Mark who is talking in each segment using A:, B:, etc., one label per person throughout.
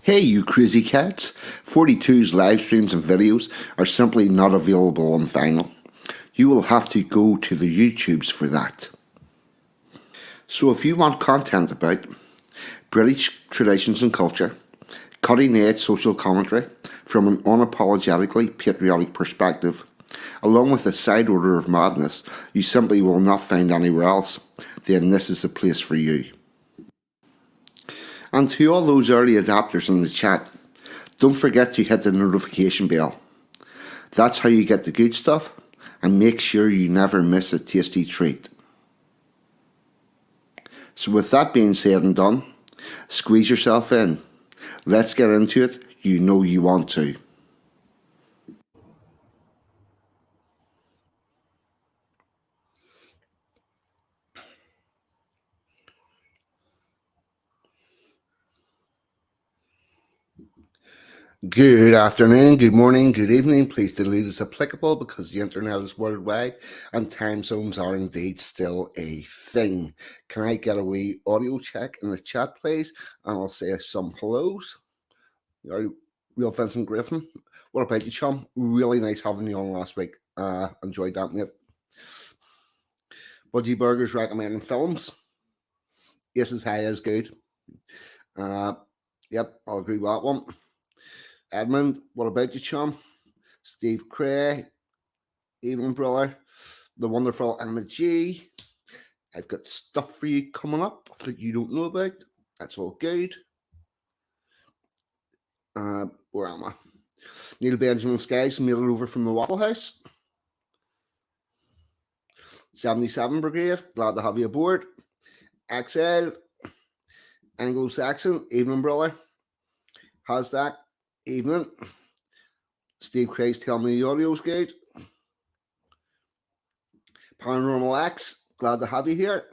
A: Hey, you crazy cats! 42's live streams and videos are simply not available on vinyl. You will have to go to the YouTubes for that. So if you want content about British traditions and culture, cutting edge social commentary from an unapologetically patriotic perspective, along with a side order of madness you simply will not find anywhere else, then this is the place for you. And to all those early adapters in the chat, don't forget to hit the notification bell. That's how you get the good stuff and make sure you never miss a tasty treat. So with that being said and done, squeeze yourself in. Let's get into it. You know you want to. Good afternoon, good morning, good evening. Please delete as applicable because the internet is worldwide and time zones are indeed still a thing. Can I get a wee audio check in the chat, please? And I'll say some hellos. Real Vincent Griffin. What about you, chum? Really nice having you on last week. Enjoyed that, mate. Budgie Burgers recommending films. Aces High is good. Yep, I'll agree with that one. Edmund, what about you, chum? Steve Cray, Evening Brother, the wonderful Emma G. I've got stuff for you coming up that you don't know about. That's all good. Where am I? Neil Benjamin Skies made it over from the Waffle House. 77 Brigade, glad to have you aboard. XL, Anglo-Saxon, evening, brother. Hashtag, evening. Steve Craig's telling me the audio's good. Paranormal X, glad to have you here.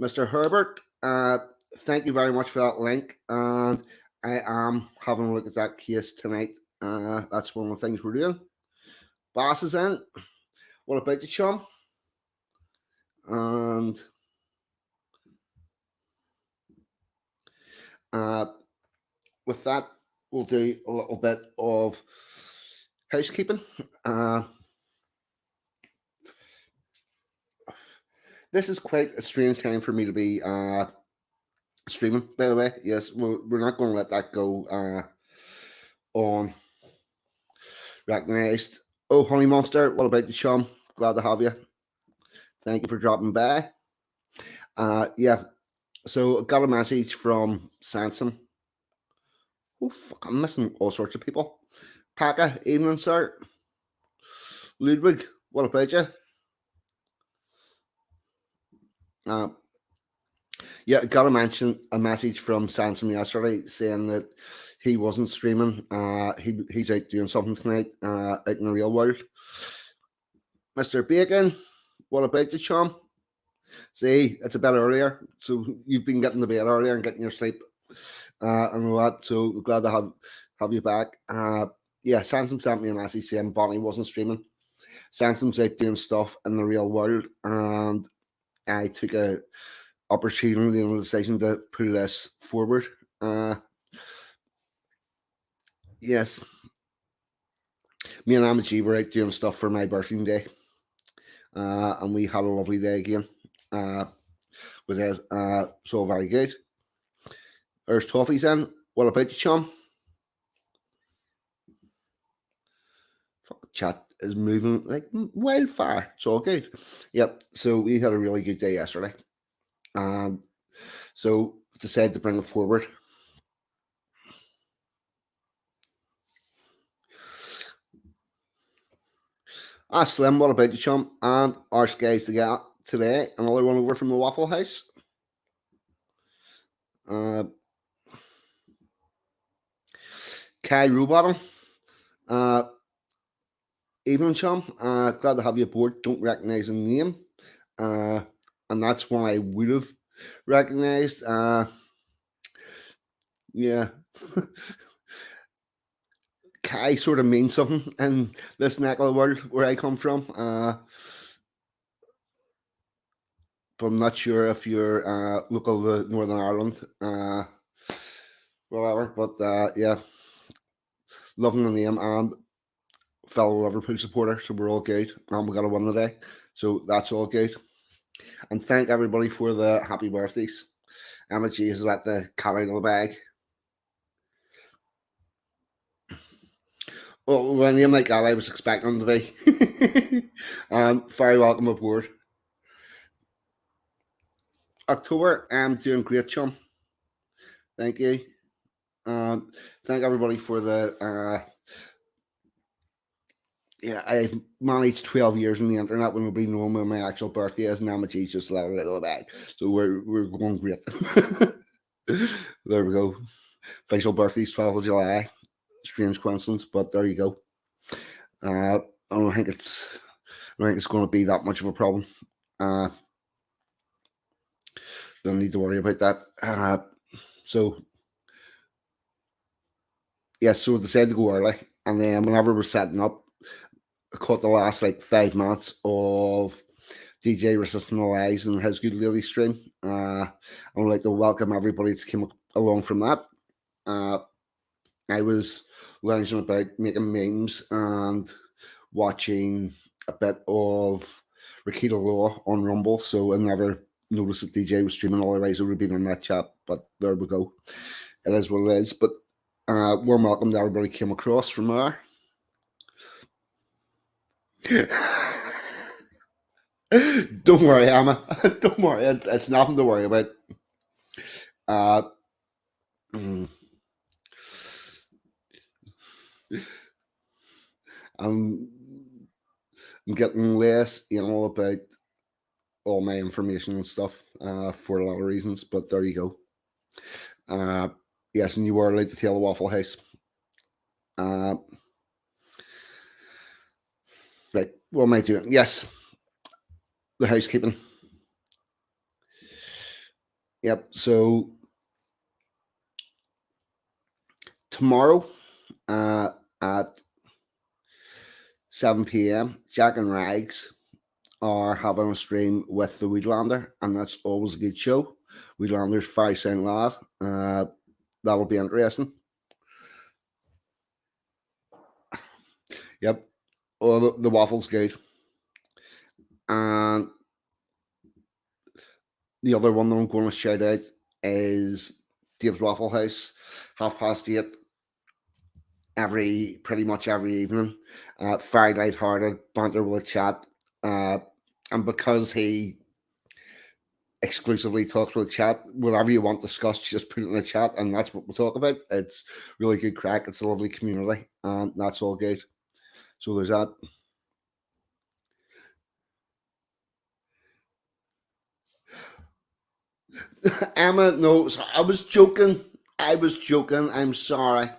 A: Mr. Herbert, thank you very much for that link. And I am having a look at that case tonight. That's one of the things we're doing. Boss is in. What about you, chum? And with that, we'll do a little bit of housekeeping. This is quite a strange time for me to be streaming, by the way. Yes, we're not going to let that go on recognized. Oh, Honey Monster, what about you, chum? Glad to have you. Thank you for dropping by. Yeah, so I got a message from Sanson. Oh, fuck, I'm missing all sorts of people. Paka, evening, sir. Ludwig, what about you? Yeah, got a message from Sanson yesterday saying that he wasn't streaming. He's out doing something tonight out in the real world. Mr. Bacon, what about you, chum? See, it's a bit earlier, so you've been getting to bed earlier and getting your sleep and all that. So glad to have you back. Yeah, Sansom sent me a message saying Bonnie wasn't streaming. Sansom's out doing stuff in the real world, and I took a opportunity and a decision to put this forward. Yes, me and Amaji were out doing stuff for my birthday day, and we had a lovely day again. With it, so very good. There's Toffee's in. What about you, chum? Chat is moving like wildfire. It's all good. Yep. So we had a really good day yesterday. So decided to bring it forward. Slim, what about you, chum? And our guys today, another one over from the Waffle House. Kai Rubottom. Evening, chum. Glad to have you aboard. Don't recognize the name. And that's one I would have recognized. Yeah. Kai sort of means something in this neck of the world where I come from. But I'm not sure if you're local to Northern Ireland. whatever. But yeah, loving the name and fellow Liverpool supporter, so we're all good. And we got a win today, so that's all good. And thank everybody for the happy birthdays. Emma G has let the cat out of the bag. Well, when a name like that, I was expecting them to be. Very welcome aboard. October, I'm doing great, chum. Thank you. Um, Thank everybody for the. Yeah, I've managed 12 years on the internet when nobody knowing when my actual birthday is, and Emma G's just let it out of the bag. So we're going great. There we go. Official birthday's 12th of July. Strange coincidence, but there you go. I don't think it's going to be that much of a problem. Uh, don't need to worry about that. So yes, so I decided to go early, and then whenever we're setting up, I caught the last like 5 minutes of DJ Resisting the Lies and his Good Lady stream. I would like to welcome everybody that came along from that. I was learning about making memes and watching a bit of Rakita Law on Rumble, so I never noticed that DJ was streaming, otherwise I would have been on that chat, but there we go. It is what it is, but warm welcome to everybody came across from there. Don't worry, Emma. Don't worry, it's nothing to worry about. Uh, mm, I'm, I'm getting less about all my information and stuff for a lot of reasons, but there you go. Yes, and you were allowed to tell the Waffle House. Uh, right, what am I doing? Yes, the housekeeping. Yep, so tomorrow at 7 p.m., Jack and Rags are having a stream with the Weedlander, and that's always a good show. Weedlander's very sound lad. That'll be interesting. Yep. Oh, the waffle's good. And the other one that I'm going to shout out is Dave's Waffle House, 8:30 pretty much every evening. Very light-hearted, banter with a chat. And because he exclusively talks with the chat, whatever you want discussed, just put it in the chat, and that's what we'll talk about. It's really good crack. It's a lovely community, and that's all good. So there's that. Emma, no, I was joking. I was joking. I'm sorry.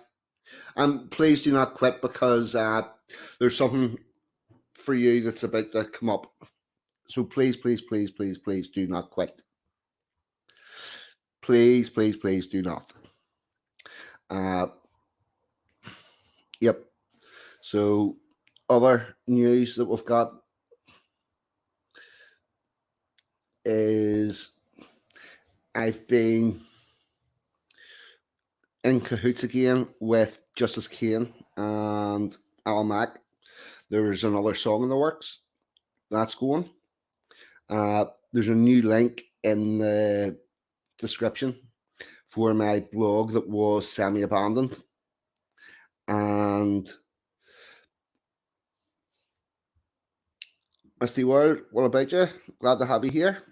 A: Please do not quit because there's something for you that's about to come up. So please, please, please, please, please do not quit. Please, please, please do not. Uh, yep. So other news that we've got is I've been in cahoots again with Justice Kane and Al Mack. There's another song in the works that's going. There's a new link in the description for my blog that was semi-abandoned, and Misty World, what about you? Glad to have you here.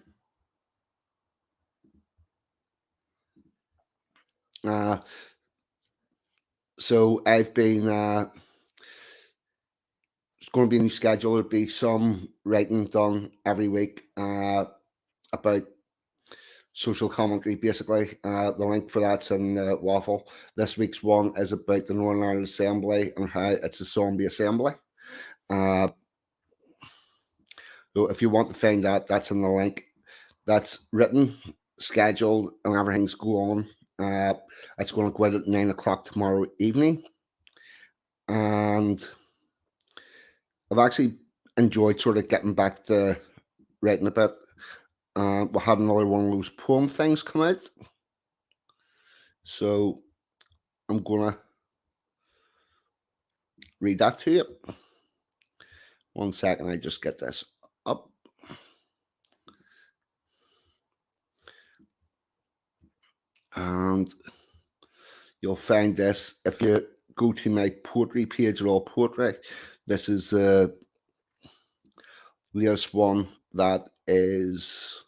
A: So I've been it's going to be a new schedule. There'll be some writing done every week about social commentary, basically. The link for that's in the waffle. This week's one is about the Northern Ireland Assembly and how it's a zombie assembly. So if you want to find that, that's in the link. That's written, scheduled, and everything's going on. It's going to go out at 9 o'clock tomorrow evening. And I've actually enjoyed sort of getting back to writing a bit. We'll have another one of those poem things come out. So I'm gonna read that to you. 1 second, I just get this up. And you'll find this if you go to my poetry page, Raw Poetry. This is the latest one that is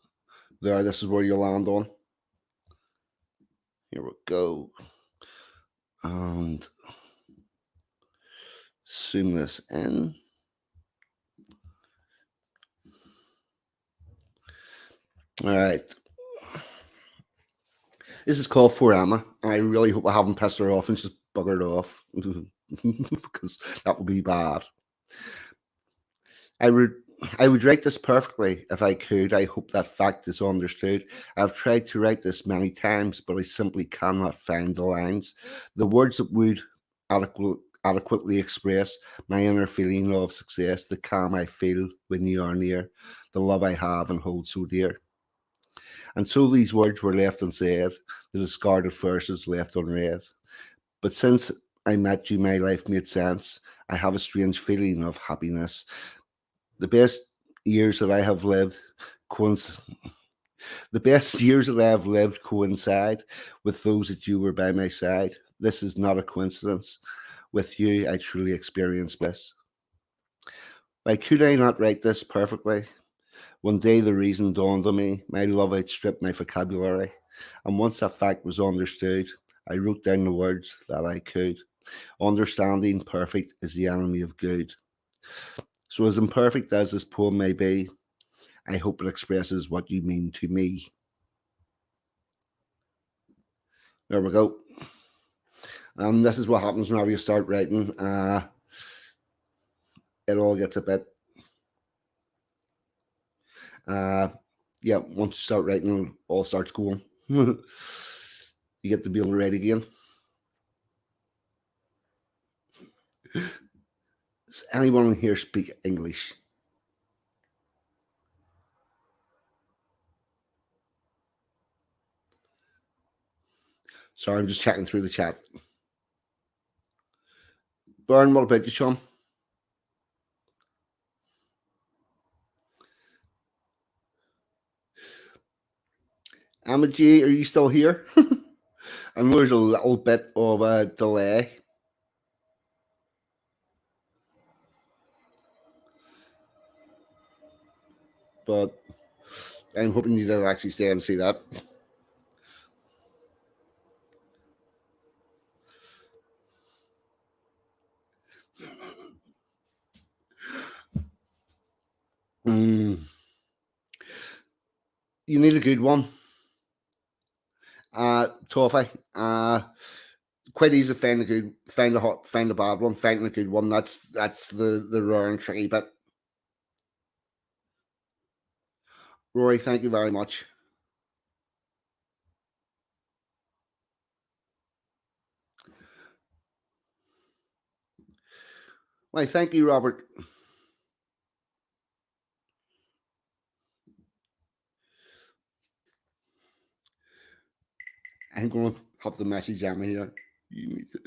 A: there. This is where you land on. Here we go. And zoom this in. All right. This is called For Emma, and I really hope I haven't pissed her off and just buggered off because that would be bad. I would I would write this perfectly if I could. I hope that fact is understood. I've tried to write this many times, but I simply cannot find the lines, the words that would adequately express my inner feeling of success, the calm I feel when you are near, the love I have and hold so dear. And so these words were left unsaid, the discarded verses left unread. But since I met you, my life made sense. I have a strange feeling of happiness. The best years that I have lived coinc- the best years that I have lived coincide with those that you were by my side. This is not a coincidence. With you, I truly experience bliss. Why could I not write this perfectly? One day the reason dawned on me. My love outstripped my vocabulary. And once that fact was understood, I wrote down the words that I could. Understanding perfect is the enemy of good. So, as imperfect as this poem may be, I hope it expresses what you mean to me. There we go. This is what happens whenever you start writing. It all gets a bit, uh, yeah, once you start writing, it all starts going. You get to be able to write again. Does anyone here speak English? Sorry, I'm just checking through the chat. Byrne, what about you, Sean? Emma G, are you still here? I know there's a little bit of a delay, but I'm hoping you did actually stay and see that. Mm, you need a good one. Toffee. Quite easy to find a good, find a bad one, finding a good one. That's the rare and tricky bit. Rory, thank you very much. Why, thank you, Robert. I'm going to have the message Emma here. You need to.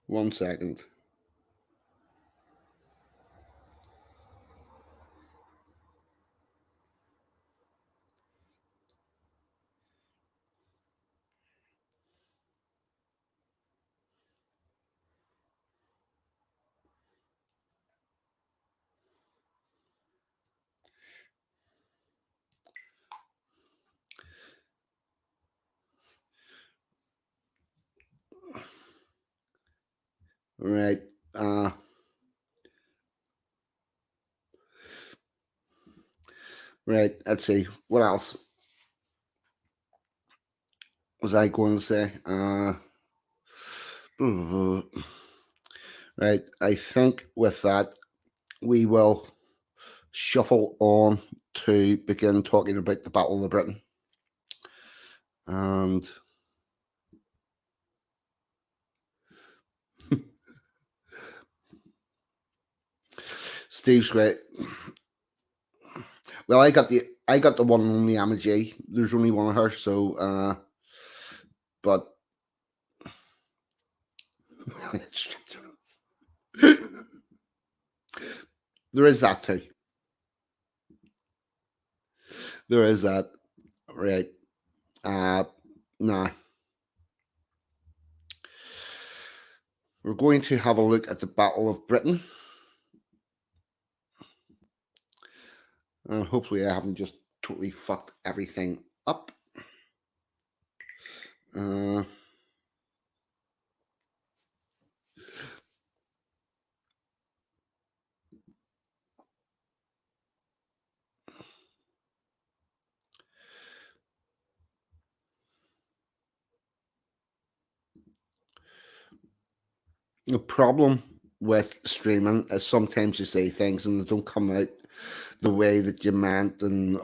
A: 1 second. Right. Uh, right. Let's see. What else was I going to say? Right. I think with that, we will shuffle on to begin talking about the Battle of Britain. And Steve's great. Well, I got the one on the MG. There's only one of her, so but there is that too. There is that, right? Uh, Now we're going to have a look at the Battle of Britain, and hopefully I haven't just totally fucked everything up. Uh, the problem with streaming is sometimes you say things and they don't come out the way that you meant, and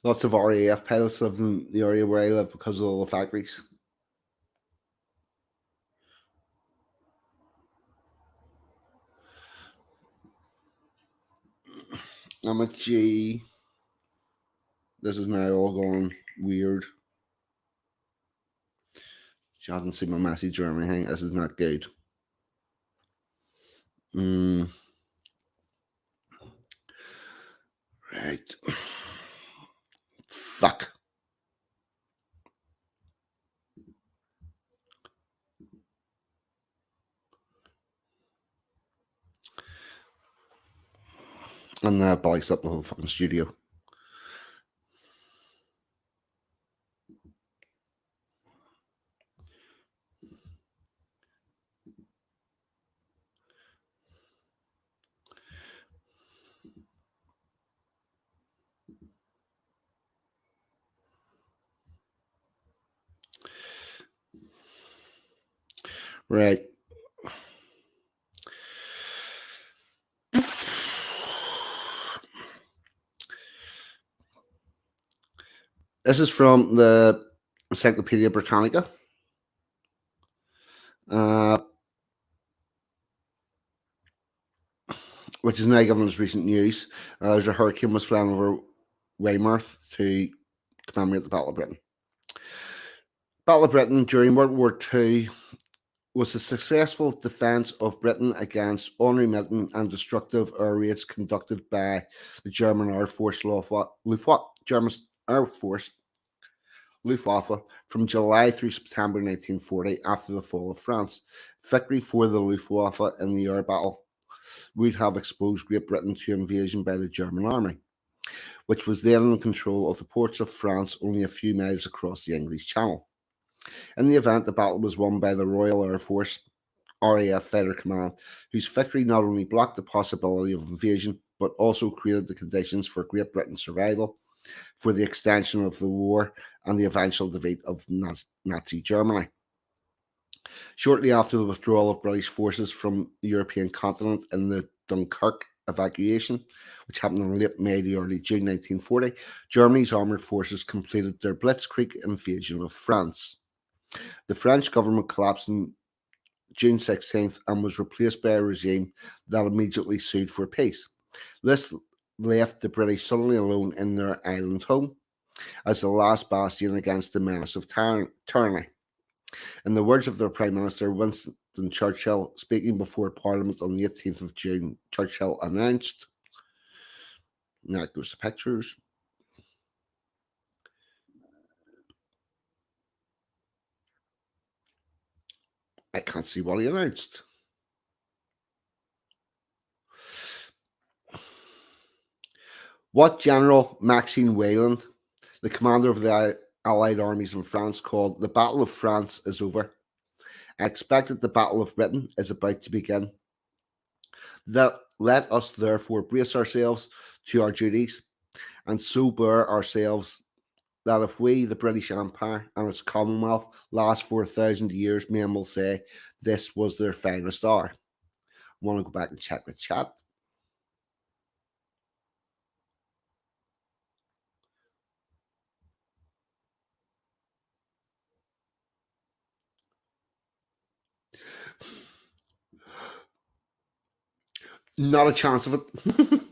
A: lots of RAF pilots live in the area where I live because of all the factories. I'm a G. This is now all going weird. She hasn't seen my message or anything. This is not good. Right. Fuck. And that bikes up the whole fucking studio. Right. This is from the Encyclopedia Britannica, uh, which is now given as recent news. There's a hurricane was flying over Weymouth to commemorate the Battle of Britain. Battle of Britain during World War II was a successful defence of Britain against unremitting and destructive air raids conducted by the German Air Force Luftwaffe from July through September 1940 after the fall of France. Victory for the Luftwaffe in the air battle would have exposed Great Britain to invasion by the German army, which was then in control of the ports of France only a few miles across the English Channel. In the event, the battle was won by the Royal Air Force RAF Fighter Command, whose victory not only blocked the possibility of invasion, but also created the conditions for Great Britain's survival, for the extension of the war, and the eventual defeat of Nazi Germany. Shortly after the withdrawal of British forces from the European continent in the Dunkirk evacuation, which happened in late May to early June 1940, Germany's armoured forces completed their blitzkrieg invasion of France. The French government collapsed on June 16th and was replaced by a regime that immediately sued for peace. This left the British suddenly alone in their island home as the last bastion against the menace of tyranny. In the words of their Prime Minister Winston Churchill, speaking before Parliament on the 18th of June, Churchill announced, now it goes to pictures. I can't see what he announced. What General Maxime Weyland, the commander of the Allied armies in France, called the Battle of France is over. I expect that the Battle of Britain is about to begin. Let us therefore brace ourselves to our duties and so bear ourselves that if we, the British Empire and its Commonwealth, last for 1,000 years, men will say this was their finest hour. I want to go back and check the chat. Not a chance of it.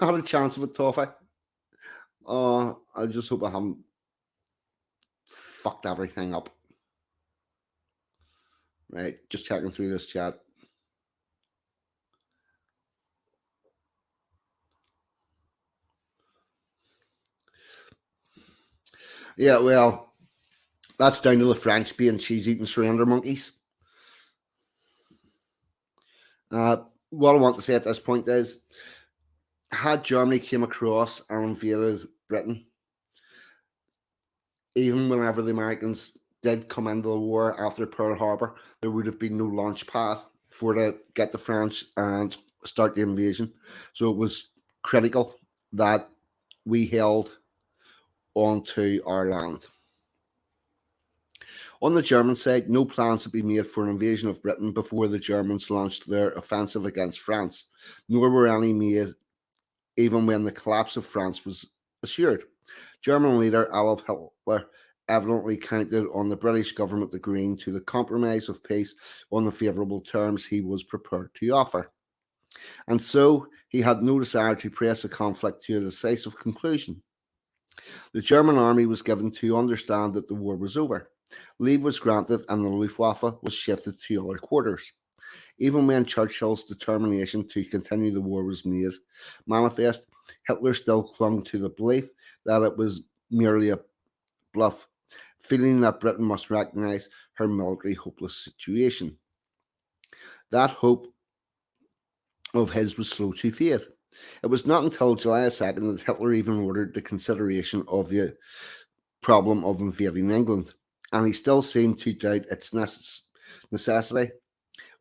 A: Not a chance of it, Toffee. I just hope I haven't fucked everything up. Right, just checking through this chat. Yeah, well, that's down to the French being cheese eating surrender monkeys. What I want to say at this point is, had Germany came across and invaded Britain, even whenever the Americans did come into the war after Pearl Harbor, there would have been no launch pad for to get the French and start the invasion. So it was critical that we held onto our land. On the German side, no plans had been made for an invasion of Britain before the Germans launched their offensive against France, nor were any made even when the collapse of France was assured. German leader Adolf Hitler evidently counted on the British government agreeing to the compromise of peace on the favourable terms he was prepared to offer. And so he had no desire to press the conflict to a decisive conclusion. The German army was given to understand that the war was over. Leave was granted and the Luftwaffe was shifted to other quarters. Even when Churchill's determination to continue the war was made manifest, Hitler still clung to the belief that it was merely a bluff, feeling that Britain must recognise her military hopeless situation. That hope of his was slow to fade. It was not until July 2nd that Hitler even ordered the consideration of the problem of invading England, and he still seemed to doubt its necessity.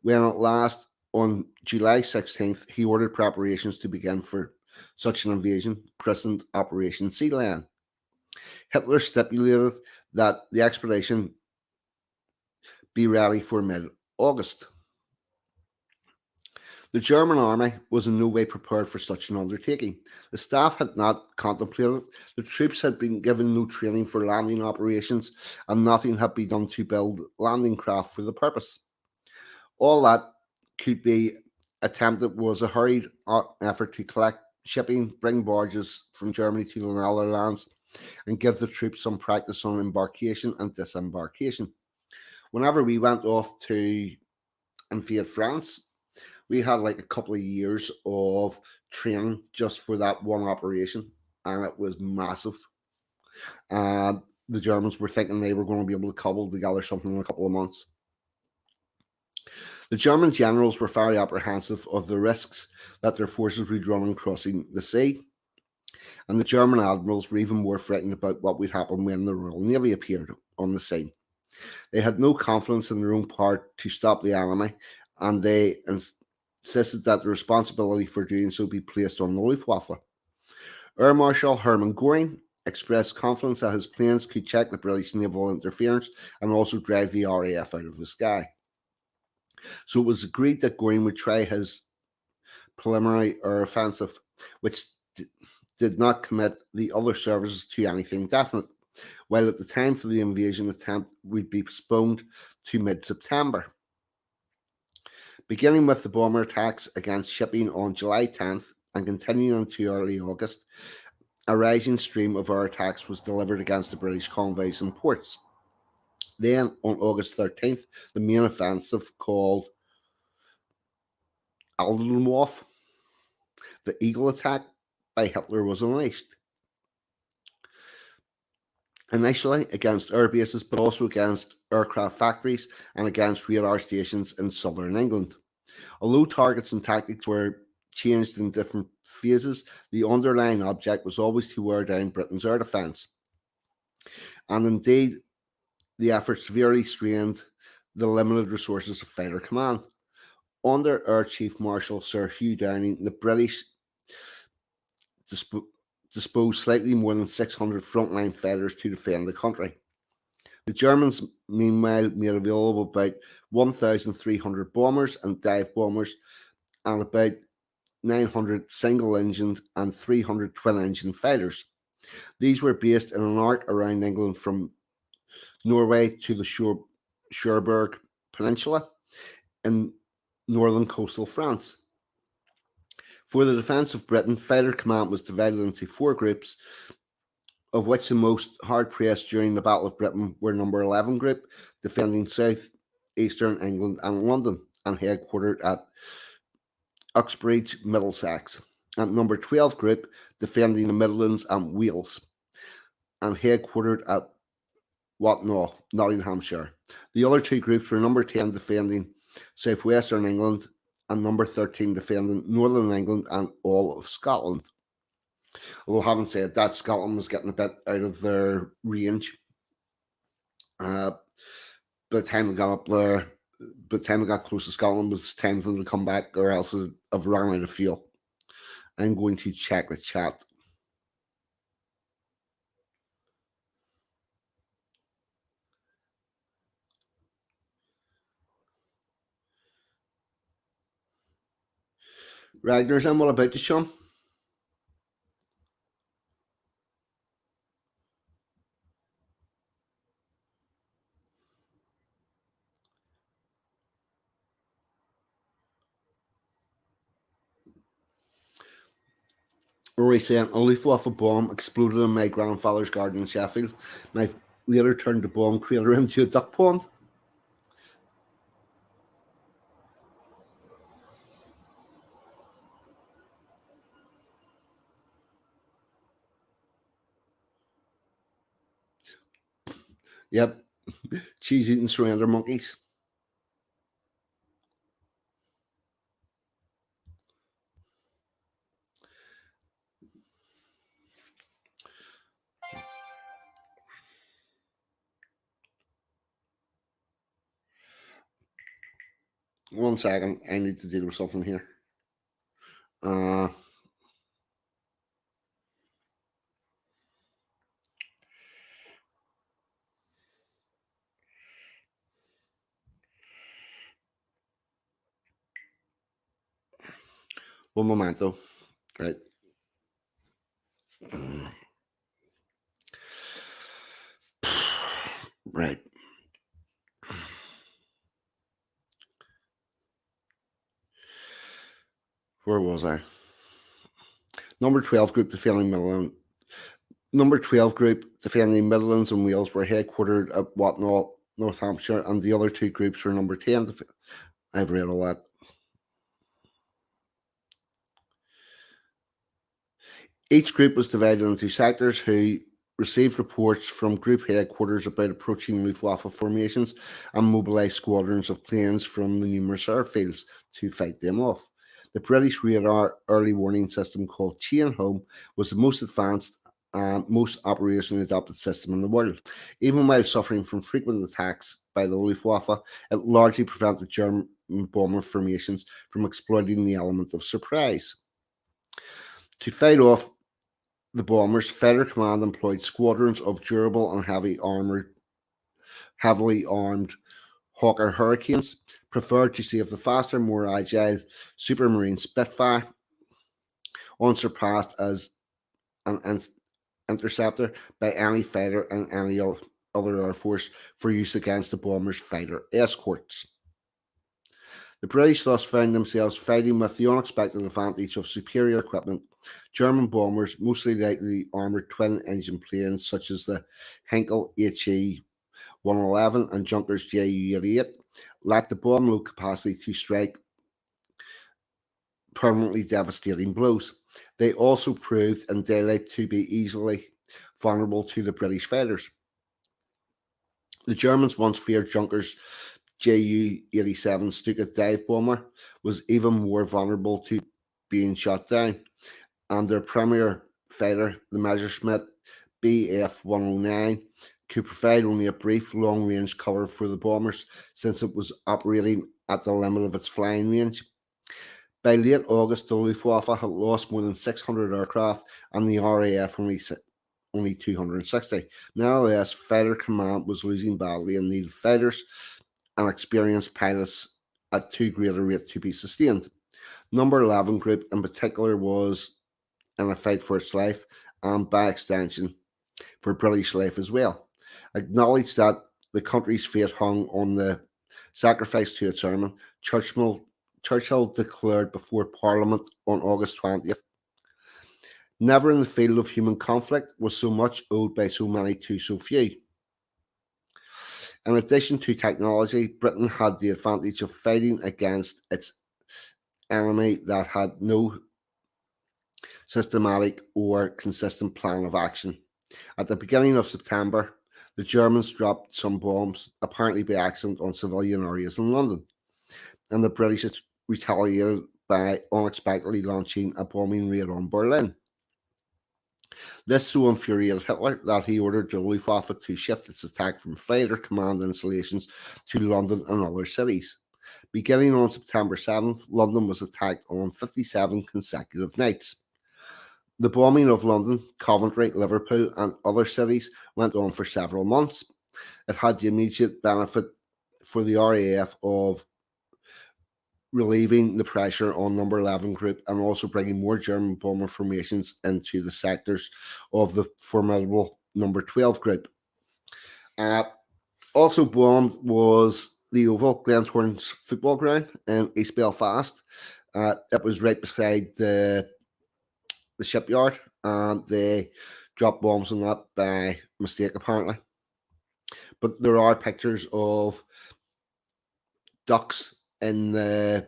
A: When at last, on July 16th, he ordered preparations to begin for such an invasion, christened Operation Sea Lion. Hitler stipulated that the expedition be ready for mid August. The German army was in no way prepared for such an undertaking. The staff had not contemplated it, the troops had been given no training for landing operations, and nothing had been done to build landing craft for the purpose. All that could be attempted was a hurried effort to collect shipping, bring barges from Germany to the Netherlands, and give the troops some practice on embarkation and disembarkation. Whenever we went off to invade France, we had like a couple of years of training just for that one operation, and it was massive. And the Germans were thinking they were going to be able to cobble together something in a couple of months. The German generals were very apprehensive of the risks that their forces would run in crossing the sea, and the German admirals were even more frightened about what would happen when the Royal Navy appeared on the scene. They had no confidence in their own power to stop the enemy, and they insisted that the responsibility for doing so be placed on the Luftwaffe. Air Marshal Hermann Goring expressed confidence that his planes could check the British naval interference and also drive the RAF out of the sky. So it was agreed that Goring would try his preliminary air offensive, which did not commit the other services to anything definite, while at the time for the invasion attempt would be postponed to mid-September. Beginning with the bomber attacks against shipping on July 10th and continuing into early August, a rising stream of air attacks was delivered against the British convoys and ports. Then, on August 13th, the main offensive, called Aldenhof, the Eagle attack by Hitler, was unleashed. Initially against air bases, but also against aircraft factories and against radar stations in southern England. Although targets and tactics were changed in different phases, the underlying object was always to wear down Britain's air defence. And indeed, the effort severely strained the limited resources of fighter command. Under Air Chief Marshal Sir Hugh Downing, the British disposed slightly more than 600 frontline fighters to defend the country. The Germans, meanwhile, made available about 1,300 bombers and dive bombers and about 900 single-engined and 300 twin-engine fighters. These were based in an arc around England from Norway to the Cherbourg Peninsula in northern coastal France. For the defence of Britain, fighter command was divided into 4 groups, of which the most hard-pressed during the Battle of Britain were Number 11 Group, defending south eastern England and London, and headquartered at Uxbridge, Middlesex, and Number 12 Group, defending the Midlands and Wales, and headquartered at Watnaw, Nottinghamshire. The other 2 groups were Number 10 defending southwestern England and Number 13 defending northern England and all of Scotland. Although having said that, Scotland was getting a bit out of their range. By the time they got up there, by the time they got close to Scotland, it was time for them to come back, or else I've run out of fuel. I'm going to check the chat. Ragnar's, and what about you, Sean? Rory saying, a leaf off a bomb exploded in my grandfather's garden in Sheffield. And I later turned the bomb crater into a duck pond. Yep. Cheese eating surrender monkeys. One second, I need to deal with something here. One momento. Right. Right. Where was I? Number 12 group defending Midland. Number 12 group defending Midlands and Wales were headquartered at Watnaw, North Hampshire, and the other 2 groups were Number 10. I've read all that. Each group was divided into sectors who received reports from group headquarters about approaching Luftwaffe formations and mobilised squadrons of planes from the numerous airfields to fight them off. The British radar early warning system called Chain Home was the most advanced and most operationally adapted system in the world. Even while suffering from frequent attacks by the Luftwaffe, it largely prevented German bomber formations from exploiting the element of surprise. To fight off the bombers, Fighter Command employed squadrons of durable and heavily armed Hawker Hurricanes, preferred to save the faster, more agile Supermarine Spitfire, unsurpassed as an interceptor by any fighter and any other air force for use against the bombers' fighter escorts. The British thus found themselves fighting with the unexpected advantage of superior equipment. German bombers, mostly lightly armoured twin-engine planes such as the Heinkel HE-111 and Junkers Ju-88, lacked the bomb load capacity to strike permanently devastating blows. They also proved in daylight to be easily vulnerable to the British fighters. The Germans once feared Junkers Ju-87 Stuka dive bomber was even more vulnerable to being shot down, and their premier fighter, the Messerschmitt Bf-109, could provide only a brief long-range cover for the bombers since it was operating at the limit of its flying range. By late August, the Luftwaffe had lost more than 600 aircraft and the RAF only 260. Nevertheless, Fighter Command was losing badly and needed fighters and experienced pilots at too great a rate to be sustained. Number 11 Group in particular was in a fight for its life and by extension for British life as well. Acknowledged that the country's fate hung on the sacrifice to its airmen, Churchill declared before Parliament on August 20th. Never in the field of human conflict was so much owed by so many to so few. In addition to technology, Britain had the advantage of fighting against its enemy that had no systematic or consistent plan of action. At the beginning of September, the Germans dropped some bombs, apparently by accident, on civilian areas in London, and the British retaliated by unexpectedly launching a bombing raid on Berlin. This so infuriated Hitler that he ordered the Luftwaffe to shift its attack from fighter command installations to London and other cities. Beginning on September 7th, London was attacked on 57 consecutive nights. The bombing of London, Coventry, Liverpool, and other cities went on for several months. It had the immediate benefit for the RAF of relieving the pressure on Number 11 Group and also bringing more German bomber formations into the sectors of the formidable Number 12 Group. Also bombed was the Oval, Glentoran's football ground in East Belfast. It was right beside the shipyard, and they dropped bombs on that by mistake, apparently. But there are pictures of ducks in the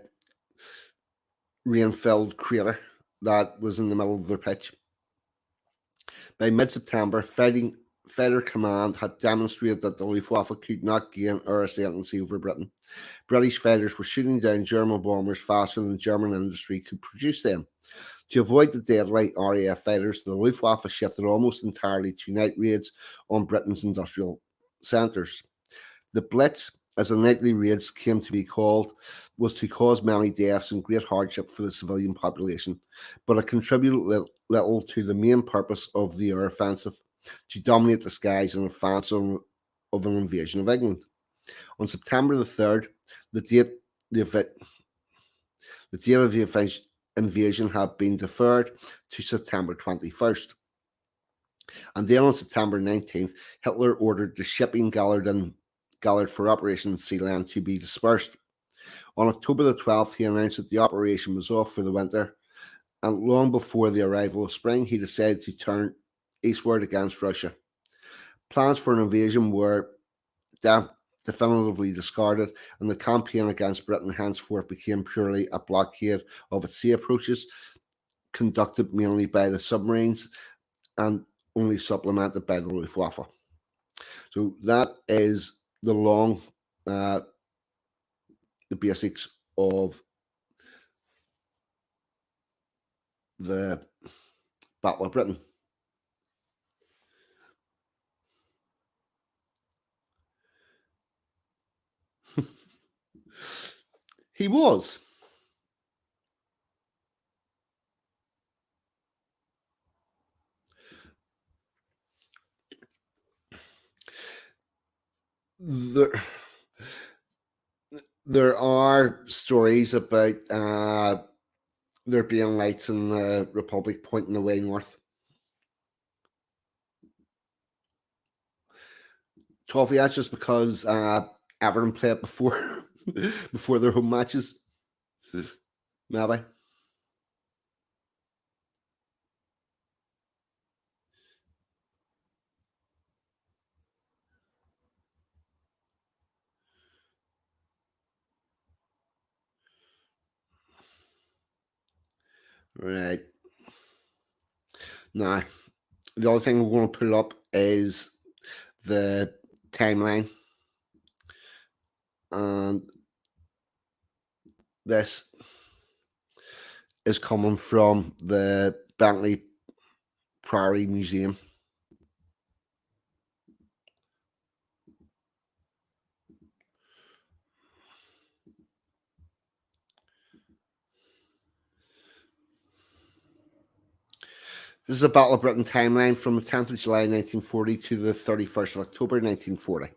A: rain-filled crater that was in the middle of their pitch. By mid-September, Fighter Command had demonstrated that the Luftwaffe could not gain air ascendancy over Britain. British fighters were shooting down German bombers faster than German industry could produce them. To avoid the deadly RAF fighters, the Luftwaffe shifted almost entirely to night raids on Britain's industrial centres. The Blitz, as the nightly raids came to be called, was to cause many deaths and great hardship for the civilian population, but it contributed little to the main purpose of the air offensive, to dominate the skies in advance of an invasion of England. On September the 3rd, the date of the invasion had been deferred to September 21st. And then on September 19th, Hitler ordered the shipping gathered for Operation Sealand to be dispersed. On October the 12th, he announced that the operation was off for the winter, and long before the arrival of spring, he decided to turn eastward against Russia. Plans for an invasion were definitively discarded, and the campaign against Britain henceforth became purely a blockade of its sea approaches, conducted mainly by the submarines and only supplemented by the Luftwaffe. So that is the basics of the Battle of Britain. He was. There are stories about there being lights in the Republic pointing the way north. Toffee, that's just because Everton play it before before their home matches. Maybe. Right. Now, the other thing we're going to pull up is the timeline. And this is coming from the Bentley Priory Museum. This is a Battle of Britain timeline from the 10th of July 1940 to the 31st of October 1940.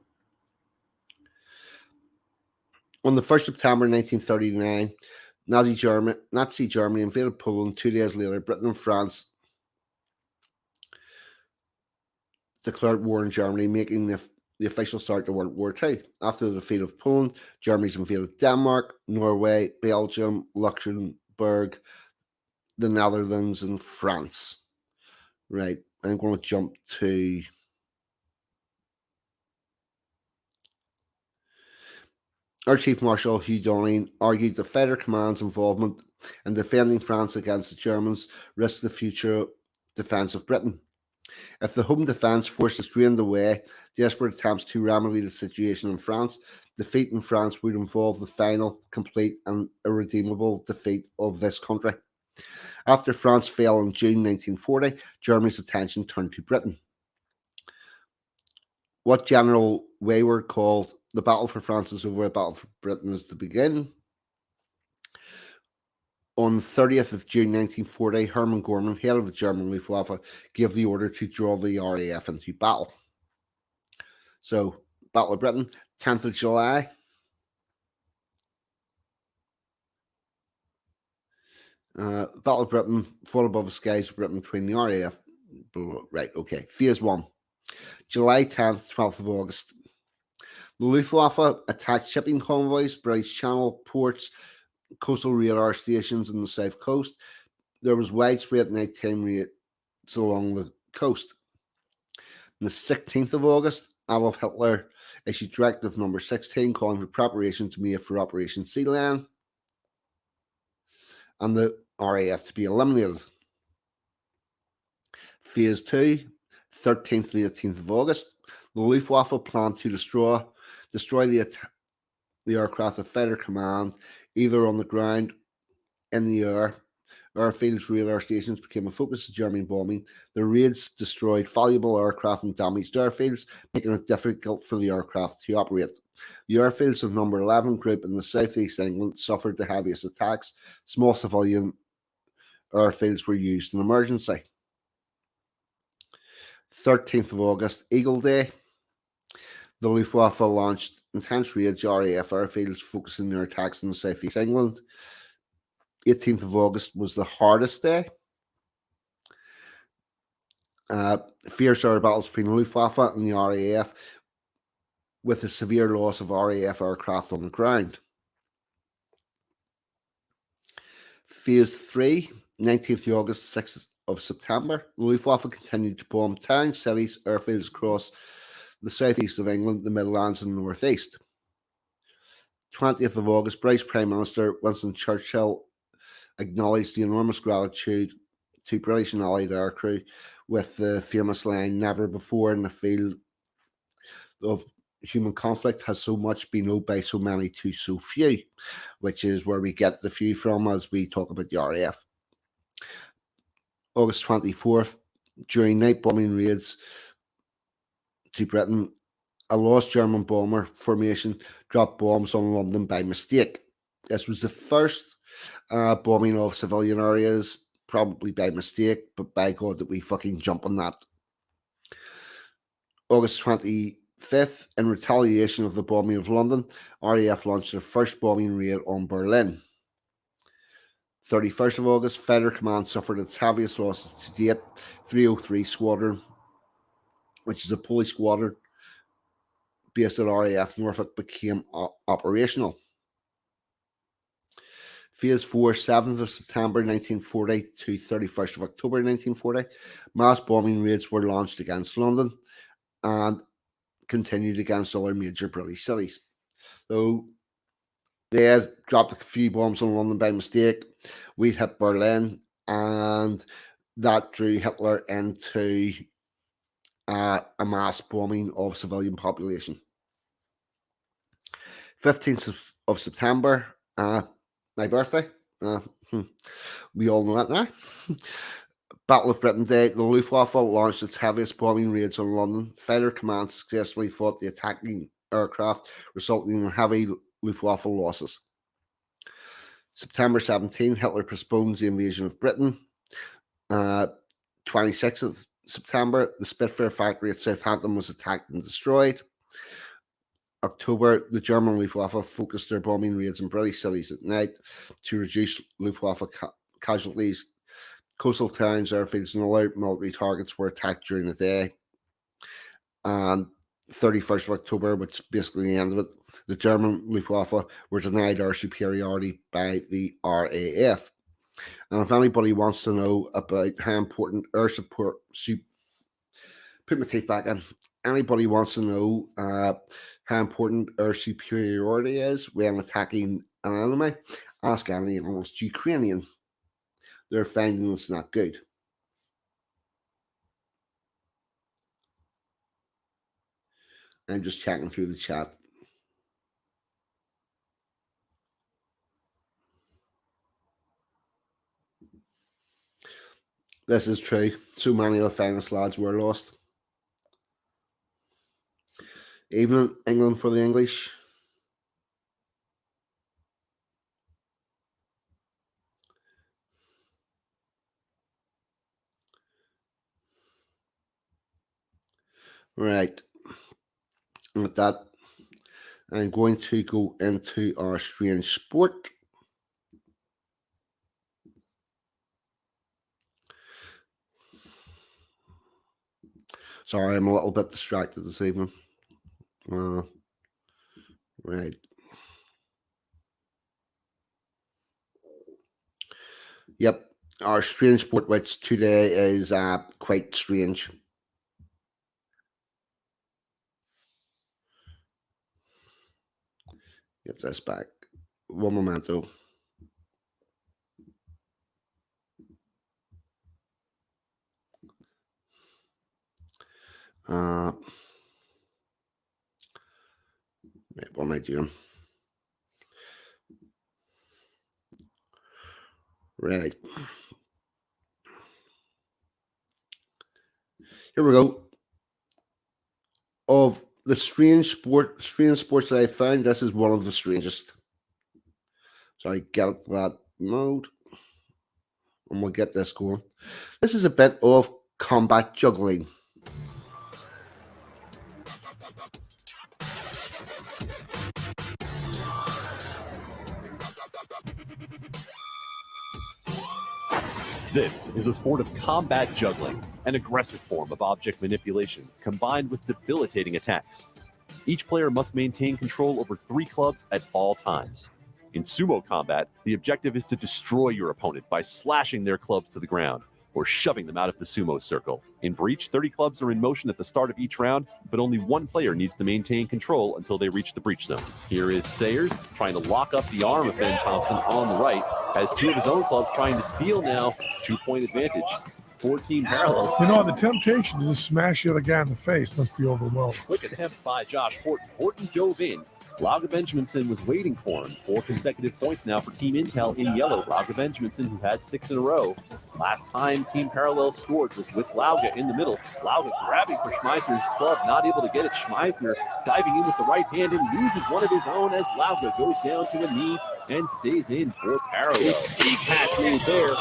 A: On the 1st of September 1939, Nazi Germany invaded Poland. 2 days later, Britain and France declared war on Germany, making the official start to World War II. After the defeat of Poland, Germany's invaded Denmark, Norway, Belgium, Luxembourg, the Netherlands, and France. Right, I'm going to jump to Air Chief Marshal Hugh Downing argued that Federal Command's involvement in defending France against the Germans risked the future defence of Britain. If the home defence force is drained away, desperate attempts to remedy the situation in France, defeat in France would involve the final, complete, and irredeemable defeat of this country. After France fell in June 1940, Germany's attention turned to Britain. What General Wayward called the battle for France is over, a battle for Britain is to begin. On 30th of June 1940, Hermann Gorman, head of the German Luftwaffe, gave the order to draw the RAF into battle. So, Battle of Britain, 10th of July. Battle of Britain, fought above the skies of Britain between the RAF. Right, okay. Phase 1. July 10th, 12th of August. The Luftwaffe attacked shipping convoys, British Channel ports, coastal radar stations on the south coast. There was widespread nighttime raids along the coast. On the 16th of August, Adolf Hitler issued Directive Number 16 calling for preparation to be made for Operation Sea Lion and the RAF to be eliminated. Phase 2, 13th to the 18th of August, the Luftwaffe planned to destroy the aircraft of Federal Command either on the ground, in the air. Airfields, radar stations became a focus of German bombing. The raids destroyed valuable aircraft and damaged airfields, making it difficult for the aircraft to operate. The airfields of Number 11 Group in the southeast England suffered the heaviest attacks. Small civilian airfields were used in emergency. 13th of August, Eagle Day. The Luftwaffe launched intense raids RAF airfields, focusing their attacks in the southeast England. 18th of August was the hardest day. Fierce air battles between the Luftwaffe and the RAF, with a severe loss of RAF aircraft on the ground. Phase 3, 19th of August, 6th of September. The Luftwaffe continued to bomb towns, cities, airfields across the southeast of England, the Midlands, and the northeast. 20th of August, British Prime Minister Winston Churchill acknowledged the enormous gratitude to British and Allied aircrew with the famous line, "Never before in the field of human conflict has so much been owed by so many to so few," which is where we get the few from as we talk about the RAF. August 24th, during night bombing raids to Britain, a lost German bomber formation dropped bombs on London by mistake. This was the first bombing of civilian areas, probably by mistake, but by God that we fucking jump on that. August 25th, in retaliation of the bombing of London, RAF launched their first bombing raid on Berlin. 31st of August, Federal Command suffered its heaviest losses to date. 303 Squadron, which is a Polish squadron based at RAF Norfolk, became operational. Phase 4, 7th of September 1940 to 31st of October 1940, mass bombing raids were launched against London and continued against other major British cities. So they had dropped a few bombs on London by mistake. We hit Berlin, and that drew Hitler into a mass bombing of civilian population. 15th of September, my birthday. We all know that now. Battle of Britain Day. The Luftwaffe launched its heaviest bombing raids on London. Federal Command successfully fought the attacking aircraft, resulting in heavy Luftwaffe losses. September 17, Hitler postpones the invasion of Britain. 26th of September, the Spitfire factory at Southampton was attacked and destroyed. October, the German Luftwaffe focused their bombing raids in British cities at night to reduce Luftwaffe casualties. Coastal towns, airfields, and other military targets were attacked during the day. And 31st of October, which is basically the end of it, the German Luftwaffe were denied air superiority by the RAF. And if anybody wants to know about how important air support, put my teeth back in. Anybody wants to know how important air superiority is when attacking an enemy, ask any honest Ukrainian. They're finding it's not good. I'm just checking through the chat. This is true. So many of the finest lads were lost. Even in England for the English. Right. And with that, I'm going to go into our strange sport. Sorry, I'm a little bit distracted this evening. Right. Yep. Our strange sport, which today is quite strange. Get this back. One momento. Right, what am I doing? Right. Here we go. Of the strange sports that I found, this is one of the strangest. So I get that mode. And we'll get this going. This is a bit of combat juggling.
B: This is the sport of combat juggling, an aggressive form of object manipulation combined with debilitating attacks. Each player must maintain control over 3 clubs at all times. In sumo combat, the objective is to destroy your opponent by slashing their clubs to the ground or shoving them out of the sumo circle. In Breach, 30 clubs are in motion at the start of each round, but only one player needs to maintain control until they reach the breach zone. Here is Sayers trying to lock up the arm of Ben Thompson on the right, has 2 of his own clubs trying to steal now. 2-point advantage. 14 parallels.
C: You know, the temptation to just smash the other guy in the face must be overwhelming.
B: Quick attempt by Josh Horton. Horton dove in. Lauga Benjaminson was waiting for him. 4 consecutive points now for Team Intel in yellow. Lauga Benjaminson, who had 6 in a row. Last time Team Parallel scored was with Lauga in the middle. Lauga grabbing for Schmeisner's club, not able to get it. Schmeisner diving in with the right hand and loses one of his own as Lauga goes down to a knee and stays in for Parallel. Big catch made there.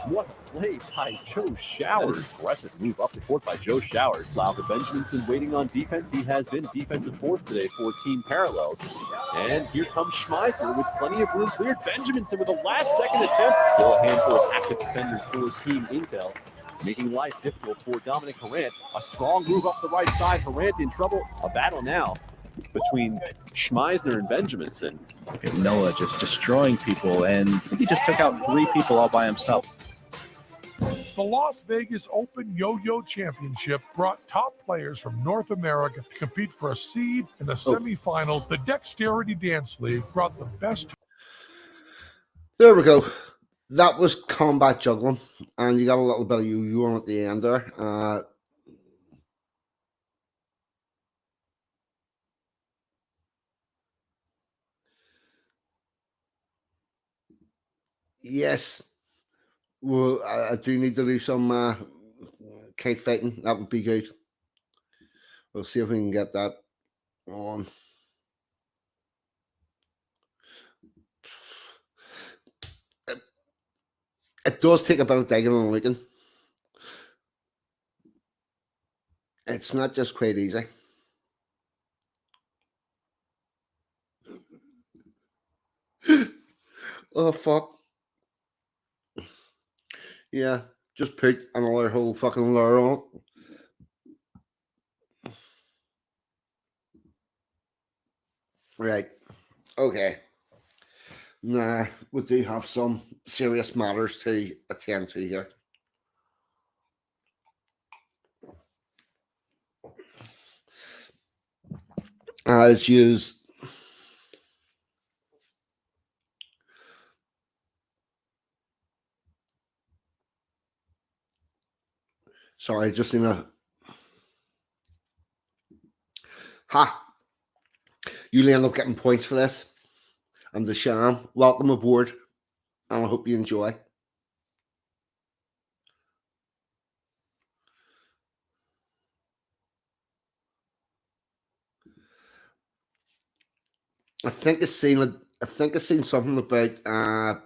B: What a play by Joe Showers. Aggressive move up the court by Joe Showers. Lauga Benjaminson waiting on defense. He has been defensive force today for Team Parallels. And here comes Schmeisner with plenty of room cleared. Benjaminson with a last-second attempt. Still a handful of active defenders for Team Intel, making life difficult for Dominic Harant. A strong move up the right side. Harant in trouble. A battle now between Schmeisner and Benjaminson.
D: Noah just destroying people, and I think he just took out 3 people all by himself.
C: The Las Vegas Open Yo-Yo Championship brought top players from North America to compete for a seed in the semifinals. The Dexterity Dance League brought the best.
A: There we go. That was combat juggling, and you got a little bit of you on at the end there. Yes. Well, I do need to do some kite fighting. That would be good. We'll see if we can get that on. It does take a bit of digging and looking. It's not just quite easy. Oh, fuck. Yeah, just put another whole fucking layer on it. Right. Okay. Nah, we do have some serious matters to attend to here. As used. Sorry, just in a. Ha! You'll end up getting points for this. I'm the Sham. Welcome aboard, and I hope you enjoy. I think I've seen something about. I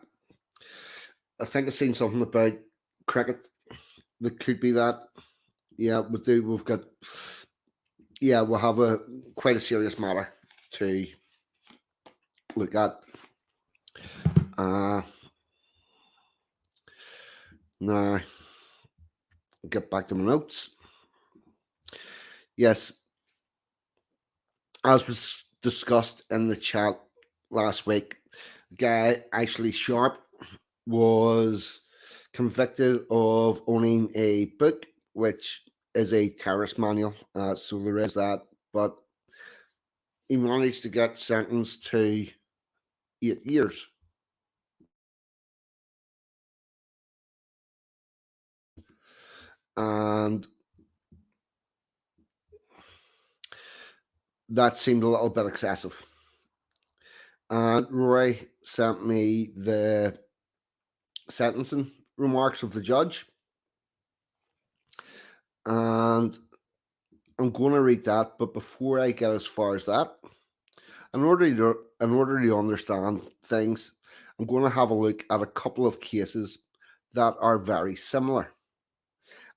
A: think I've seen something about cricket. That could be that. Yeah, we do. We've got. Yeah, we'll have a quite a serious matter to look at. Now, get back to my notes. Yes, as was discussed in the chat last week, the guy Ashley Sharp was convicted of owning a book, which is a terrorist manual. So there is that, but he managed to get sentenced to 8 years. And that seemed a little bit excessive. And Roy sent me the sentencing remarks of the judge. And I'm going to read that, but before I get as far as that, in order to understand things, I'm going to have a look at a couple of cases that are very similar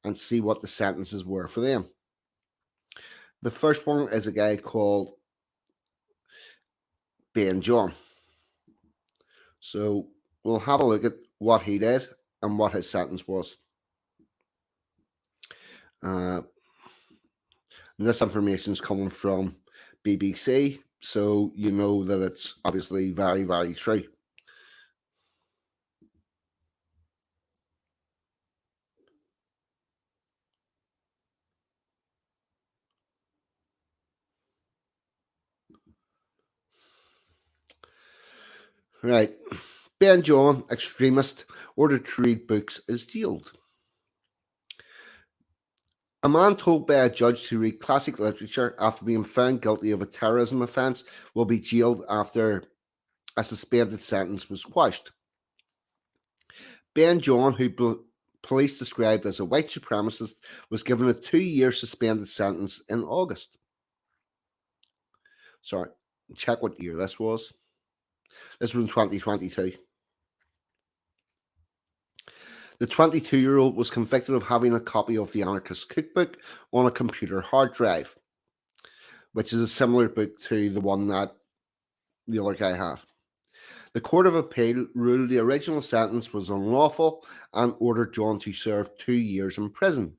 A: and see what the sentences were for them. The first one is a guy called Ben John. So we'll have a look at what he did and what his sentence was. This information is coming from BBC, so you know that it's obviously very, very true. Right. Ben John, extremist, ordered to read books, is jailed. A man told by a judge to read classic literature after being found guilty of a terrorism offence will be jailed after a suspended sentence was quashed. Ben John, who police described as a white supremacist, was given a 2-year suspended sentence in August. Sorry, check what year this was. This was in 2022. The 22-year-old was convicted of having a copy of the Anarchist Cookbook on a computer hard drive, which is a similar book to the one that the other guy had. The Court of Appeal ruled the original sentence was unlawful and ordered John to serve 2 years in prison.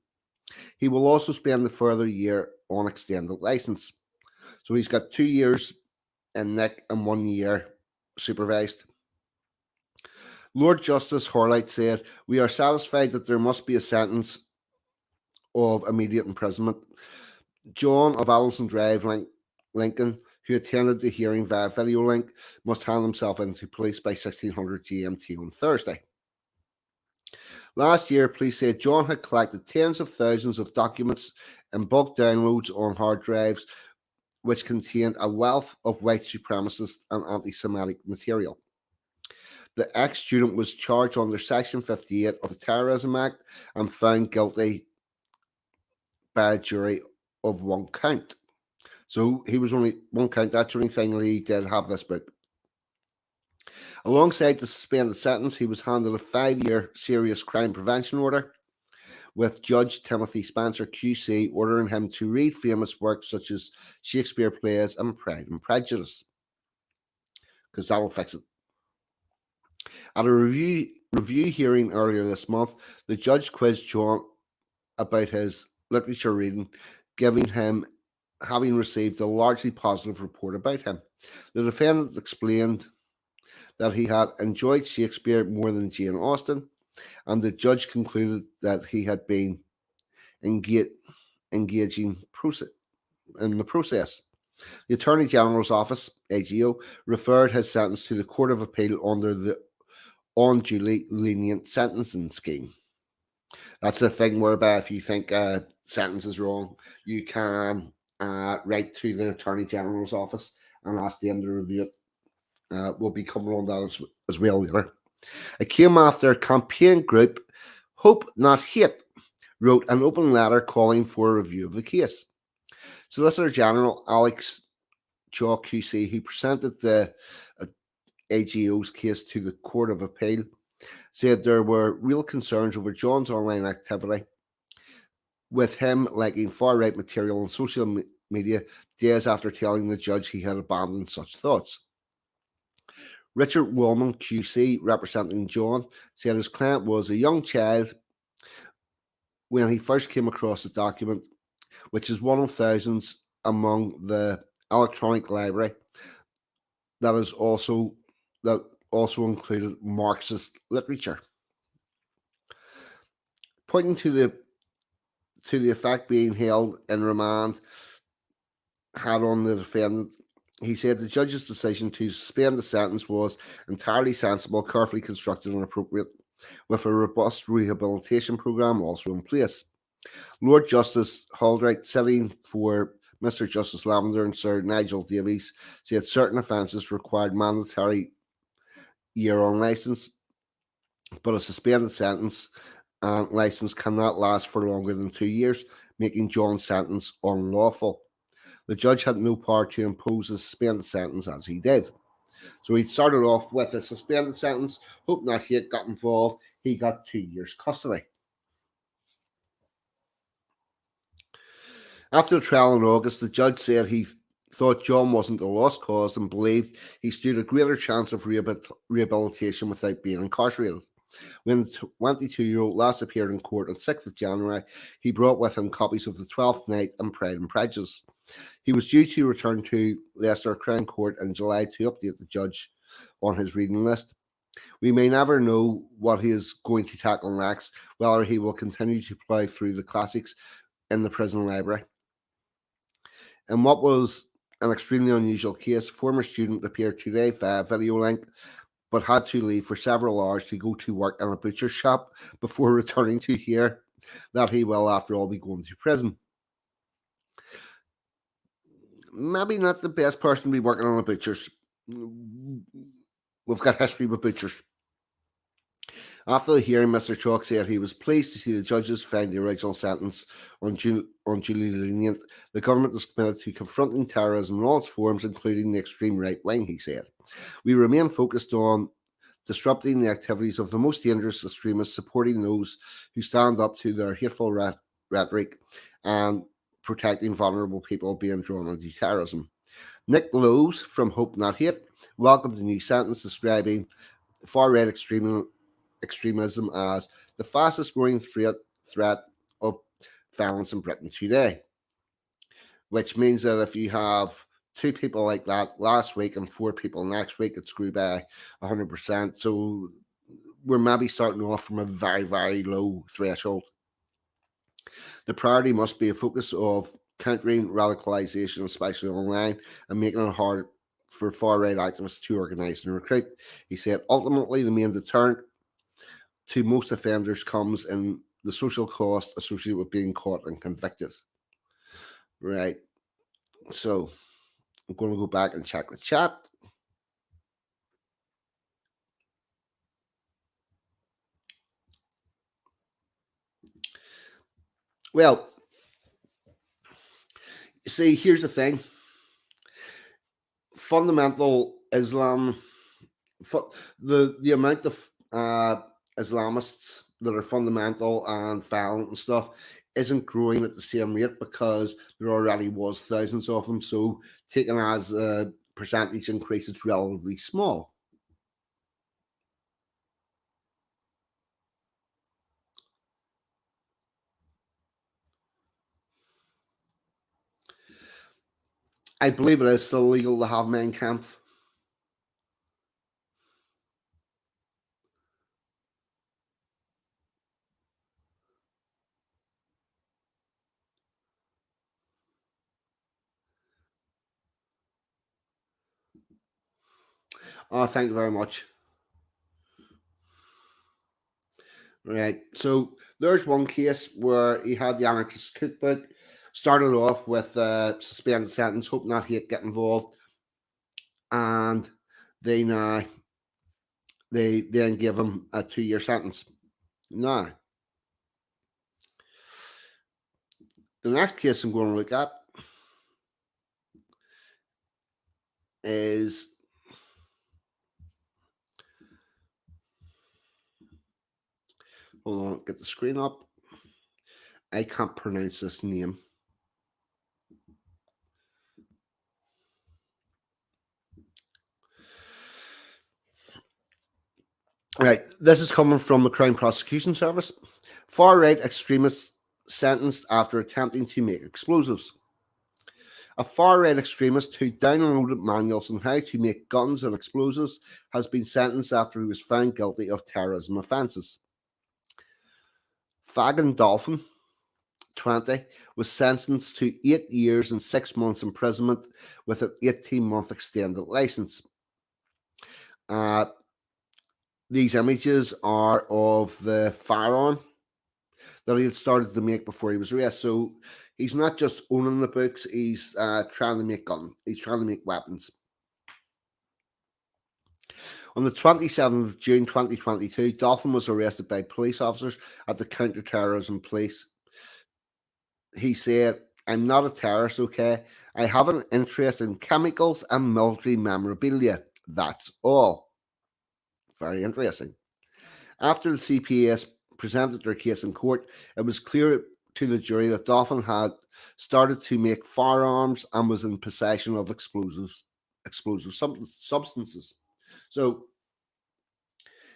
A: He will also spend the further year on extended license. So he's got 2 years in Nick and 1 year supervised. Lord Justice Horlight said, "We are satisfied that there must be a sentence of immediate imprisonment. John of Allison Drive, Lincoln, who attended the hearing via video link, must hand himself into police by 1600 GMT on Thursday." Last year, police said John had collected tens of thousands of documents and bulk downloads on hard drives, which contained a wealth of white supremacist and anti-Semitic material. The ex-student was charged under Section 58 of the Terrorism Act and found guilty by a jury of 1 count. So he was only 1 count. That's the only thing that he did have this book. Alongside the suspended sentence, he was handed a 5-year serious crime prevention order, with Judge Timothy Spencer QC ordering him to read famous works such as Shakespeare plays and Pride and Prejudice, because that'll fix it. At a review hearing earlier this month, the judge quizzed John about his literature reading, giving him having received a largely positive report about him. The defendant explained that he had enjoyed Shakespeare more than Jane Austen, and the judge concluded that he had been engaging in the process. The Attorney General's Office, AGO, referred his sentence to the Court of Appeal under the unduly lenient sentencing scheme. That's the thing whereby if you think a sentence is wrong, you can write to the Attorney General's Office and ask them to review it. We'll be coming on that as well later. It came after campaign group Hope Not Hate wrote an open letter calling for a review of the case. Solicitor General Alex Chaw QC, who presented the AGO's case to the Court of Appeal, said there were real concerns over John's online activity, with him liking far-right material on social media days after telling the judge he had abandoned such thoughts. Richard Wallman QC, representing John, said his client was a young child when he first came across the document, which is one of thousands among the electronic library that also included Marxist literature. Pointing to the effect being held in remand had on the defendant, he said the judge's decision to suspend the sentence was entirely sensible, carefully constructed and appropriate, with a robust rehabilitation program also in place. Lord Justice Holdright, sitting for Mr. Justice Lavender and Sir Nigel Davies, said certain offences required mandatory year on licence, but a suspended sentence and licence cannot last for longer than 2 years, making John's sentence unlawful. The judge had no power to impose a suspended sentence as he did. So he started off with a suspended sentence. Hope Not Hate got involved. He got 2 years custody. After the trial in August, the judge said he thought John wasn't a lost cause and believed he stood a greater chance of rehabilitation without being incarcerated. When the 22-year-old last appeared in court on 6th of January, he brought with him copies of The Twelfth Night and Pride and Prejudice. He was due to return to Leicester Crown Court in July to update the judge on his reading list. We may never know what he is going to tackle next, whether he will continue to plough through the classics in the prison library. In what was an extremely unusual case, a former student appeared today via video link, but had to leave for several hours to go to work in a butcher shop before returning to hear that he will, after all, be going to prison. Maybe not the best person to be working on a butcher's. We've got history with butchers. After the hearing, Mr. Chalk said he was pleased to see the judges find the original sentence unduly lenient. The government is committed to confronting terrorism in all its forms, including the extreme right wing, he said. We remain focused on disrupting the activities of the most dangerous extremists, supporting those who stand up to their hateful rhetoric, and protecting vulnerable people being drawn into terrorism. Nick Lowes from Hope Not Hate welcomed the new sentence, describing far-right extremism as the fastest growing threat of violence in Britain today. Which means that if you have 2 people like that last week and 4 people next week, it's grew by 100%. So we're maybe starting off from a very, very low threshold. The priority must be a focus of countering radicalisation, especially online, and making it hard for far-right activists to organise and recruit. He said, ultimately, the main deterrent to most offenders comes in the social cost associated with being caught and convicted. Right. So I'm going to go back and check the chat. Well, see, here's the thing. Fundamental Islam, the amount of Islamists that are fundamental and violent and stuff isn't growing at the same rate because there already was thousands of them. So taken as a percentage increase, it's relatively small. I believe it is still legal to have Mein Kampf. Oh, thank you very much. Right. So there's one case where he had the anarchist cookbook, started off with a suspended sentence, hope not he'd get involved, and they now they then give him a 2-year sentence. Now, the next case I'm going to look at is hold on, get the screen up. I can't pronounce this name. Right, this is coming from the Crown Prosecution Service. Far-right extremists sentenced after attempting to make explosives. A far-right extremist who downloaded manuals on how to make guns and explosives has been sentenced after he was found guilty of terrorism offences. Vaughn Dolphin, 20, was sentenced to 8 years and 6 months imprisonment with an 18-month extended licence. These images are of the firearm that he had started to make before he was arrested. So he's not just owning the books, he's trying to make guns. He's trying to make weapons. On the 27th of June 2022, Dolphin was arrested by police officers at the counter-terrorism police. He said, "I'm not a terrorist, okay? I have an interest in chemicals and military memorabilia. That's all." Very interesting. After the CPS presented their case in court, it was clear to the jury that Dolphin had started to make firearms and was in possession of explosive substances. So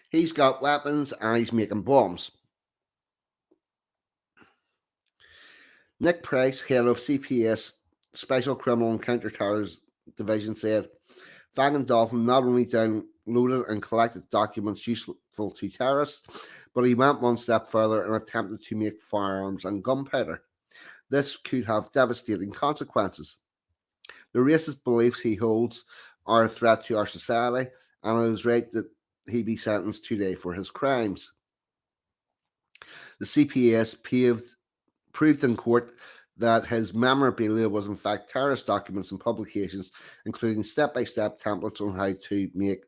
A: he's got weapons and he's making bombs. Nick Price, head of CPS Special Criminal and Counter-Terrorism Division, said Vaughn Dolphin not only downloaded and collected documents useful to terrorists, but he went one step further and attempted to make firearms and gunpowder. This could have devastating consequences. The racist beliefs he holds are a threat to our society, and it is right that he be sentenced today for his crimes. The CPS proved in court that his memorabilia was in fact terrorist documents and publications, including step-by-step templates on how to make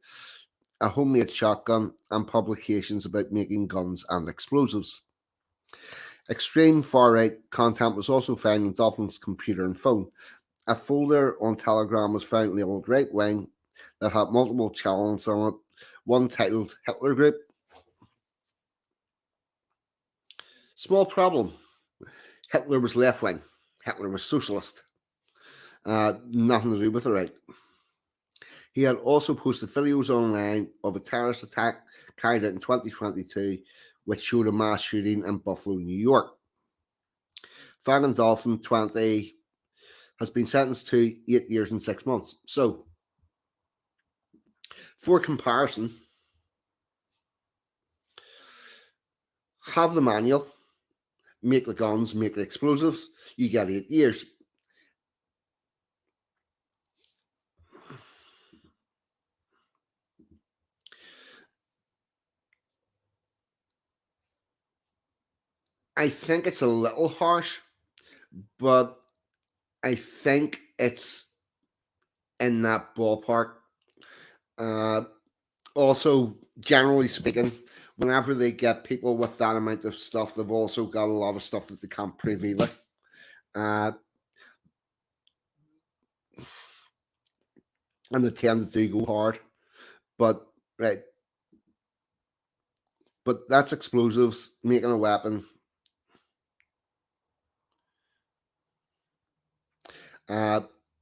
A: a homemade shotgun and publications about making guns and explosives. Extreme far-right content was also found on Dolphin's computer and phone. A folder on Telegram was found in the old right wing that had multiple channels on it, one titled Hitler Group. Small problem. Hitler was left wing. Hitler was socialist. Nothing to do with the right. He had also posted videos online of a terrorist attack carried out in 2022, which showed a mass shooting in Buffalo, New York. Vaughn Dolphin, 20, has been sentenced to 8 years and 6 months. So, for comparison, have the manual, make the guns, make the explosives, you get 8 years. I think it's a little harsh, but I think it's in that ballpark. Also, generally speaking, whenever they get people with that amount of stuff, they've also got a lot of stuff that they can't prove either. And they tend to do go hard. But, right, but that's explosives, making a weapon.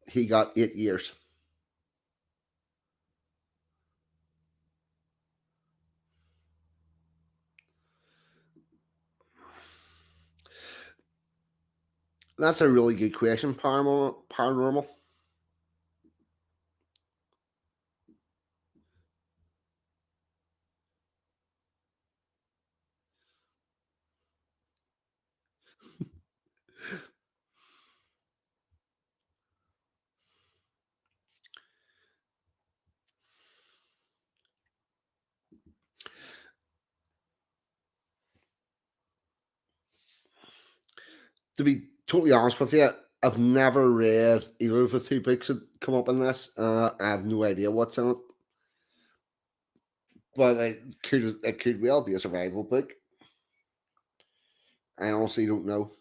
A: He got 8 years. That's a really good question, Paranormal. To be totally honest with you, I've never read either of the two books that come up in this. I have no idea what's in it, but it could well be a survival book. I honestly don't know.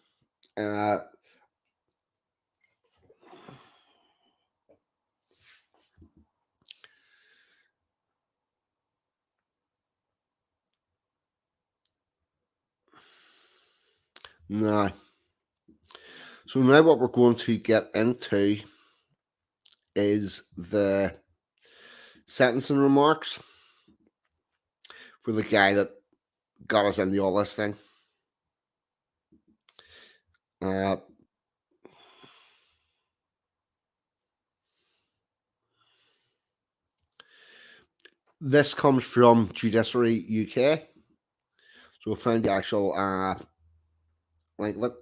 A: Uh, no. So now what we're going to get into is the sentencing remarks for the guy that got us into all this thing. This comes from Judiciary UK. So we'll find the actual link of it.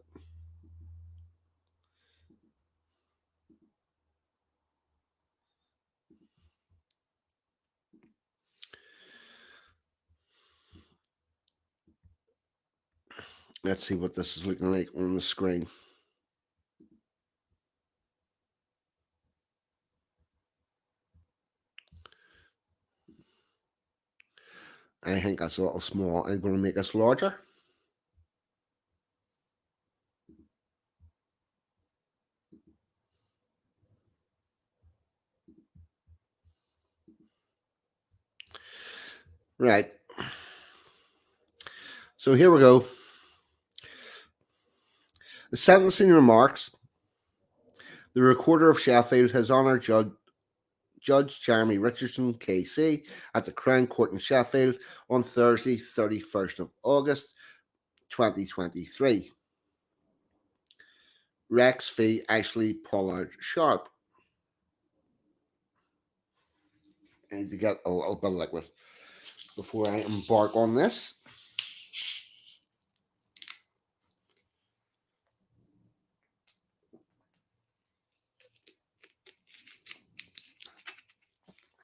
A: Let's see what this is looking like on the screen. I think that's a little small. I'm going to make this larger. Right. So here we go. The sentencing remarks. The Recorder of Sheffield has honoured Judge Jeremy Richardson, KC, at the Crown Court in Sheffield on Thursday, 31st of August, 2023. Rex v. Ashley Pollard Sharp. I need to get a little bit of liquid before I embark on this.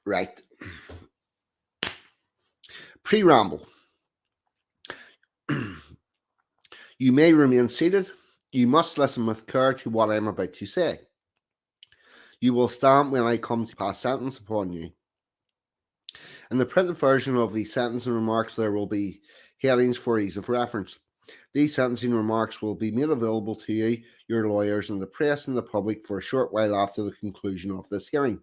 A: Right. Preamble. You may remain seated. You must listen with care to what I am about to say. You will stand when I come to pass sentence upon you. In the printed version of the sentencing remarks, there will be headings for ease of reference. These sentencing remarks will be made available to you, your lawyers, and the press and the public for a short while after the conclusion of this hearing.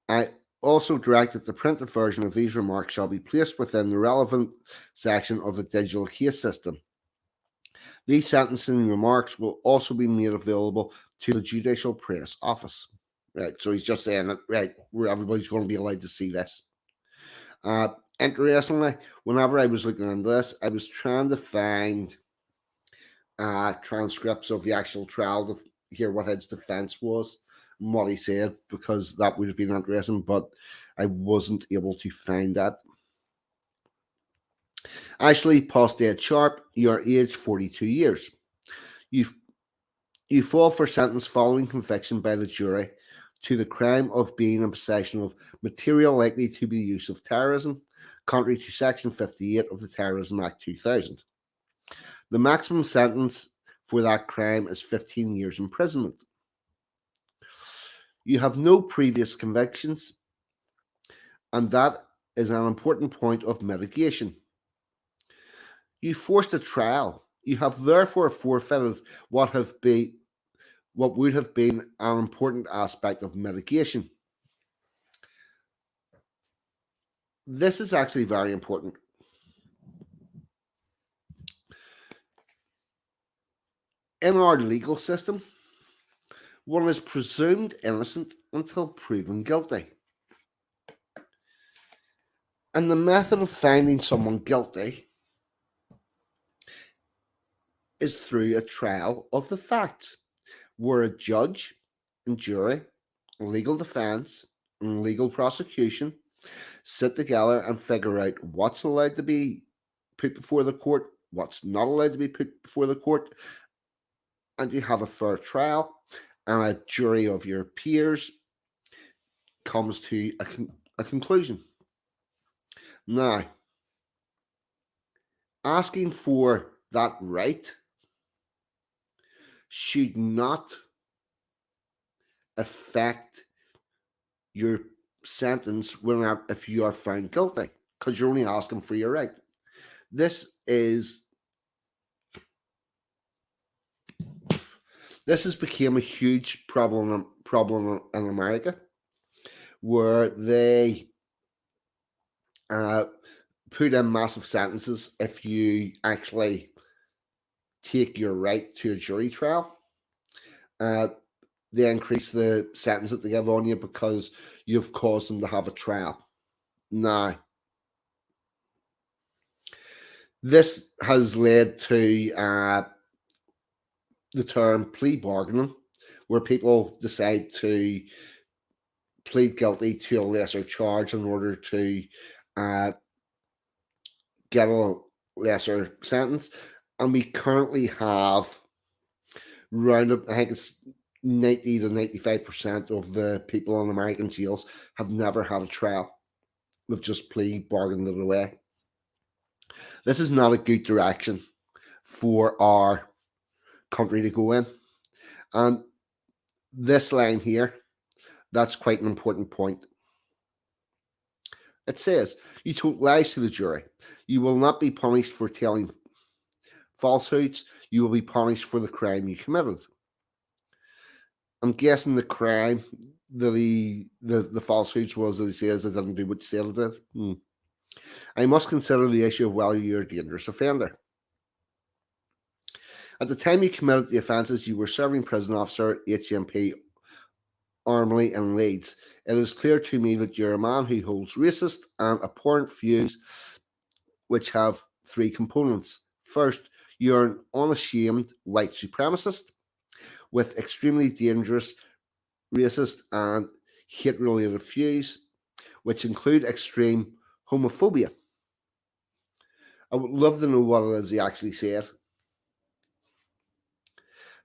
A: I also direct that the printed version of these remarks shall be placed within the relevant section of the digital case system. These sentencing remarks will also be made available to the Judicial Press Office. Right, so he's just saying that, right, where everybody's going to be allowed to see this. Interestingly, whenever I was looking into this, I was trying to find transcripts of the actual trial to hear what his defense was and what he said, because that would have been interesting, but I wasn't able to find that. Ashley Posted Sharp, your age 42 years. You fall for sentence following conviction by the jury to the crime of being in possession of material likely to be the use of terrorism, contrary to Section 58 of the Terrorism Act 2000. The maximum sentence for that crime is 15 years imprisonment. You have no previous convictions, and that is an important point of mitigation. You forced a trial. You have therefore forfeited what would have been an important aspect of mitigation. This is actually very important. In our legal system, one is presumed innocent until proven guilty. And the method of finding someone guilty is through a trial of the facts, where a judge and jury, legal defense, and legal prosecution sit together and figure out what's allowed to be put before the court, what's not allowed to be put before the court, and you have a fair trial, and a jury of your peers comes to a conclusion. Now, asking for that right should not affect your sentence if you are found guilty, because you're only asking for your right. This has become a huge problem in America, where they put in massive sentences if you actually take your right to a jury trial. They increase the sentence that they give on you because you've caused them to have a trial. Now, this has led to the term plea bargaining, where people decide to plead guilty to a lesser charge in order to get a lesser sentence. And we currently have I think it's 90 to 95% of the people in American jails have never had a trial. They've just plea bargained it away. This is not a good direction for our country to go in. And this line here, that's quite an important point. It says, you told lies to the jury. You will not be punished for telling falsehoods. You will be punished for the crime you committed. I'm guessing the crime that the falsehoods was that he says I didn't do what you said I did. I must consider the issue of whether you're a dangerous offender. At the time you committed the offences, you were serving prison officer HMP Armley in Leeds. It is clear to me that you're a man who holds racist and abhorrent views which have three components. First, you're an unashamed white supremacist with extremely dangerous racist and hate-related views, which include extreme homophobia. I would love to know what it is he actually said.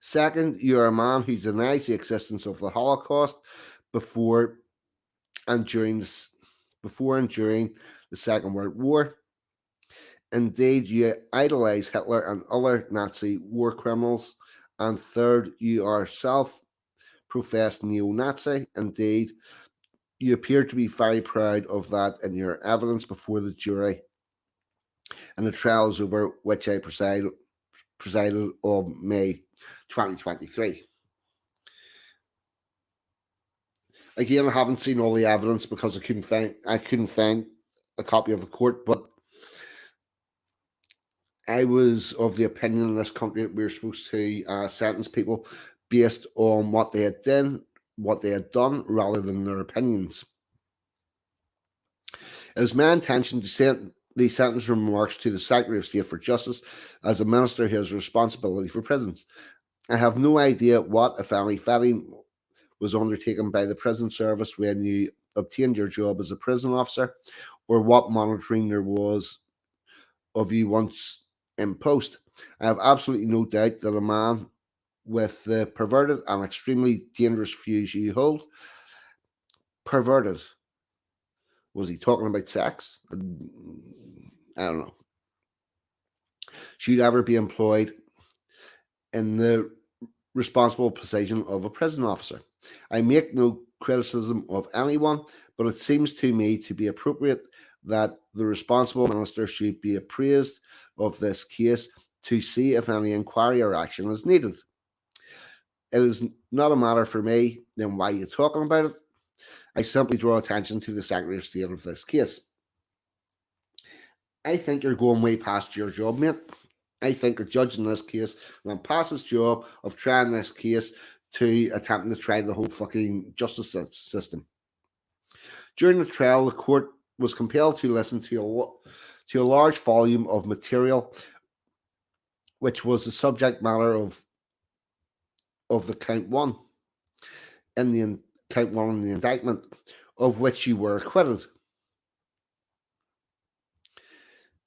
A: Second, you're a man who denies the existence of the Holocaust before and during the Second World War. Indeed, you idolize Hitler and other Nazi war criminals. And third, you are self-professed neo-Nazi. Indeed, you appear to be very proud of that in your evidence before the jury and the trials over which I presided on May 2023. Again, I haven't seen all the evidence because I couldn't find a copy of the court, but I was of the opinion in this country that we were supposed to sentence people based on what they had done, rather than their opinions. It is my intention to send the sentence remarks to the Secretary of State for Justice as a minister who has responsibility for prisons. I have no idea what, if any, vetting was undertaken by the prison service when you obtained your job as a prison officer, or what monitoring there was of you once in post. I have absolutely no doubt that a man with the perverted and extremely dangerous views you hold, perverted, was he talking about sex? I don't know. Should ever be employed in the responsible position of a prison officer. I make no criticism of anyone, but it seems to me to be appropriate that the responsible minister should be appraised of this case to see if any inquiry or action is needed. It is not a matter for me, then why are you talking about it? I simply draw attention to the Secretary of State of this case. I think you're going way past your job, mate. I think a judge in this case went past his job of trying this case to attempting to try the whole fucking justice system. During the trial, the court was compelled to listen to a large volume of material, which was the subject matter of the count one in the indictment, of which you were acquitted.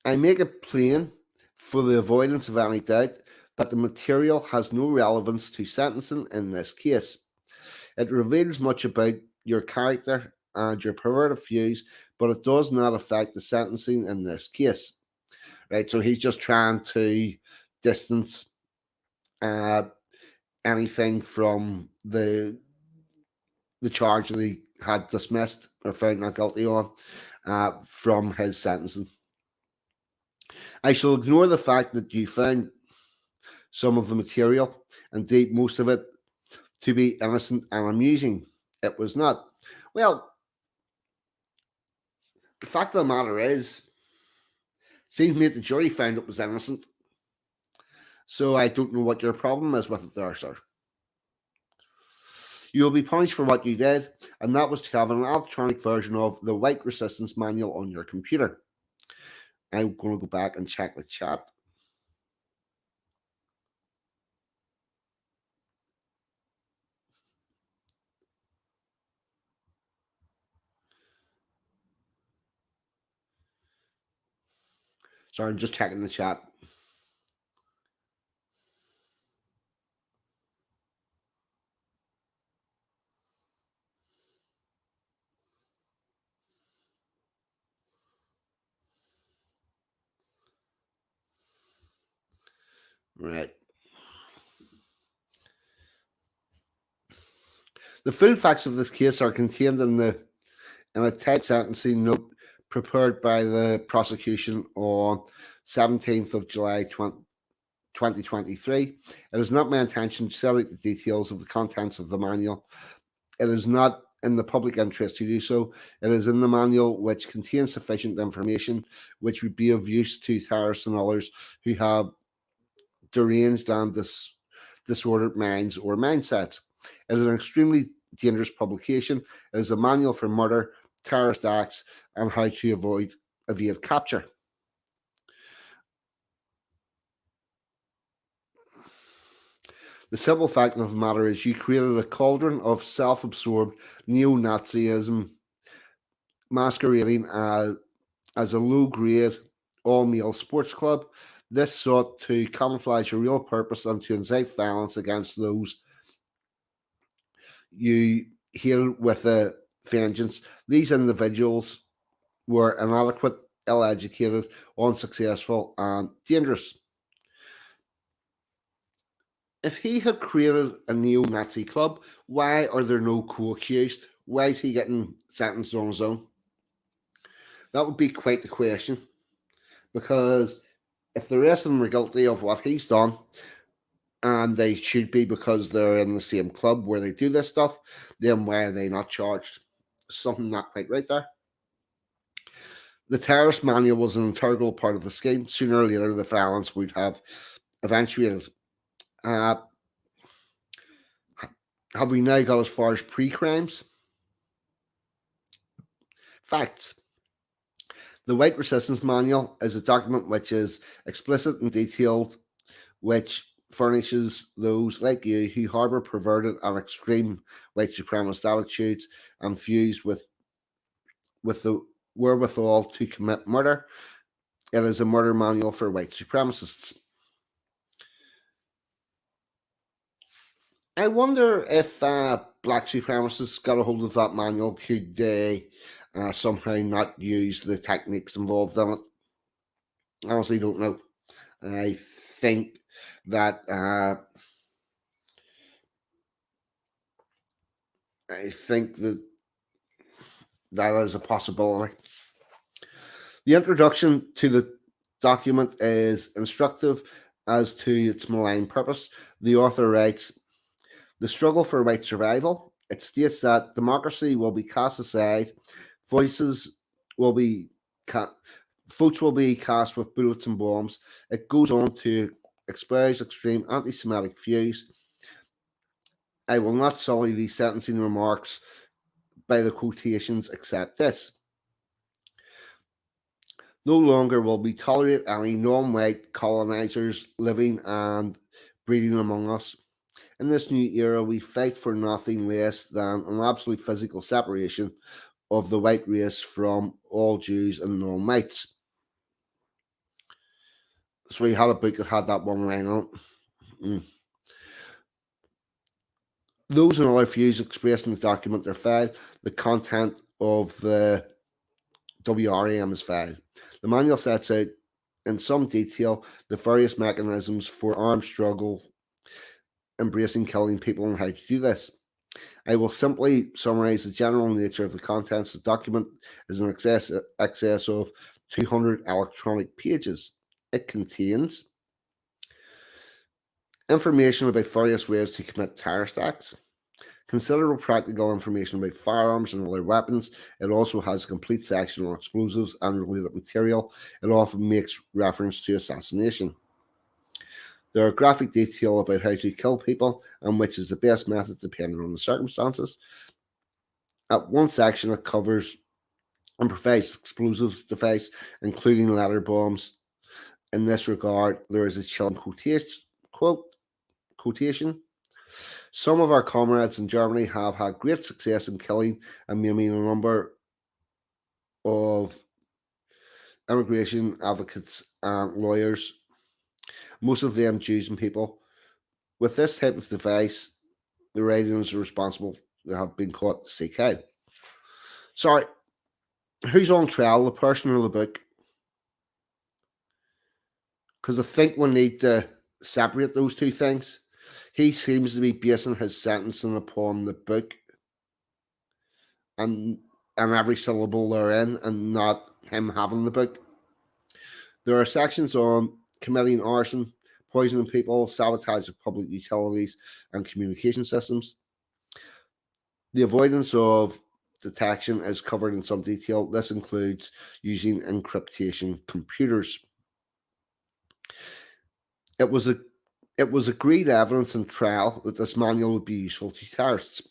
A: I make it plain, for the avoidance of any doubt, that the material has no relevance to sentencing in this case. It reveals much about your character and your perverted views, but it does not affect the sentencing in this case. Right, so he's just trying to distance anything from the charge that he had dismissed or found not guilty on from his sentencing. I shall ignore the fact that you found some of the material, indeed most of it, to be innocent and amusing. It was not. Well, the fact of the matter is, seems to me that the jury found it was innocent. So I don't know what your problem is with it there, sir. You will be punished for what you did, and that was to have an electronic version of the White Resistance Manual on your computer. I'm going to go back and check the chat. Sorry, I'm just checking the chat. Right. The full facts of this case are contained in a typed sentencing note prepared by the prosecution on 17th of July 2023. It is not my intention to set out the details of the contents of the manual. It is not in the public interest to do so. It is in the manual which contains sufficient information which would be of use to terrorists and others who have deranged and disordered minds or mindsets. It is an extremely dangerous publication. It is a manual for murder, terrorist acts, and how to evade capture. The simple fact of the matter is you created a cauldron of self-absorbed neo-Nazism masquerading as a low-grade, all-male sports club. This sought to camouflage your real purpose and to incite violence against those you hail with a vengeance. These individuals were inadequate, ill-educated, unsuccessful, and dangerous. If he had created a neo-Nazi club, why are there no co-accused? Why is he getting sentenced on his own? That would be quite the question. Because if the rest of them are guilty of what he's done, and they should be because they're in the same club where they do this stuff, then why are they not charged? Something not quite right there. The terrorist manual was an integral part of the scheme. Sooner or later, the violence would have eventuated. Have we now got as far as pre-crimes? Facts. The White Resistance Manual is a document which is explicit and detailed, which furnishes those like you who harbour perverted and extreme white supremacist attitudes and views with the wherewithal to commit murder. It is a murder manual for white supremacists. I wonder if black supremacists got a hold of that manual, could they somehow not use the techniques involved in it? I honestly don't know. I think that that is a possibility. The introduction to the document is instructive as to its malign purpose. The author writes, "The struggle for white survival." It states that democracy will be cast aside, voices will be Votes will be cast with bullets and bombs. It goes on to espouse extreme anti-Semitic views. I will not sully these sentencing remarks by the quotations except this. No longer will we tolerate any non-white colonizers living and breeding among us. In this new era, we fight for nothing less than an absolute physical separation of the white race from all Jews and non-whites. So we had a book that had that one line on it. Those and other views expressed in the document are filed. The content of the WRAM is filed. The manual sets out in some detail the various mechanisms for armed struggle, embracing killing people, and how to do this. I will simply summarize the general nature of the contents. The document is in excess of 200 electronic pages. It contains information about various ways to commit terrorist acts, considerable practical information about firearms and other weapons. It also has a complete section on explosives and related material. It often makes reference to assassination. There are graphic detail about how to kill people and which is the best method depending on the circumstances. At one section, it covers and provides explosives device, including letter bombs. In this regard, there is a chilling quotation. Some of our comrades in Germany have had great success in killing and maiming a number of immigration advocates and lawyers, most of them Jews and people. With this type of device, the writings are responsible that have been caught to seek out. Sorry, who's on trial, the person or the book? Because I think we need to separate those two things. He seems to be basing his sentencing upon the book and every syllable therein, and not him having the book. There are sections on committing arson, poisoning people, sabotage of public utilities and communication systems. The avoidance of detection is covered in some detail. This includes using encryption computers. It was agreed evidence in trial that this manual would be useful to terrorists.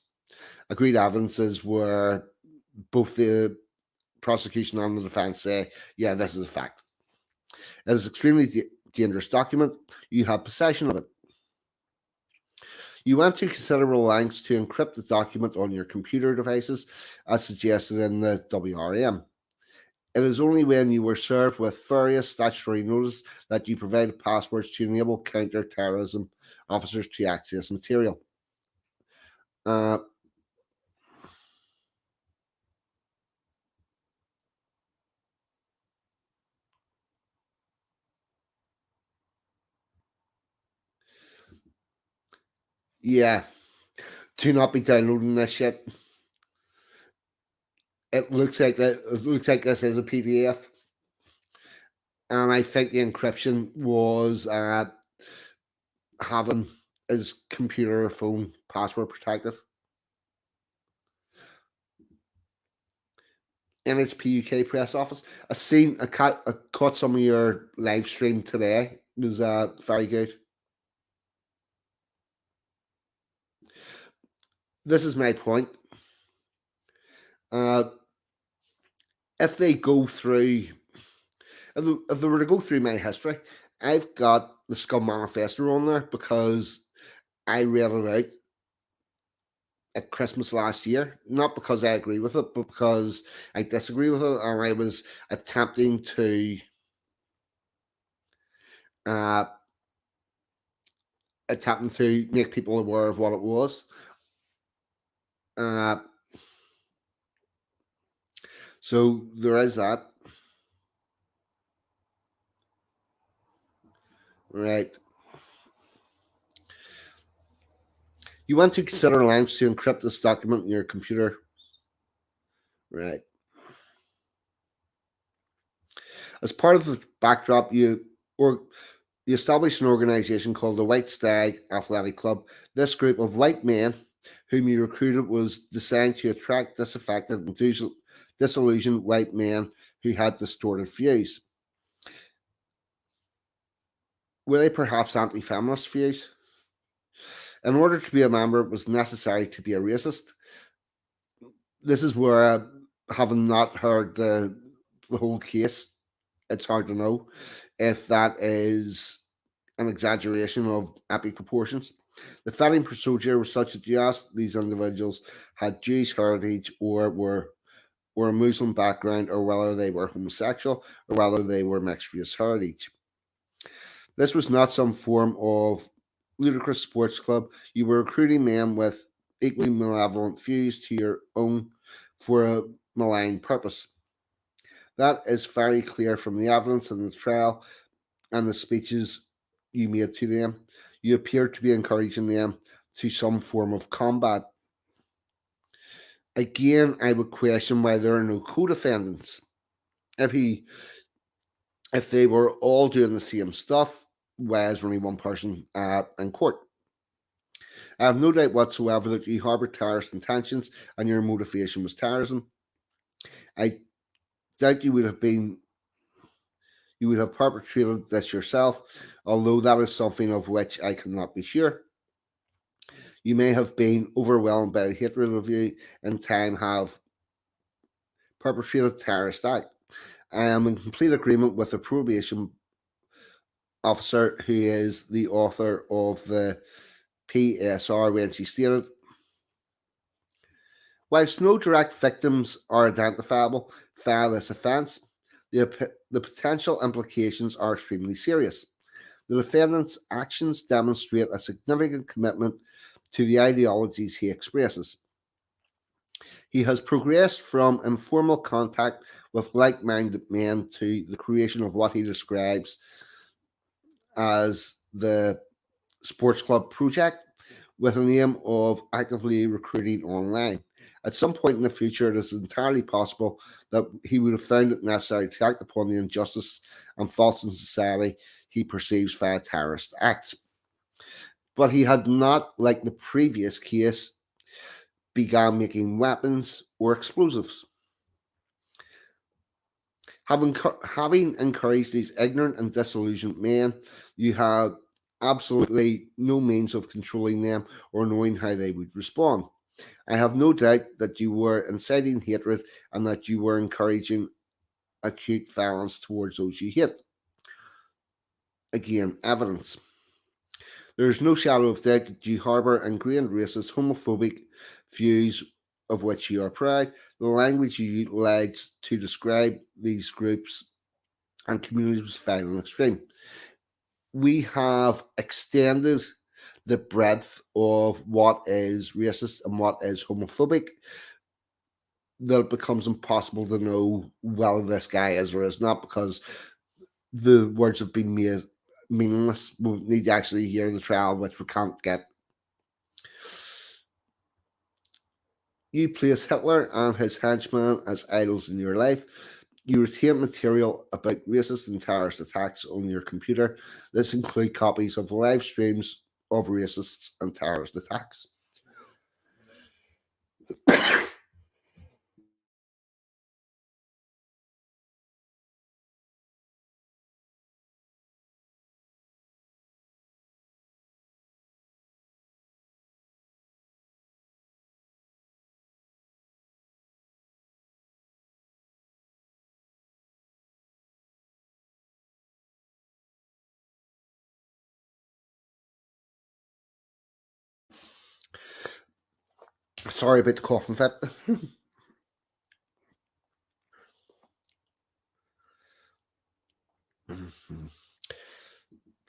A: Agreed evidences where both the prosecution and the defense say, yeah, this is a fact. It is an extremely dangerous document. You have possession of it. You went to considerable lengths to encrypt the document on your computer devices, as suggested in the WRM. It is only when you were served with various statutory notices that you provided passwords to enable counter-terrorism officers to access material. Yeah, do not be downloading this shit. It looks like that. It looks like this is a PDF, and I think the encryption was having his computer or phone password protected. NHP UK press office. I caught some of your live stream today. It was very good. This is my point. If they go through, if they were to go through my history, I've got the Scum Manifesto on there because I read it out at Christmas last year, not because I agree with it, but because I disagree with it, and I was attempting to make people aware of what it was. So there is that. Right. You want to consider lengths to encrypt this document in your computer. Right. As part of the backdrop, you established an organization called the White Stag Athletic Club. This group of white men whom you recruited was designed to attract disaffected and disillusioned white men who had distorted views. Were they perhaps anti-feminist views? In order to be a member, it was necessary to be a racist. This is where, having not heard the whole case, it's hard to know if that is an exaggeration of epic proportions. The vetting procedure was such that you asked these individuals had Jewish heritage or a Muslim background, or whether they were homosexual, or whether they were mixed race heritage. This was not some form of ludicrous sports club. You were recruiting men with equally malevolent views to your own for a malign purpose. That is very clear from the evidence in the trial and the speeches you made to them. You appear to be encouraging them to some form of combat. Again, I would question why there are no co-defendants. If they were all doing the same stuff, why is there only one person in court? I have no doubt whatsoever that you harbored terrorist intentions and your motivation was terrorism. I doubt you would have perpetrated this yourself, although that is something of which I cannot be sure. You may have been overwhelmed by the hatred of you and time have perpetrated a terrorist act. I am in complete agreement with the probation officer who is the author of the PSR when she stated, whilst no direct victims are identifiable via this offence, the potential implications are extremely serious. The defendant's actions demonstrate a significant commitment to the ideologies he expresses. He has progressed from informal contact with like-minded men to the creation of what he describes as the Sports Club Project, with an aim of actively recruiting online. At some point in the future, it is entirely possible that he would have found it necessary to act upon the injustice and faults in society he perceives via terrorist acts. But he had not, like the previous case, began making weapons or explosives. Having encouraged these ignorant and disillusioned men, you had absolutely no means of controlling them or knowing how they would respond. I have no doubt that you were inciting hatred and that you were encouraging acute violence towards those you hate. Again, evidence. There is no shadow of doubt that you harbour ingrained racist, homophobic views of which you are proud. The language you utilise to describe these groups and communities was vile and extreme. We have extended the breadth of what is racist and what is homophobic, that it becomes impossible to know whether this guy is or is not, because the words have been made meaningless. We need to actually hear the trial, which we can't get. You place Hitler and his henchmen as idols in your life. You retain material about racist and terrorist attacks on your computer. This includes copies of live streams of racists and terrorist attacks. Sorry about the coughing fit.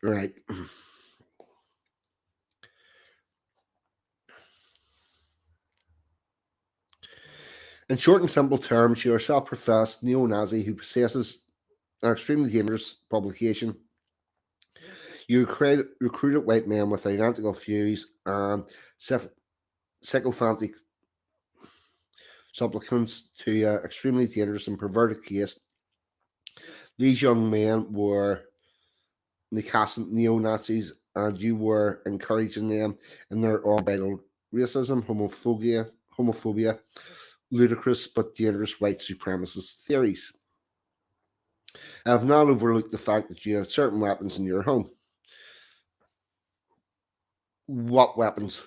A: Right. In short and simple terms, you're a self-professed neo-Nazi who possesses an extremely dangerous publication. You recruited white men with identical views and sycophantic supplicants to an extremely dangerous and perverted case. These young men were Nicasant neo-Nazis, and you were encouraging them in their unbridled racism, homophobia, ludicrous but dangerous white supremacist theories. I have not overlooked the fact that you had certain weapons in your home. what weapons,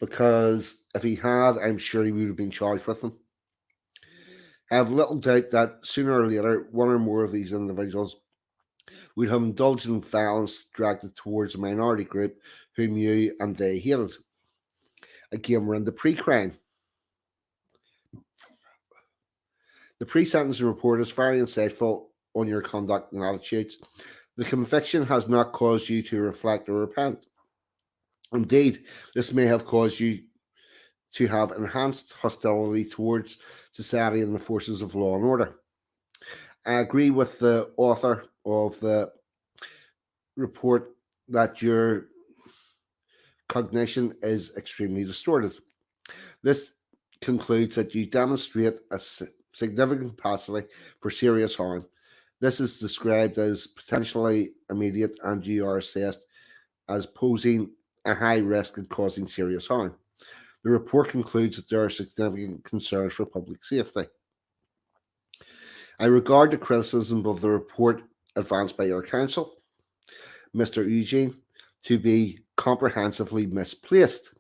A: because if he had, I'm sure he would have been charged with them. I have little doubt that sooner or later, one or more of these individuals would have indulged in violence directed towards a minority group whom you and they hated. Again, we're in the pre-crime. The pre-sentencing report is very insightful on your conduct and attitudes. The conviction has not caused you to reflect or repent. Indeed, this may have caused you to have enhanced hostility towards society and the forces of law and order. I agree with the author of the report that your cognition is extremely distorted. This concludes that you demonstrate a significant capacity for serious harm. This is described as potentially immediate, and you are assessed as posing a high risk of causing serious harm. The report concludes that there are significant concerns for public safety. I regard the criticism of the report advanced by your counsel, Mr. Eugene, to be comprehensively misplaced.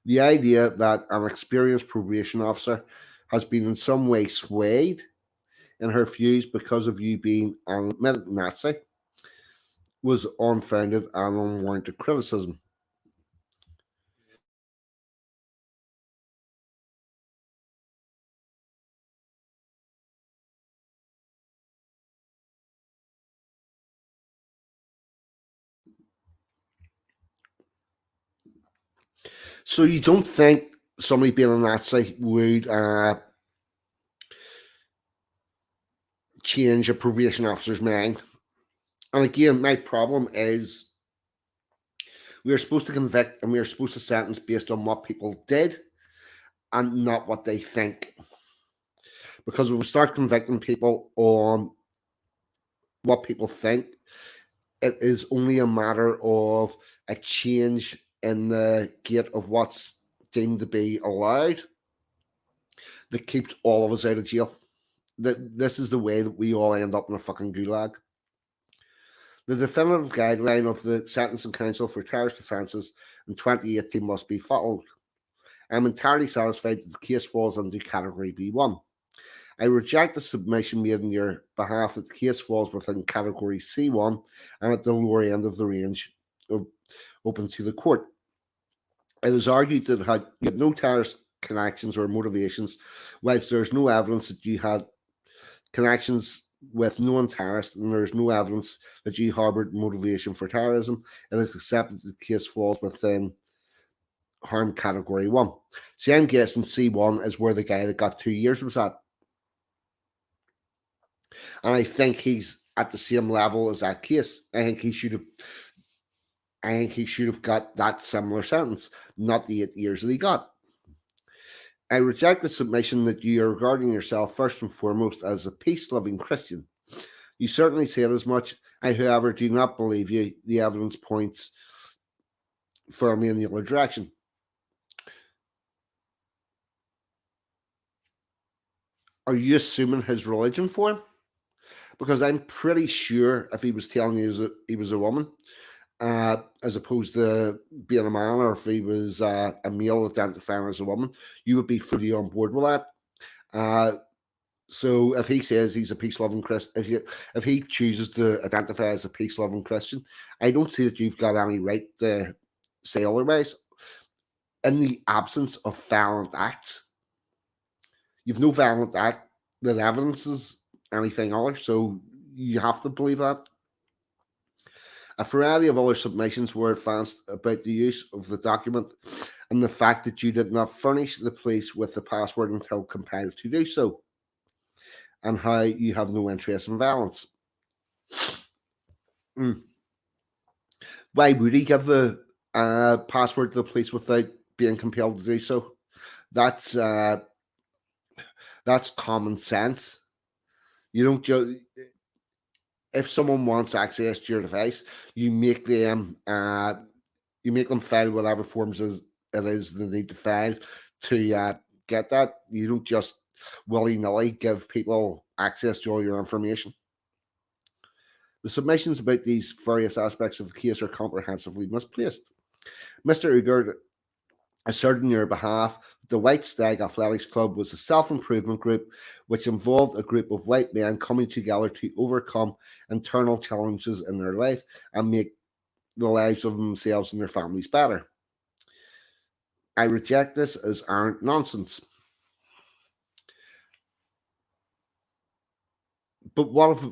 A: The idea that an experienced probation officer has been in some way swayed in her views because of you being an admitted Nazi was unfounded and unwarranted criticism. So you don't think somebody being a Nazi would change a probation officer's mind? And again, my problem is we are supposed to convict and we are supposed to sentence based on what people did and not what they think. Because if we start convicting people on what people think, it is only a matter of a change in the gate of what's deemed to be allowed that keeps all of us out of jail. This is the way that we all end up in a fucking gulag. The definitive guideline of the Sentencing Council for terrorist offences in 2018 must be followed. I am entirely satisfied that the case falls under Category B1. I reject the submission made on your behalf that the case falls within Category C1 and at the lower end of the range open to the court. It is argued that you had no terrorist connections or motivations, whilst there is no evidence that you had connections with known terrorists, and there is no evidence that you harboured motivation for terrorism. It is accepted that the case falls within harm Category 1. See, I'm guessing C1 is where the guy that got 2 years was at. And I think he's at the same level as that case. I think he should have got that similar sentence, not the 8 years that he got. I reject the submission that you are regarding yourself first and foremost as a peace-loving Christian. You certainly said as much. I, however, do not believe you. The evidence points firmly in the other direction. Are you assuming his religion for him? Because I'm pretty sure if he was telling you he was a woman, as opposed to being a man, or if he was a male identifying as a woman, you would be fully on board with that. So if he says he's a peace-loving Christian, if he chooses to identify as a peace-loving Christian, I don't see that you've got any right to say otherwise. In the absence of violent acts, you've no violent act that evidences anything other, so you have to believe that. A variety of other submissions were advanced about the use of the document and the fact that you did not furnish the police with the password until compelled to do so, and how you have no interest in violence. Why would he give the password to the police without being compelled to do so? That's common sense. You don't just, if someone wants access to your device, you make them file whatever forms it is they need to file to get that. You don't just willy-nilly give people access to all your information. The submissions about these various aspects of the case are comprehensively misplaced. Mr. Uger asserted on your behalf that the White Stag Athletics Club was a self-improvement group which involved a group of white men coming together to overcome internal challenges in their life and make the lives of themselves and their families better. I reject this as arrant nonsense. But what if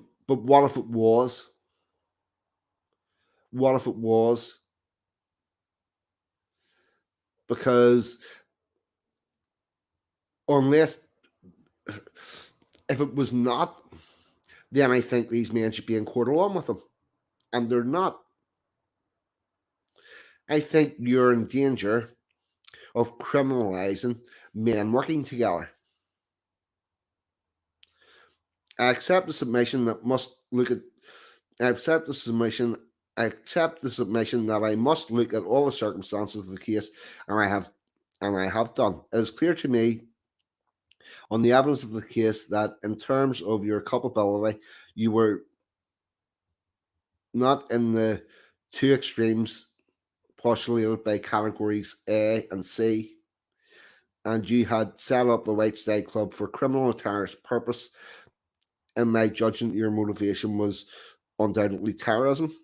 A: it was? What if it was? Because unless if it was not, then I think these men should be in court along with them. And they're not. I think you're in danger of criminalizing men working together. I accept the submission that must look at I accept the submission that I must look at all the circumstances of the case, and I have done. It is clear to me on the evidence of the case that in terms of your culpability, you were not in the two extremes postulated by categories A and C, and you had set up the White Stag Club for criminal or terrorist purpose. In my judgment, your motivation was undoubtedly terrorism.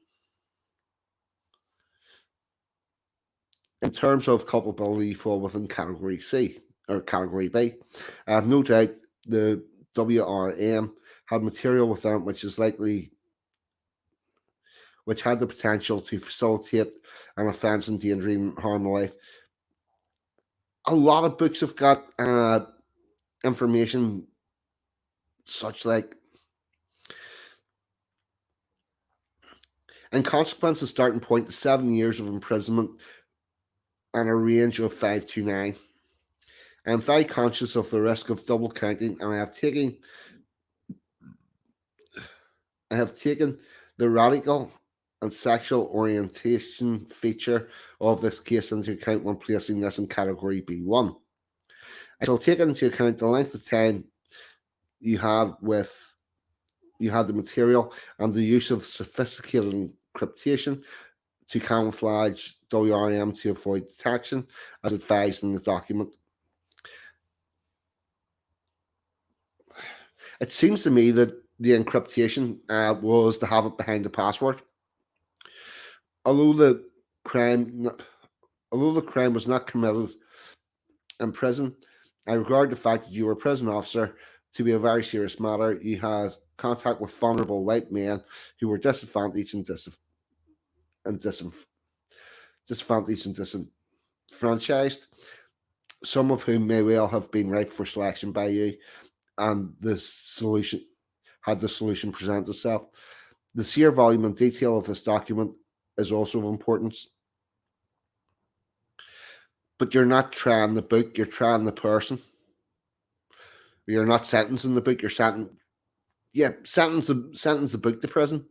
A: In terms of culpability, you fall within category C or category B. I have no doubt the WRM had material within it which had the potential to facilitate an offence endangering harm life. A lot of books have got information such like, in consequence, the starting point is 7 years of imprisonment and a range of 5 to 9. I am very conscious of the risk of double counting, and I have taken the radical and sexual orientation feature of this case into account when placing this in category B1. I shall take into account the length of time you had the material and the use of sophisticated encryptation to camouflage WRM to avoid detection, as advised in the document. It seems to me that the encryptation was to have it behind the password. Although the crime was not committed in prison, I regard the fact that you were a prison officer to be a very serious matter. You had contact with vulnerable white men who were disadvantaged and disenfranchised, some of whom may well have been ripe for selection by you, and the solution present itself. The sheer volume and detail of this document is also of importance. But you're not trying the book, you're trying the person. You're not sentencing the book, you're sentence the book to prison.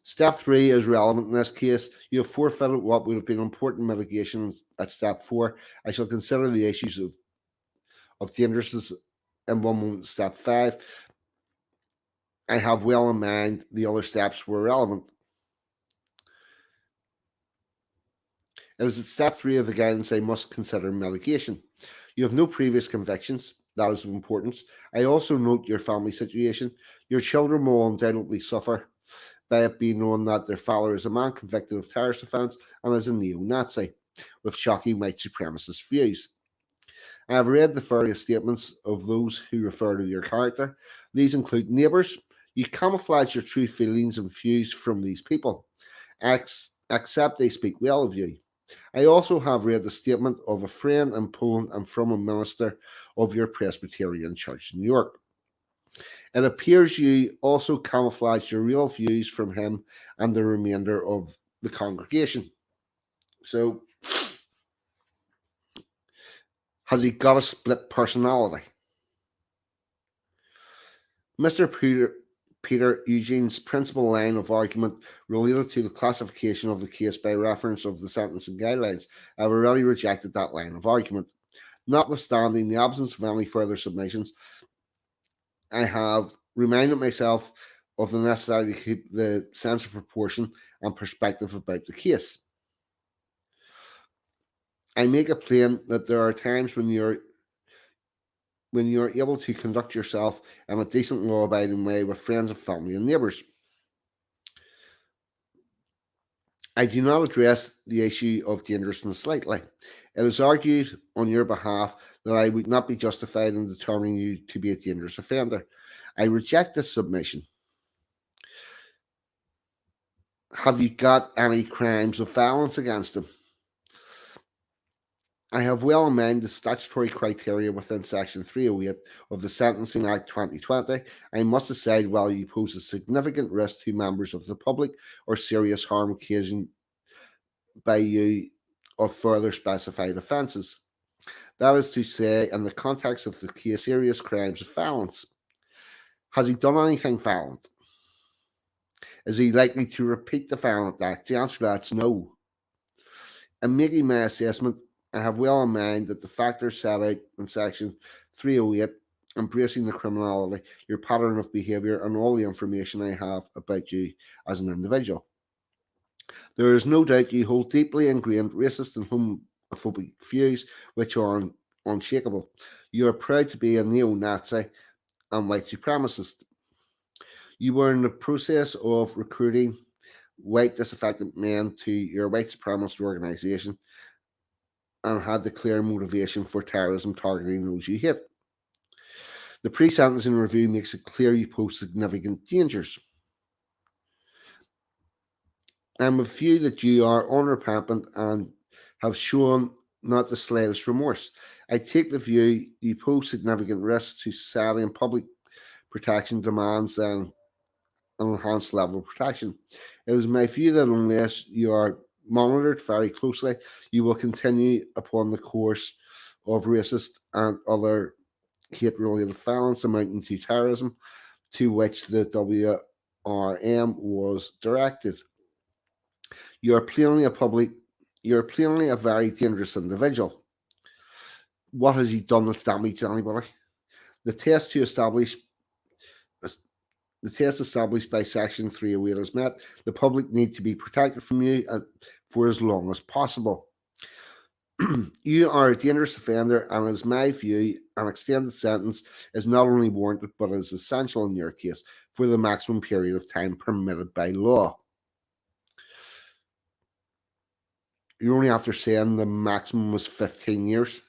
A: Step 3 is relevant in this case. You have forfeited what would have been important mitigations at step 4. I shall consider the issues of dangerousness in one moment. Step 5. I have well in mind the other steps were relevant. It is at step 3 of the guidance I must consider mitigation. You have no previous convictions. That is of importance. I also note your family situation. Your children will undoubtedly suffer by it being known that their father is a man convicted of terrorist offence and is a neo-Nazi with shocking white supremacist views. I have read the various statements of those who refer to your character. These include neighbours. You camouflage your true feelings and views from these people. Except they speak well of you. I also have read the statement of a friend in Poland and from a minister of your Presbyterian Church in New York. It appears you also camouflaged your real views from him and the remainder of the congregation. So, has he got a split personality? Mr. Peter Eugene's principal line of argument related to the classification of the case by reference of the sentencing guidelines. I've already rejected that line of argument. Notwithstanding the absence of any further submissions, I have reminded myself of the necessity to keep the sense of proportion and perspective about the case. I make it plain that there are times when you're able to conduct yourself in a decent, law-abiding way with friends and family and neighbours. I do not address the issue of dangerousness lightly. It is argued on your behalf that I would not be justified in determining you to be a dangerous offender. I reject this submission. Have you got any crimes of violence against them? I have well in mind the statutory criteria within Section 308 of the Sentencing Act 2020. I must decide whether you pose a significant risk to members of the public or serious harm occasioned by you of further specified offences. That is to say, in the context of the case, serious crimes of violence. Has he done anything violent? Is he likely to repeat the violent act? The answer to that is no. In making my assessment, I have well in mind that the factors set out in Section 308, embracing the criminality, your pattern of behaviour, and all the information I have about you as an individual. There is no doubt you hold deeply ingrained racist and homophobic views which are unshakable. You are proud to be a neo-Nazi and white supremacist. You were in the process of recruiting white disaffected men to your white supremacist organisation and had the clear motivation for terrorism targeting those you hate. The pre-sentencing review makes it clear you pose significant dangers. I'm of view that you are unrepentant and have shown not the slightest remorse. I take the view you pose significant risks to society and public protection demands an enhanced level of protection. It is my view that unless you are monitored very closely, you will continue upon the course of racist and other hate-related violence amounting to terrorism to which the WRM was directed. You are plainly a very dangerous individual. What has he done that's damaged anybody? The test established by Section 308 is met. The public need to be protected from you for as long as possible. You are a dangerous offender, and as my view, an extended sentence is not only warranted but is essential in your case for the maximum period of time permitted by law. You're only after saying the maximum was 15 years.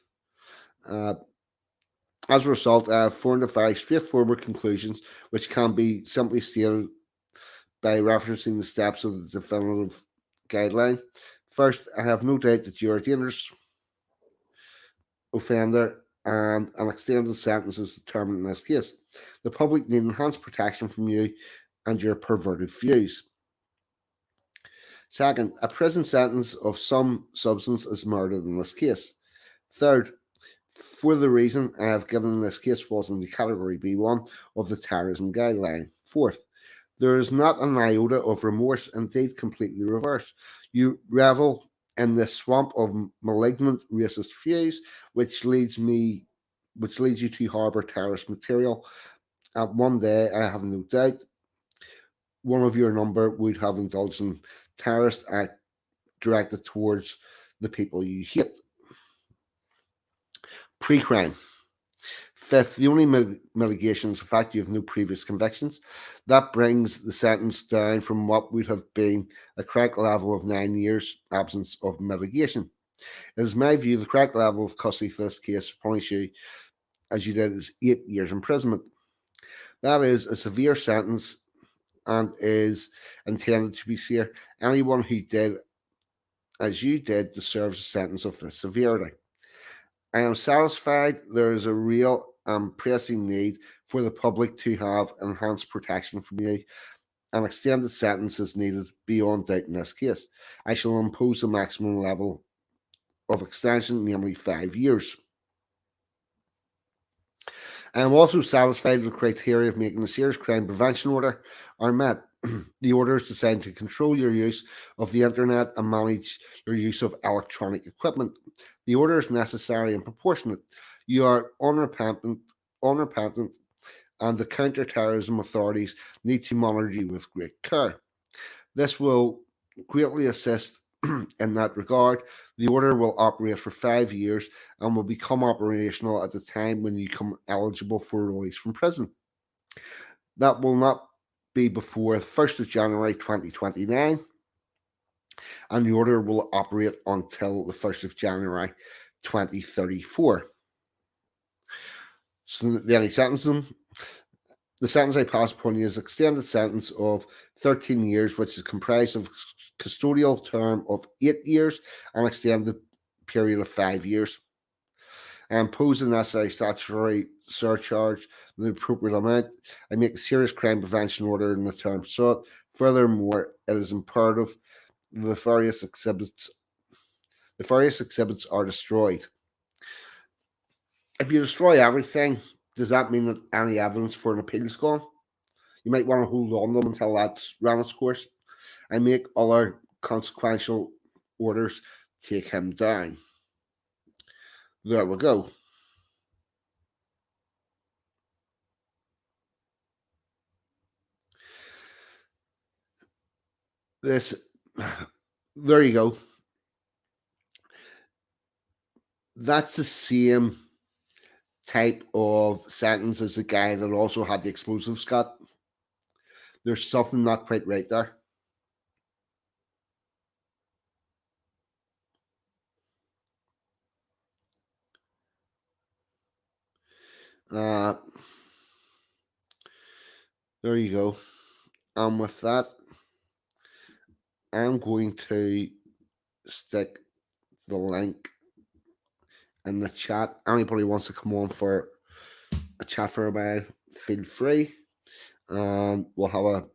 A: As a result, I have formed very straightforward conclusions, which can be simply stated by referencing the steps of the definitive guideline. First, I have no doubt that you are a dangerous offender and an extended sentence is determined in this case. The public need enhanced protection from you and your perverted views. Second, a prison sentence of some substance is murdered in this case. Third, for the reason I have given, this case falls in the category B1 of the terrorism guideline. Fourth, there is not an iota of remorse, indeed completely reversed. You revel in the swamp of malignant racist views, which leads you to harbour terrorist material. And one day, I have no doubt, one of your number would have indulged in terrorist act directed towards the people you hate. Pre-crime. Fifth, the only mitigation is the fact you have no previous convictions. That brings the sentence down from what would have been a correct level of 9 years absence of mitigation. It is my view the correct level of custody for this case to punish you as you did is 8 years imprisonment. That is a severe sentence and is intended to be severe. Anyone who did as you did deserves a sentence of this severity. I am satisfied there is a real and pressing need for the public to have enhanced protection from you. An extended sentence is needed beyond doubt in this case. I shall impose a maximum level of extension, namely 5 years. I am also satisfied the criteria of making a serious crime prevention order are met. The order is designed to control your use of the internet and manage your use of electronic equipment. The order is necessary and proportionate. You are unrepentant, and the counter-terrorism authorities need to monitor you with great care. This will greatly assist in that regard. The order will operate for 5 years and will become operational at the time when you become eligible for release from prison. That will not be before 1st of January 2029, and the order will operate until the 1st of January 2034. So then he sentenced him. The sentence I pass upon you is extended sentence of 13 years, which is comprised of custodial term of 8 years and extended period of 5 years. I impose the necessary statutory surcharge in the appropriate amount. I make a serious crime prevention order in the term sought. Furthermore, it is imperative the various exhibits are destroyed. If you destroy everything, does that mean that any evidence for an appeal is gone? You might want to hold on to them until that's run its course. I make other consequential orders take him down. There we go. There you go. That's the same type of sentence as the guy that also had the explosives got. There's something not quite right there. There you go. And with that, I'm going to stick the link in the chat. Anybody wants to come on for a chat for a while, feel free. And we'll have a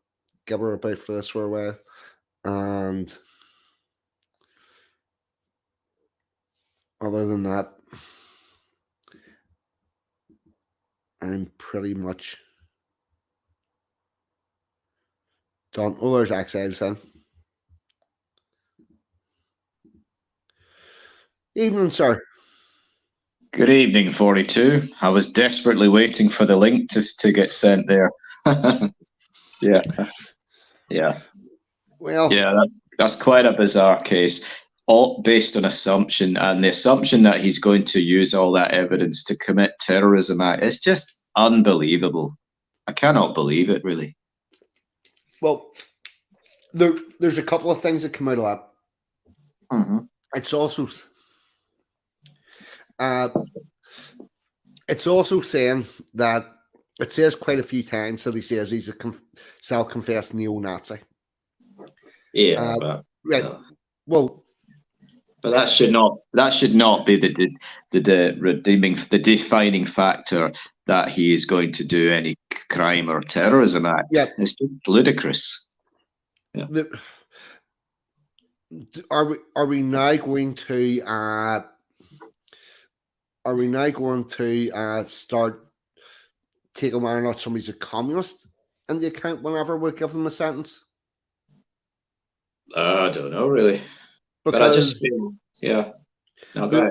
A: gibber about for this for a while. And other than that, I'm pretty much done. Oh, there's Exiles then. Evening, sir.
E: Good evening, 42. I was desperately waiting for the link to get sent there. Yeah.
A: Well,
E: yeah, that's quite a bizarre case, all based on assumption, and the assumption that he's going to use all that evidence to commit terrorism act. It's just unbelievable. I cannot believe it, really.
A: Well, there's a couple of things that come out of that.
E: Mm-hmm.
A: It's also saying that it says quite a few times that he says he's a self-confessed neo-Nazi.
E: Yeah,
A: right. Well,
E: but that should not be the defining factor that he is going to do any crime or terrorism act.
A: Yeah.
E: It's just ludicrous. Yeah.
A: Are we now going to start taking whether or not somebody's a communist in the account whenever we give them a sentence?
E: I don't know, really.
A: Because
E: but I just feel, yeah. Okay.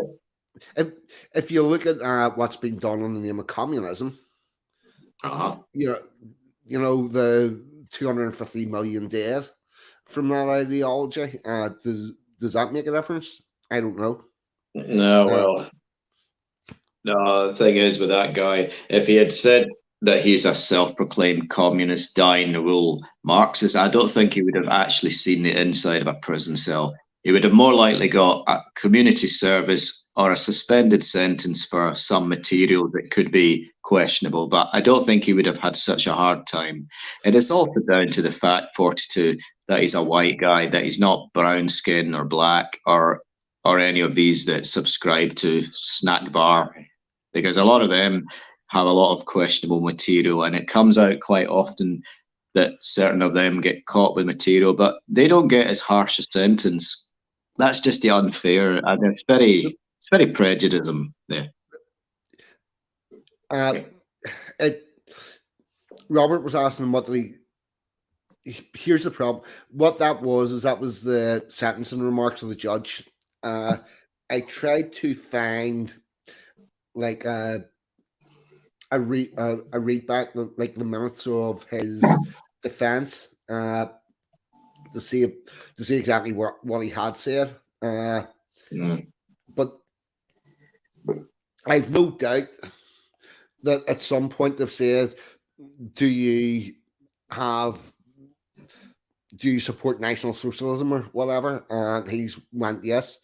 A: If you look at what's been done in the name of communism, you know the 250 million dead from that ideology. Does that make a difference? I don't know.
E: No, the thing is with that guy, if he had said that he's a self-proclaimed communist, dying-the-wool Marxist, I don't think he would have actually seen the inside of a prison cell. He would have more likely got a community service or a suspended sentence for some material that could be questionable, but I don't think he would have had such a hard time. And it's also down to the fact, 42, that he's a white guy, that he's not brown skin or black or any of these that subscribe to snack bar, because a lot of them have a lot of questionable material, and it comes out quite often that certain of them get caught with material, but they don't get as harsh a sentence. That's just the unfair, and it's very prejudice there.
A: Robert was asking what here's the problem. What that was the sentencing remarks of the judge. I tried to find like a read back like the minutes of his defense, to see exactly what he had said. But I've no doubt that at some point they've said, do you support National Socialism or whatever? And he's went, yes.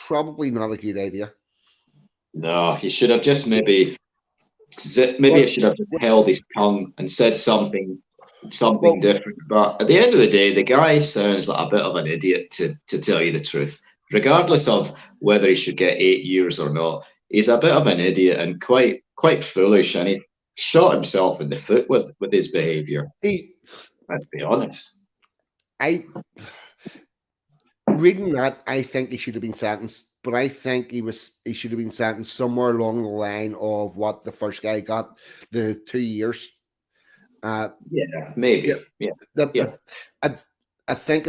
A: Probably not a good idea.
E: No, he should have just maybe it should have just held his tongue and said something different. But at the end of the day, the guy sounds like a bit of an idiot, to tell you the truth. Regardless of whether he should get 8 years or not, he's a bit of an idiot and quite foolish, and he's shot himself in the foot with his behaviour. Let's be honest.
A: Reading that, I think he should have been sentenced, but I think he should have been sentenced somewhere along the line of what the first guy got, the 2 years.
E: Maybe.
A: Yeah. I think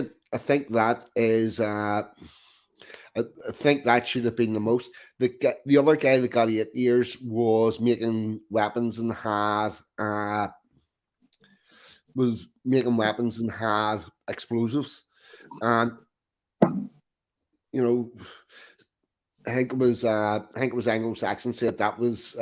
A: that is. I think that should have been the most. The other guy that got 8 years was making weapons and had explosives, and I think it was Anglo-Saxon said that was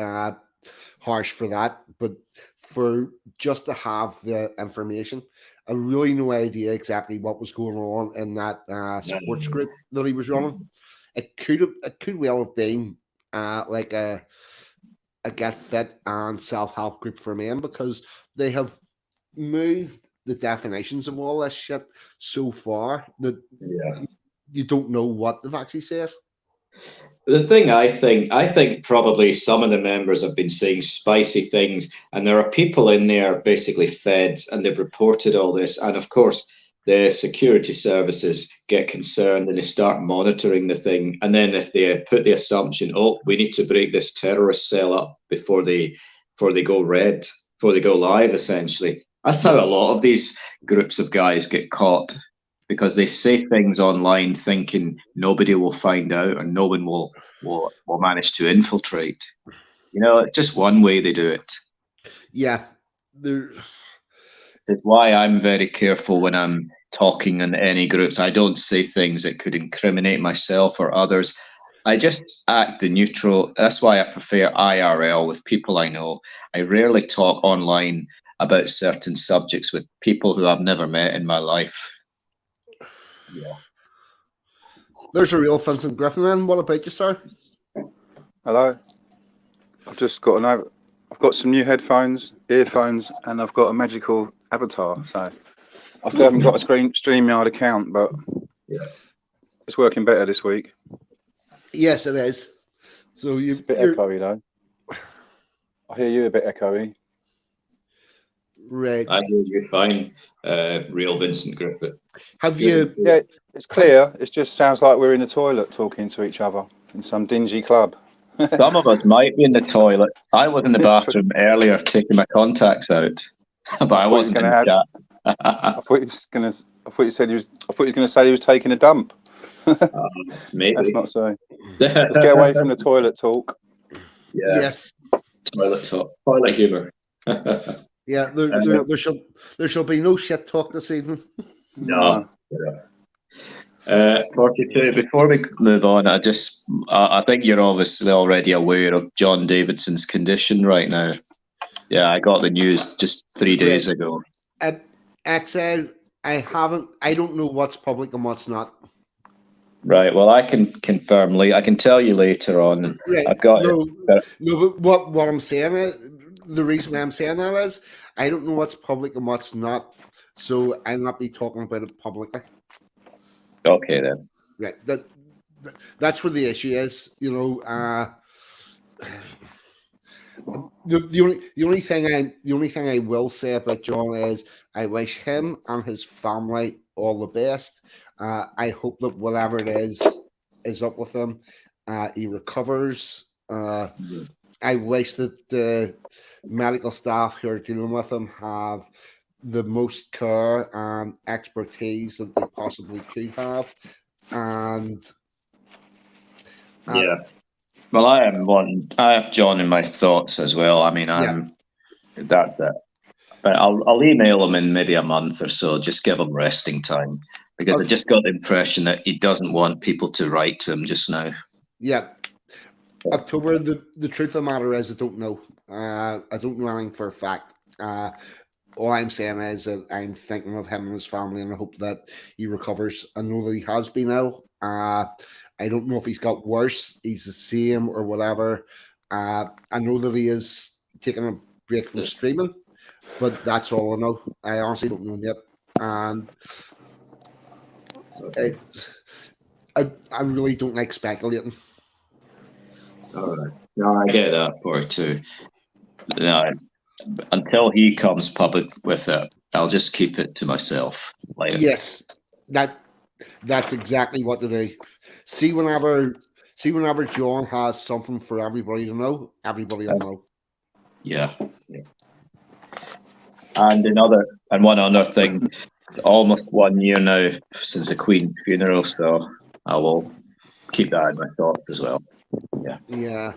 A: harsh for that, but for just to have the information, I really no idea exactly what was going on in that sports group that he was running. It could well have been like a get fit and self-help group for men, because they have moved the definitions of all this shit so far that you don't know what they've actually said.
E: The thing I think probably some of the members have been saying spicy things, and there are people in there, basically feds, and they've reported all this. And of course, the security services get concerned and they start monitoring the thing. And then if they put the assumption, oh, we need to break this terrorist cell up before they go live, essentially. That's how a lot of these groups of guys get caught, because they say things online thinking nobody will find out and no one will manage to infiltrate. It's just one way they do it.
A: Yeah.
E: It's why I'm very careful when I'm talking in any groups. I don't say things that could incriminate myself or others. I just act the neutral. That's why I prefer IRL with people I know. I rarely talk online about certain subjects with people who I've never met in my life. Yeah.
A: There's a real Vincent Griffin then. What about you, sir?
F: Hello. I've just got I've got some new earphones, and I've got a magical avatar. So I still haven't got a StreamYard account, but it's working better this week.
A: Yes, it is. So
F: it's a bit echoey though. I hear you a bit echoey.
A: Right.
E: I hear you fine, real Vincent Griffin.
A: Have you?
F: Yeah, it's clear. It just sounds like we're in the toilet talking to each other in some dingy club.
E: Some of us might be in the toilet. I was in the bathroom earlier taking my contacts out, but I wasn't in the chat.
F: I thought you said you were going to say he was taking a dump.
E: Maybe.
F: That's not so. Let's get away from the toilet talk.
E: Yeah.
A: Yes.
E: Toilet talk. Toilet humor.
A: Yeah, there shall be no shit talk this evening.
E: No. 42. Before we move on, I think you're obviously already aware of John Davidson's condition right now. Yeah, I got the news just 3 days ago.
A: Axel, I don't know what's public and what's not.
E: Right. Well, I can confirm. I can tell you later on.
A: Right.
E: I've got
A: but what I'm saying is, the reason why I'm saying that is I don't know what's public and what's not, so I'll not be talking about it publicly.
E: Okay then.
A: Right. That's where the issue is. The only thing I will say about John is I wish him and his family all the best. I hope that whatever it is up with him. He recovers. I wish that the medical staff who are dealing with him have the most care and expertise that they possibly could have. And
E: yeah. Well, I have John in my thoughts as well. I mean, that's it. But I'll email him in maybe a month or so. Just give him resting time because I
A: Okay.
E: just got the impression that he doesn't want people to write to him just now.
A: Yeah. October, the truth of the matter is I don't know. I don't know anything for a fact. All I'm saying is that I'm thinking of him and his family, and I hope that he recovers. I know that he has been ill. I don't know if he's got worse, he's the same, or whatever. I know that he is taking a break from streaming, but that's all I know. I honestly don't know yet. And I really don't like speculating.
E: All right. No, I get that part too. No, until he comes public with it, I'll just keep it to myself. Like,
A: Yes, that's exactly what to do. See whenever John has something for everybody to know, everybody will know.
E: yeah. And one other thing, almost 1 year now since the Queen's funeral, so I will keep that in my thoughts as well.
A: Yeah.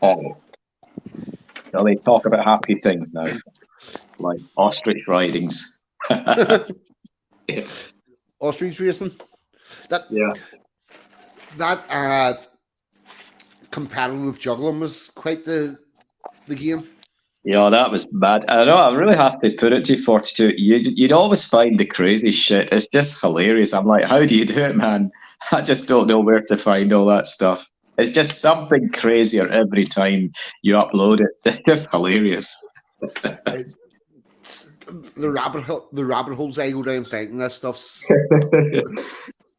E: Oh. Now they talk about happy things now, like ostrich ridings. Yeah.
A: Ostrich racing.
E: Yeah.
A: That competitive juggling was quite the game.
E: Yeah, that was bad. I know. I really have to put it to you, 42. You'd always find the crazy shit. It's just hilarious. I'm like, how do you do it, man? I just don't know where to find all that stuff. It's just something crazier every time you upload it. It's just hilarious.
A: The rabbit holes I go down finding that stuff.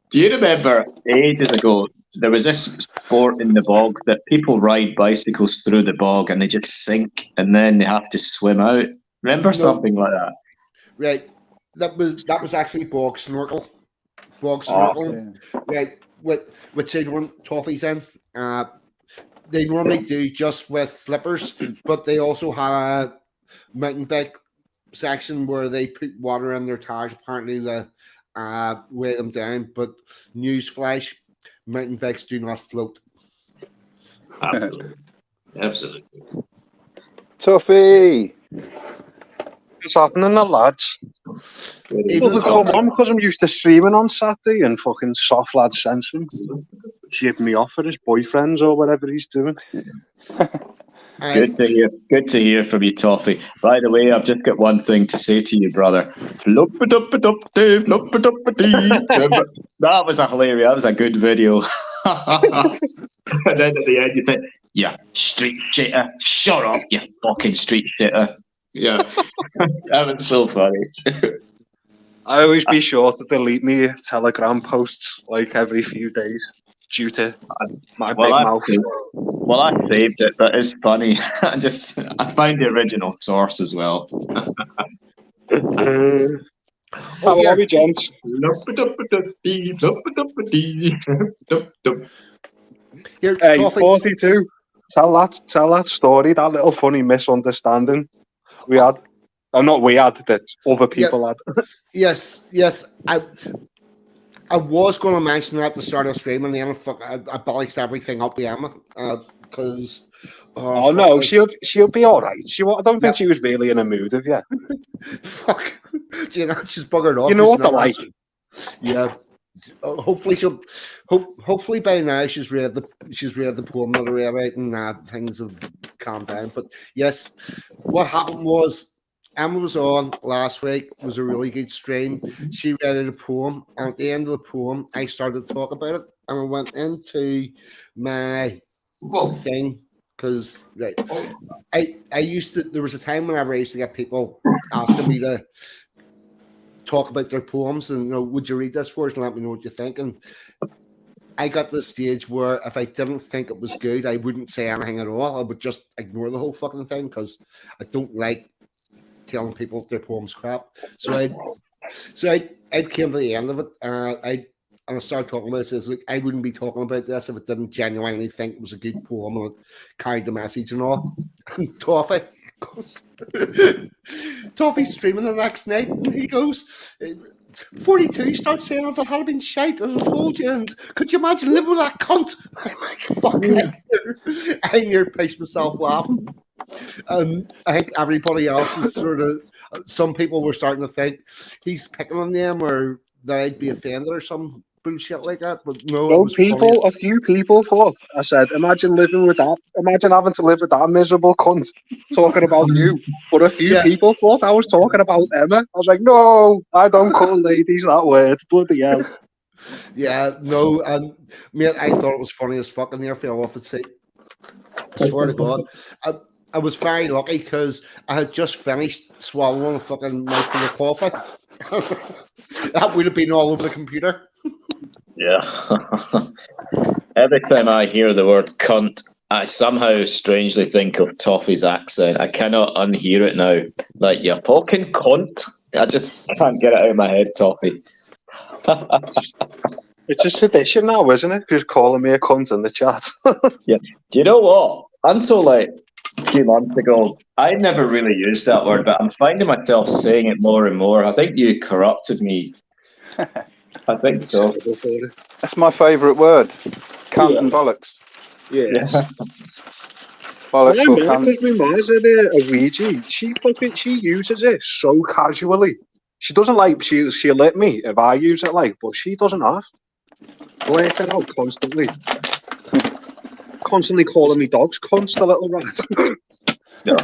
E: Do you remember ages ago there was this sport in the bog that people ride bicycles through the bog and they just sink and then they have to swim out? Remember something like that?
A: Right. That was actually bog snorkel. Bog snorkeling. Right. Which they want toffees in. They normally do just with flippers, but they also had a mountain bike section where they put water in their tires apparently to weigh them down. But newsflash, mountain bikes do not float.
E: Absolutely.
G: Tuffy! What's happening there, lads?
A: Even
G: Well, come on, because I'm used to streaming on Saturday and fucking soft lad sensing. Jibbing me off for his boyfriends or whatever he's doing.
E: Good to hear from you, Toffee. By the way, I've just got one thing to say to you, brother. That was a hilarious. That was a good video. And then at the end, you think, "Yeah, street shitter, shut up, you fucking street shitter." Yeah, that was so funny.
G: I always be sure to delete me Telegram posts like every few days due to my big mouth.
E: Well, I saved it, but it's funny. I find the original source as well.
G: How are we, gents? Hey, 42. Tell that story, that little funny misunderstanding we had. Not we had, that other people had.
A: Yes. I was going to mention that at the start of streaming, and then I bollocked everything up with Emma because.
G: Oh no, she'll be all right. I don't think she was really in a mood of you.
A: Fuck, you know, she's buggered off.
G: You know what they're like.
A: Yeah. Hopefully hopefully by now she's read the poem that I read out and things have calmed down. But yes, what happened was Emma was on last week. It was a really good stream. She read out a poem, and at the end of the poem, I started to talk about it, and I went into my thing because I used to. There was a time whenever I used to get people asking me to talk about their poems and, you know, would you read this for us and let me know what you think? And I got to the stage where if I didn't think it was good, I wouldn't say anything at all. I would just ignore the whole fucking thing because I don't like telling people their poem's crap. So I came to the end of it, and I started talking about it. Says, look, I wouldn't be talking about this if I didn't genuinely think it was a good poem and it carried the message and all. And Toffee's streaming the next night, and he goes, 42 starts saying if it had been shite, I told you, and could you imagine living with that cunt? I'm like, fuck it. I near pissed myself laughing. And I think everybody else was sort of, some people were starting to think he's picking on them or they'd be offended or some bullshit like that. But no, it was funny.
G: A few people thought, I said, imagine living with that. Imagine having to live with that miserable cunt talking about you. But a few people thought I was talking about Emma. I was like, no, I don't call ladies that word. Bloody hell.
A: Yeah, no, and mate, I thought it was funny as fuck, and there fell off at seat. I swear to God. I was very lucky because I had just finished swallowing a fucking mouthful of coffee. That would have been all over the computer.
E: Yeah. Every time I hear the word cunt, I somehow strangely think of Toffee's accent. I cannot unhear it now. Like, you fucking cunt. I just can't get it out of my head, Toffee.
G: It's a tradition now, isn't it? Just calling me a cunt in the chat.
E: Yeah. Do you know what? Until like a few months ago, I never really used that word, but I'm finding myself saying it more and more. I think you corrupted me. I think so.
F: That's my favourite word. Cunt and bollocks.
G: Yes.
F: Bollocks or cunt.
G: My mum's a Ouija. She uses it so casually. She doesn't like, she'll let me if I use it, like, but she doesn't have. Blurt it out constantly. Constantly calling me dogs cunts, the little rat.
E: Yeah.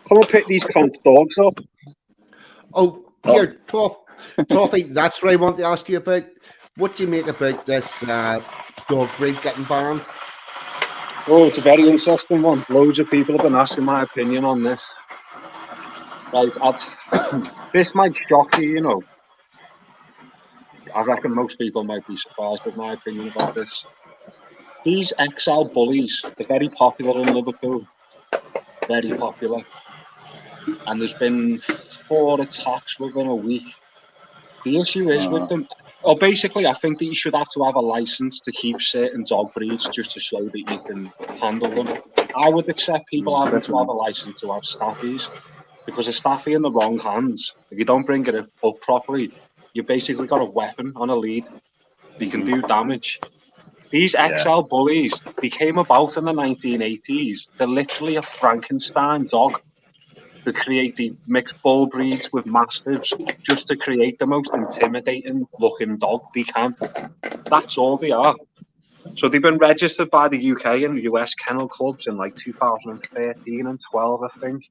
G: Come and pick these cunt dogs up.
A: Oh, here, Toffee, that's what I want to ask you about. What do you make about this dog breed getting banned?
G: Oh, it's a very interesting one. Loads of people have been asking my opinion on this. Like, this might shock you, you know. I reckon most people might be surprised at my opinion about this. These XL bullies, they're very popular in Liverpool. Very popular. And there's been 4 attacks within a week. The issue is with them, basically, I think that you should have to have a license to keep certain dog breeds just to show that you can handle them. I would accept people having to have a license to have staffies, because a staffy in the wrong hands, if you don't bring it up properly, you basically got a weapon on a lead. You can do damage. These XL bullies, they came about in the 1980s. They're literally a Frankenstein dog. To create the mixed bull breeds with mastiffs, just to create the most intimidating looking dog they can. That's all they are. So they've been registered by the UK and US kennel clubs in like 2013 and 12, I think.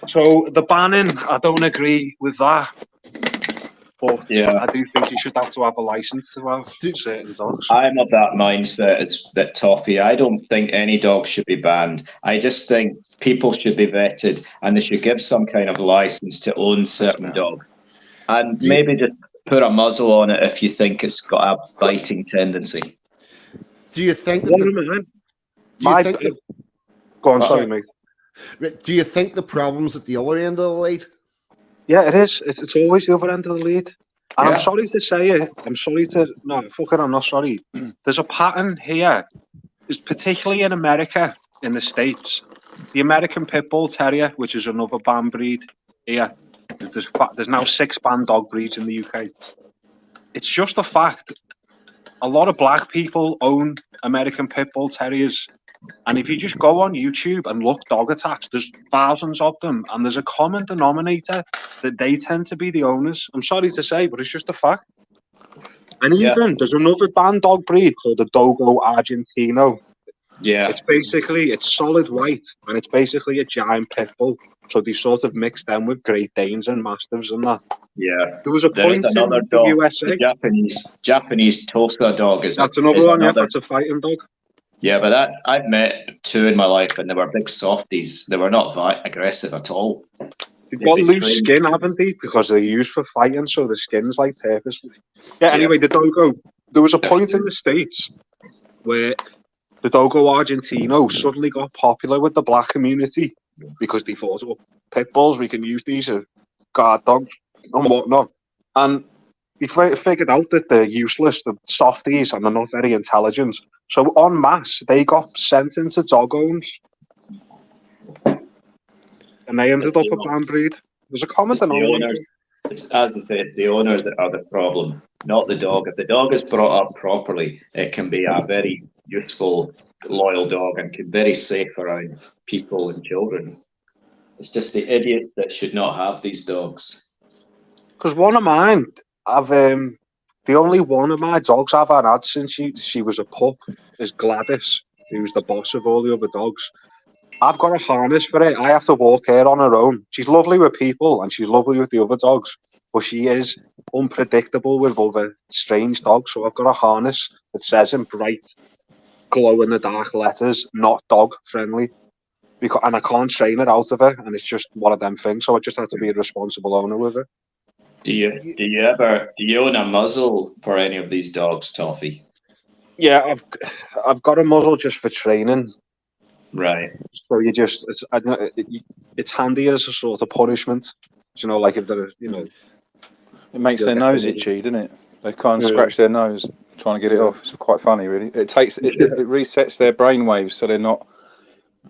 G: So the banning, I don't agree with that. But I do think you should have to have a license to have certain dogs.
E: I'm of that mindset as that Toffee. I don't think any dog should be banned. I just think people should be vetted and they should give some kind of license to own certain dogs. And maybe just put a muzzle on it if you think it's got a biting tendency.
A: Do you think that
G: Go on, sorry, mate.
A: Do you think the problem's at the other end of the lead?
G: Yeah, it is. It's always the other end of the lead. And I'm sorry to say it. I'm not sorry. There's a pattern here, particularly in America, in the States. The American Pit Bull Terrier, which is another banned breed here. There's now 6 banned dog breeds in the UK. It's just a fact. A lot of black people own American Pit Bull Terriers. And if you just go on YouTube and look dog attacks, there's thousands of them. And there's a common denominator that they tend to be the owners. I'm sorry to say, but it's just a fact. And even there's another banned dog breed called the Dogo Argentino.
E: Yeah.
G: It's solid white and it's basically a giant pit bull. So they sort of mixed them with Great Danes and Mastiffs and that.
E: Yeah.
G: There was a point in the
E: dog,
G: USA.
E: The Japanese Tosa dog
G: That's another one, that's a fighting dog.
E: Yeah, but I've met 2 in my life and they were big softies. They were not that aggressive at all.
G: They've got loose skin, haven't they? Because they're used for fighting, so the skin's like purposely. Yeah, anyway, the Dogo. There was a point in the States where the Dogo Argentino suddenly got popular with the black community because they thought, oh, pit bulls, we can use these as guard dogs and whatnot. And they figured out that they're useless, they're softies, and they're not very intelligent. So en masse, they got sent into dog owns. And they ended up a banned breed. There's a common denominator.
E: As I said, the owners that are the problem, not the dog. If the dog is brought up properly, it can be a very useful loyal dog and can very safe around people and children. It's just the idiots that should not have these dogs.
G: Because one of mine, the only one of my dogs I've had since she was a pup is Gladys, who's the boss of all the other dogs. I've got a harness for it. I have to walk her on her own. She's lovely with people and she's lovely with the other dogs, but she is unpredictable with other strange dogs. So I've got a harness that says in bright, glow-in-the-dark letters, not dog friendly. And I can't train it out of her, and it's just one of them things. So I just have to be a responsible owner with it.
E: Do you own a muzzle for any of these dogs, Toffee?
G: Yeah, I've got a muzzle just for training.
E: Right.
G: So it's handy as a sort of punishment. You know, like if they're,
F: It makes their nose itchy, doesn't it? They can't scratch their nose trying to get it off. It's quite funny, really. It resets their brain waves, so they're not.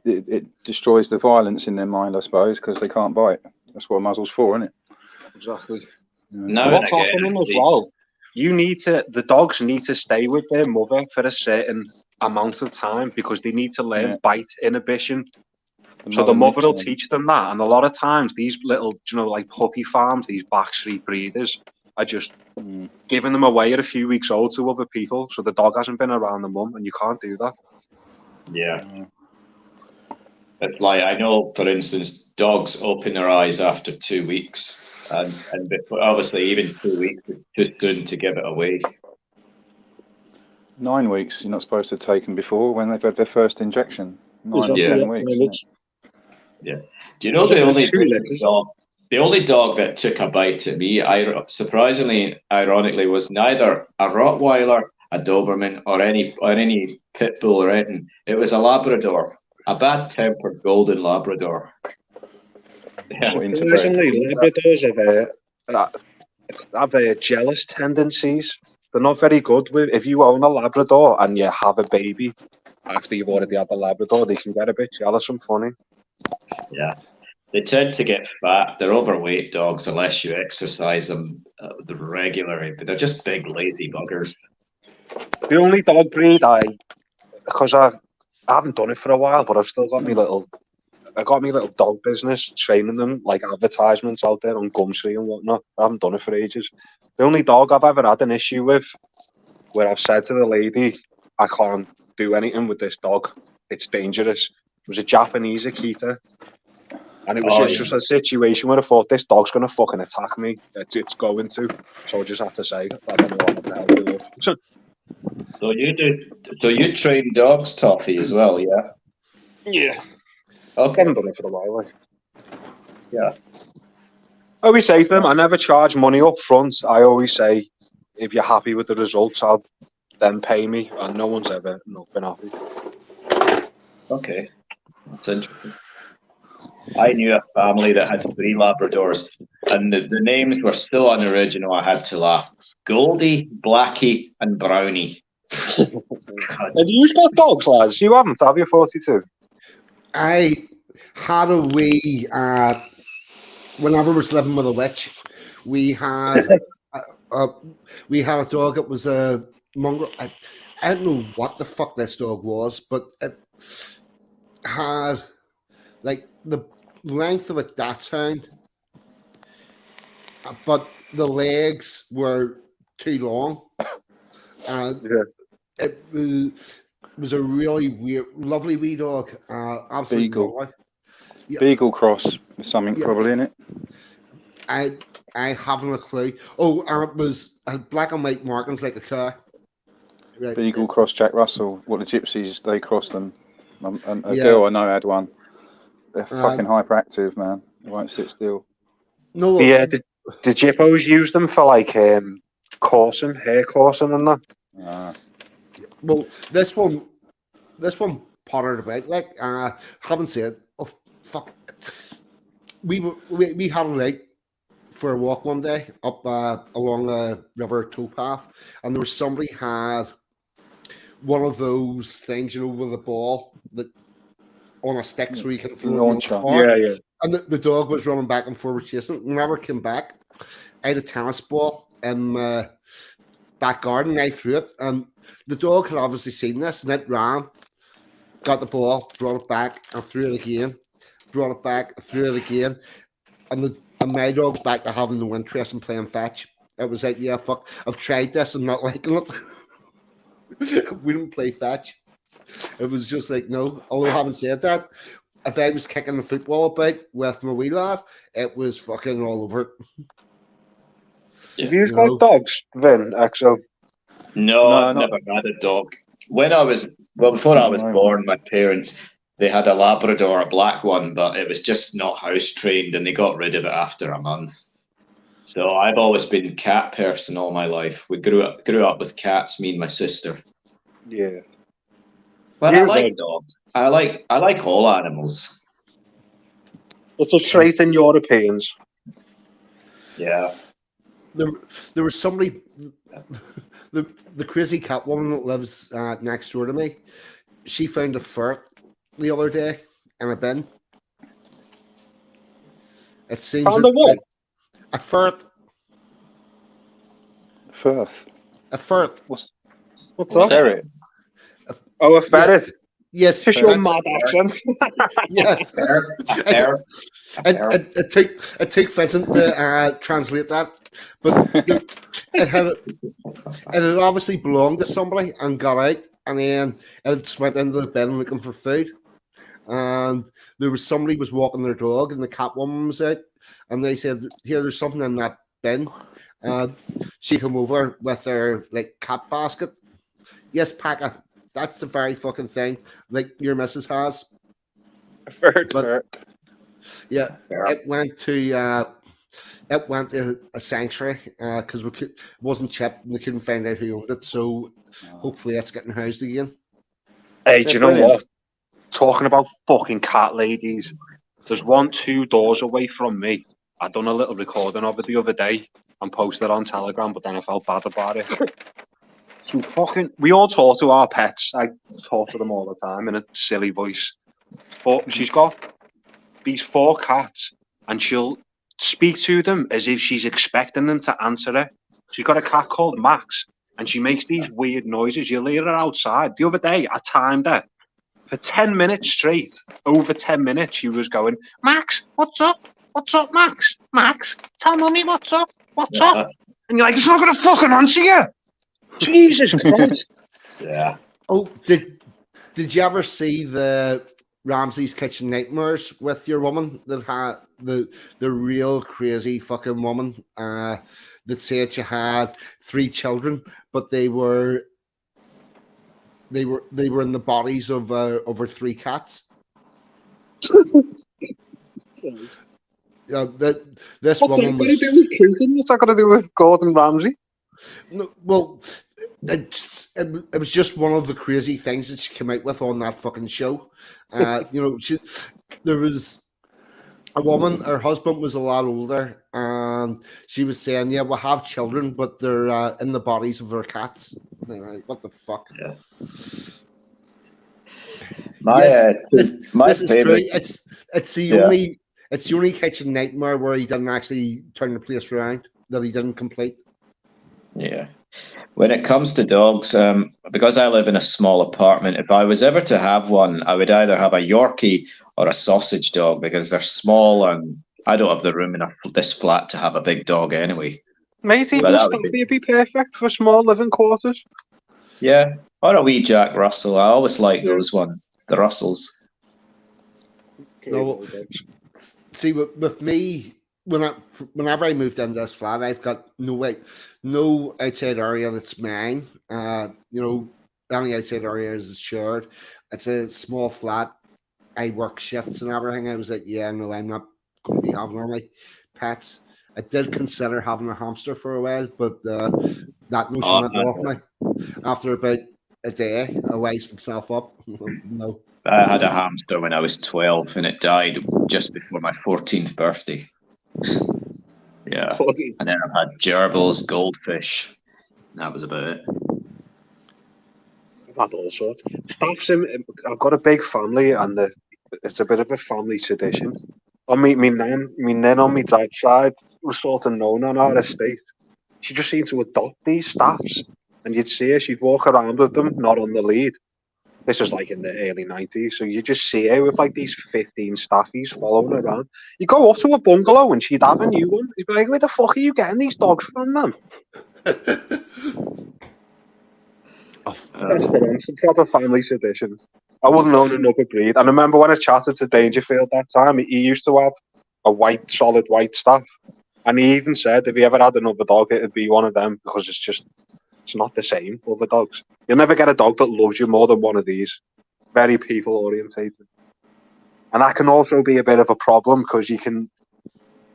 F: It destroys the violence in their mind, I suppose, because they can't bite. That's what a muzzle's for, isn't it?
G: Exactly.
E: Now
G: What's happening as well? The dogs need to stay with their mother for a certain amount of time because they need to learn bite inhibition. So the mother will teach them that, and a lot of times these little, like puppy farms, these backstreet breeders are just giving them away at a few weeks old to other people. So the dog hasn't been around the mum, and you can't do that.
E: Yeah. It's like, I know, for instance, dogs open their eyes after 2 weeks, and obviously even 2 weeks is just soon to give it away.
F: 9 weeks. You're not supposed to take them before when they've had their first injection. 9 or 10 weeks. Isn't it?
E: Yeah. Do you know the only dog that took a bite at me, surprisingly, ironically, was neither a Rottweiler, a Doberman, or any pit bull or anything. It was a Labrador, a bad-tempered golden Labrador. Yeah.
G: Surprisingly, Labradors have jealous tendencies. They're not very good with. If you own a Labrador and you have a baby after you've already had the Labrador, they can get a bit jealous and funny.
E: Yeah. They tend to get fat. They're overweight dogs unless you exercise them regularly, but they're just big, lazy buggers.
G: The only dog breed because I haven't done it for a while, but I've still got my little dog business, training them, like advertisements out there on Gumtree and whatnot. I haven't done it for ages. The only dog I've ever had an issue with, where I've said to the lady, I can't do anything with this dog. It's dangerous. It was a Japanese Akita. And it was just a situation where I thought, this dog's going to fucking attack me. It's going to. So I just have to say, I don't know what the hell to do.
E: So you train dogs, Toffee, as well, yeah?
G: Yeah.
E: Okay.
G: I haven't done it for a while.
E: Yeah.
G: I always say to them, I never charge money up front. I always say, if you're happy with the results, I'll then pay me. And no one's ever not been happy.
E: Okay. That's interesting. I knew a family that had 3 Labradors, and the names were still unoriginal. I had to laugh. Goldie, Blackie, and Brownie.
G: Have you got dogs, lads? You haven't, have you, 42?
A: I had a wee, whenever I was living with a witch, we had a dog. It was a mongrel. I don't know what the fuck this dog was, but it had like the length of a dachshund, but the legs were too long. And it was a really weird, lovely wee dog. Absolutely lovely.
F: Yeah. Beagle cross with something probably in it.
A: I haven't a clue. Oh, it had black and white markings like a car. Right.
F: Beagle cross Jack Russell. What the gypsies, they cross them. A girl I know had one. They're fucking hyperactive, man. They won't sit still.
G: No. Yeah, the Jippos use them for like hair coursing and that.
A: Well, this one pottered about. Like, haven't seen it. Oh fuck! We had it out for a walk one day up along a river towpath, and there was somebody had one of those things, with a ball that on a stick, so you can throw it.
G: Yeah.
A: And the dog was running back and forward chasing. Never came back. I had a tennis ball in my back garden. I threw it, and the dog had obviously seen this, and it ran. got the ball, brought it back, and threw it again. Brought it back, threw it again. And my dog's back to having no interest in playing fetch. It was like, yeah, fuck, I've tried this and not liking it. We don't play fetch. It was just like, no. Although having said that, if I was kicking the football about with my wee lad, it was fucking all over it.
G: Have you got dogs, Vin, Axel?
E: No,
F: No,
E: I've
F: not-
E: never had a dog. Before I was born, my parents, they had a Labrador, a black one, but it was just not house trained, and they got rid of it after a month. So I've always been a cat person all my life. We grew up with cats, me and my sister.
G: Yeah.
E: But
G: You
E: I like
G: then?
E: dogs. I like all animals.
G: It's a trait in Europeans.
E: Yeah.
A: There was somebody, the crazy cat woman that lives next door to me. She found a ferret the other day in a bin. It seems
G: Found a what?
A: a ferret.
F: Firth.
A: A ferret.
G: What's that?
F: Ferret.
G: Oh, a ferret.
A: Yes,
G: Just your
A: that's-
G: mad accent.
A: yeah.
E: Fair.
A: It took Vincent to translate that, but it had obviously belonged to somebody and got out, and then it just went into the bin looking for food. And there was somebody was walking their dog, and the cat woman was out, and they said, "Here, there's something in that bin." She came over with her like cat basket. Yes, Paca, that's the very fucking thing, like your missus has.
G: Ferret,
A: But-
G: ferret.
A: Yeah,
E: Fair.
A: it went to a sanctuary because it wasn't chipped and they couldn't find out who owned it. So hopefully that's getting housed again.
G: Hey, do you know
F: brilliant.
G: what? Talking about fucking cat ladies, there's 2 doors away from me. I done a little recording of it the other day and posted it on Telegram, but then I felt bad about it. We all talk to our pets. I talk to them all the time in a silly voice. But she's got these 4 cats, and she'll speak to them as if she's expecting them to answer her. She's got a cat called Max, and she makes these weird noises. You'll hear her outside. The other day, I timed her. For 10 minutes straight, over 10 minutes, she was going, "Max, what's up? What's up, Max? Max, tell Mummy what's up? What's up?" And you're like, "It's not going to fucking answer you." Jesus Christ.
E: Yeah.
A: Oh, did you ever see the Ramsay's Kitchen Nightmares with your woman that had the real crazy fucking woman that said she had 3 children, but they were in the bodies of her 3 cats? This
G: What's that
A: woman
G: got to
A: was
G: do with cooking? What's that got to do with Gordon Ramsay?
A: no, well. It was just one of the crazy things that she came out with on that fucking show. There was a woman, her husband was a lot older, and she was saying, "Yeah, we'll have children, but they're in the bodies of their cats." And they're like, what the fuck?
E: Yeah.
A: This is true. It's the
E: Yeah.
A: only kitchen nightmare where he didn't actually turn the place around, that he didn't complete.
E: Yeah. When it comes to dogs, because I live in a small apartment, if I was ever to have one, I would either have a Yorkie or a sausage dog because they're small and I don't have the room in this flat to have a big dog anyway.
G: Matey,
E: But that
G: would
E: would be-
G: be perfect for small living quarters.
E: Yeah. Or a wee Jack Russell. I always like those ones, the Russells.
A: No, see, with me, whenever I moved into this flat, I've got no outside area that's mine. Any outside area is shared. It's a small flat. I work shifts and everything. I was like, yeah, no, I'm not going to be having all my pets. I did consider having a hamster for a while, but that notion went off me. After about a day, I wised myself up. No.
E: I had a hamster when I was 12 and it died just before my 14th birthday. Yeah. And then I've had gerbils, goldfish. And that was about it.
G: I've had all sorts. I've got a big family, and it's a bit of a family tradition. Me nan on my dad's side was sort of known on our estate. She just seemed to adopt these staffs, and you'd see her, she'd walk around with them, not on the lead. This was like in the early 90s. So you just see her with like these 15 staffies following her around. You go up to a bungalow and she'd have a new one. You'd be like, where the fuck are you getting these dogs from, man? That's the one. Some proper family tradition. I wouldn't own another breed. And I remember when I chatted to Dangerfield that time, he used to have a solid white staff. And he even said if he ever had another dog, it'd be one of them because it's not the same with the dogs. You'll never get a dog that loves you more than one of these. Very people orientated. And that can also be a bit of a problem because you can,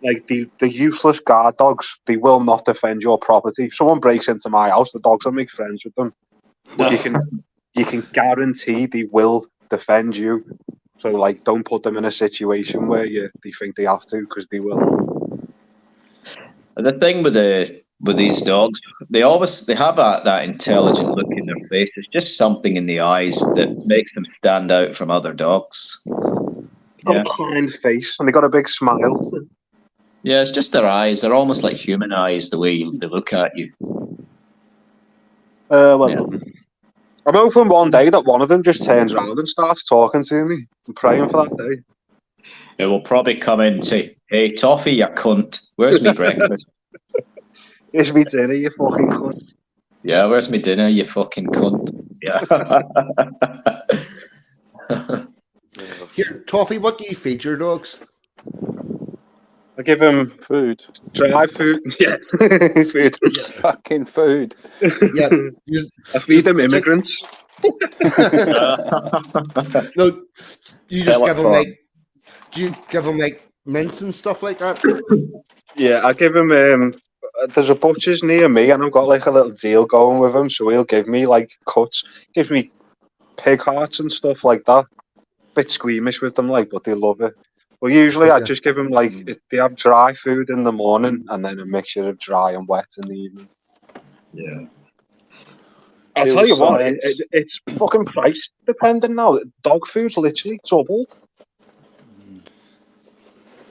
G: like the useless guard dogs, they will not defend your property. If someone breaks into my house, the dogs will make friends with them. But you can guarantee they will defend you. So like, don't put them in a situation where they think they have to because they will.
E: The thing with these dogs, they have that intelligent look in their face. There's just something in the eyes that makes them stand out from other dogs.
G: Got a kind face and they got a big smile.
E: Yeah, it's just their eyes. They're almost like human eyes, the way they look at you.
G: I'm hoping one day that one of them just turns around and starts talking to me. I'm praying for that day.
E: It will probably come in and say, "Hey, Toffee, you cunt. Where's me breakfast?
G: Where's me dinner, you fucking cunt?"
E: Yeah, where's me dinner, you fucking cunt? Yeah.
A: Here, Toffee, what do you feed your dogs?
G: I give him
F: Food.
G: dry food. Yeah, food.
F: Fucking food.
A: Yeah,
G: I feed them immigrants.
A: No, you just
E: Pellet
A: give them
E: farm.
A: like. Do you give them like mince and stuff like that?
G: Yeah, I give him. There's a butcher's near me, and I've got like a little deal going with him. So he'll give me like cuts, gives me pig hearts and stuff like that. Bit squeamish with them, like, but they love it. Well, usually I just give them like they have dry food in the morning, and then a mixture of dry and wet in the evening.
E: Yeah.
G: I'll tell you what, it's fucking price dependent now. Dog food's literally doubled.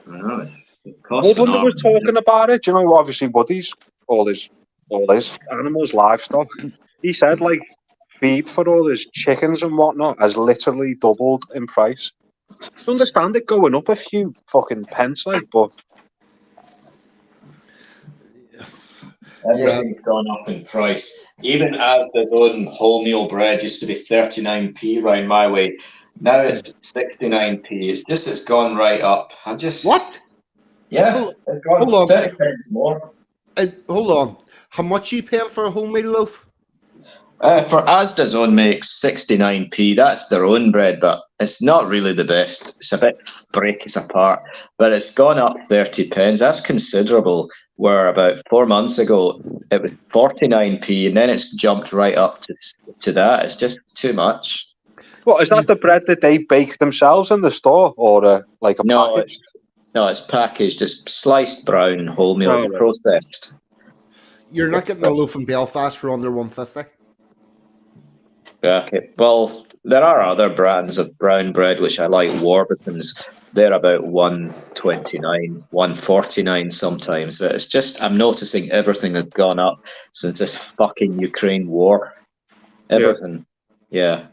G: Woodlander was talking about it. You know, obviously Woody's all his animals, livestock. He said like feed for all his chickens and whatnot has literally doubled in price. I understand it going up a few fucking pence, like, but
E: Everything's gone up in price. Even as the own wholemeal bread used to be 39p round my way, now it's 69p. It's gone right up.
A: What?
E: Yeah, it's gone
A: Hold on.
E: 30 pence more.
A: Hold on. How much are you paying for a wholemeal loaf?
E: For Asda's own makes 69p. That's their own bread, but it's not really the best. It's a bit breaks apart, but it's gone up 30 pence. That's considerable. Where about 4 months ago it was 49p, and then it's jumped right up to that. It's just too much.
G: what is that? The bread that they bake themselves in the store, or like a package?
E: No, it's packaged. It's sliced brown wholemeal. It's processed.
A: You're not getting a loaf in Belfast for under 150.
E: Okay. Well, there are other brands of brown bread which I like. Warburton's. They're about 129, 149 sometimes. But it's just I'm noticing everything has gone up since this fucking Ukraine war. Everything. Yeah.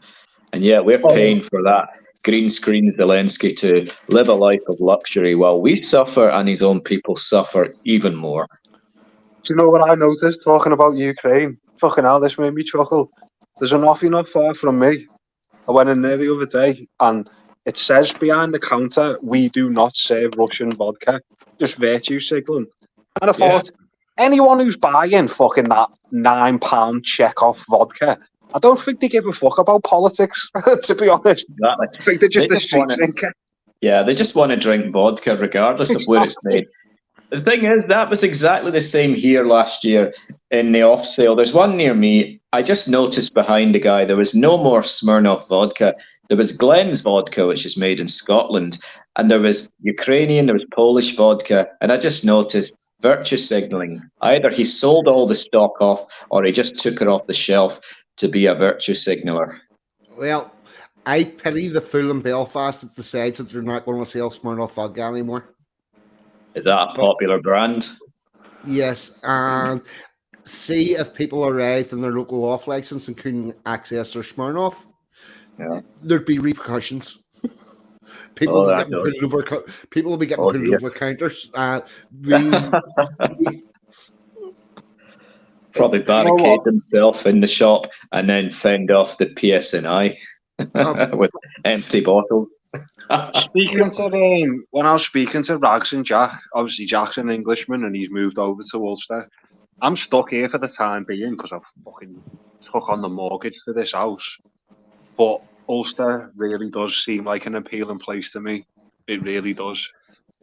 E: And yeah, we're paying for that green screen Zelensky to live a life of luxury while we suffer and his own people suffer even more.
G: Do you know what I noticed talking about Ukraine? Fucking hell, this made me chuckle. There's an offie not far from me. I went in there the other day and it says behind the counter, "We do not serve Russian vodka," just virtue signaling. And I thought, anyone who's buying fucking that £9 Chekhov vodka, I don't think they give a fuck about politics, to be honest.
E: Exactly.
G: I think they're just a street drinker.
E: Yeah, they just want to drink vodka regardless of where it's made. The thing is, that was exactly the same here last year in the off sale. There's one near me. I just noticed behind the guy there was no more Smirnoff vodka. There was Glen's vodka, which is made in Scotland, and there was Ukrainian, there was Polish vodka, and I just noticed virtue signaling. Either he sold all the stock off, or he just took it off the shelf to be a virtue signaler.
A: Well, I pity the fool in Belfast that decides that they're not going to sell Smirnoff vodka anymore.
E: Is that a popular brand?
A: Yes, and see if people arrived in their local off license and couldn't access their Smirnoff.
E: Yeah.
A: there'd be repercussions. People will be getting pulled over. People will be getting pulled over counters. We
E: Probably barricade himself in the shop and then fend off the PSNI with empty bottles.
G: Speaking to when I was speaking to Rags and Jack, obviously Jack's an Englishman and he's moved over to Ulster. I'm stuck here for the time being because I've fucking took on the mortgage for this house. But Ulster really does seem like an appealing place to me. It really does.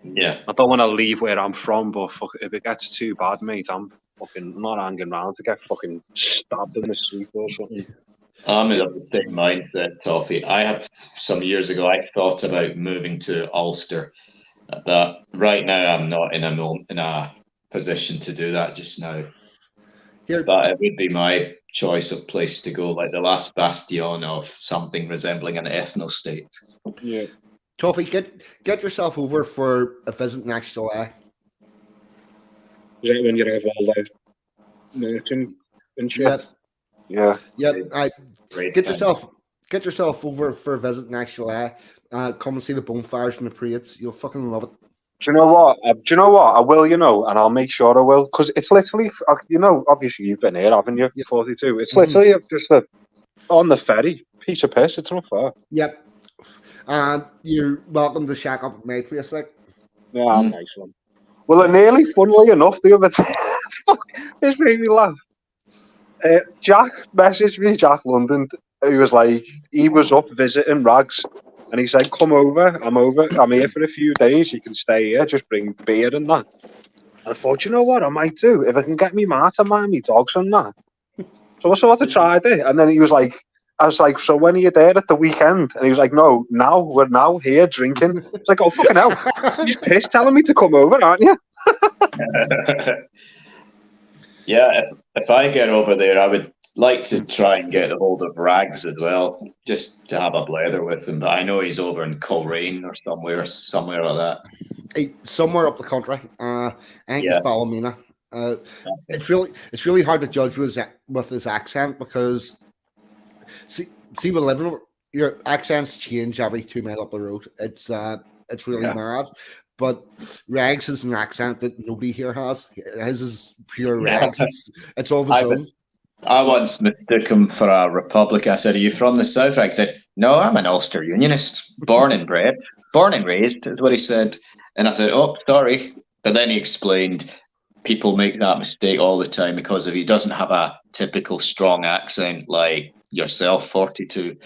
E: Yeah.
G: I don't want to leave where I'm from, but fuck, if it gets too bad, mate, I'm not hanging around to get fucking stabbed in the street or something.
E: I'm of the same mindset, Toffee. I have some years ago I thought about moving to Ulster, but right now I'm not in a position to do that just now. But it would be my choice of place to go, like the last bastion of something resembling an ethno state.
G: Yeah.
A: Toffee, get yourself over for a visit next July.
G: Is that when you have all the merchant and shit?
F: Yeah.
A: Get yourself over for a visit next July. Come and see the bonfires and the parades. You'll fucking love it.
G: Do you know what? I will, and I'll make sure I will, because it's literally, obviously you've been here, haven't you? 42. It's literally just on the ferry. Piece of piss. It's not far.
A: Yep. You're welcome to shack up at my place, like.
G: Yeah, nice one. Well, it nearly, funnily enough, the other time, this made me laugh. Jack messaged me, Jack London. He was up visiting Rags, and he said, "Come over. I'm here for a few days. You can stay here. Just bring beer and that." And I thought, you know what I might do if I can get me ma to mind me dogs and that. So I sort of tried it, and then he was like, I was like, "So when are you there at the weekend?" And he was like, "No, now we're now here drinking." It's like, "Oh fucking hell, you're pissed telling me to come over, aren't you?"
E: Yeah, if I get over there, I would like to try and get a hold of Rags as well, just to have a blether with him. But I know he's over in Coleraine or somewhere like that.
A: Somewhere up the country. I think it's Ballymena. It's really hard to judge with his accent because see we're living over, your accents change every 2 miles up the road. It's really mad. But Rags is an accent that nobody here has. His is pure Rags. It's all his own.
E: I once mistook him for a Republican. I said, "Are you from the South?" I said, "No, I'm an Ulster Unionist, born and raised," is what he said. And I said, "Oh, sorry." But then he explained, people make that mistake all the time because if he doesn't have a typical strong accent like yourself, 42.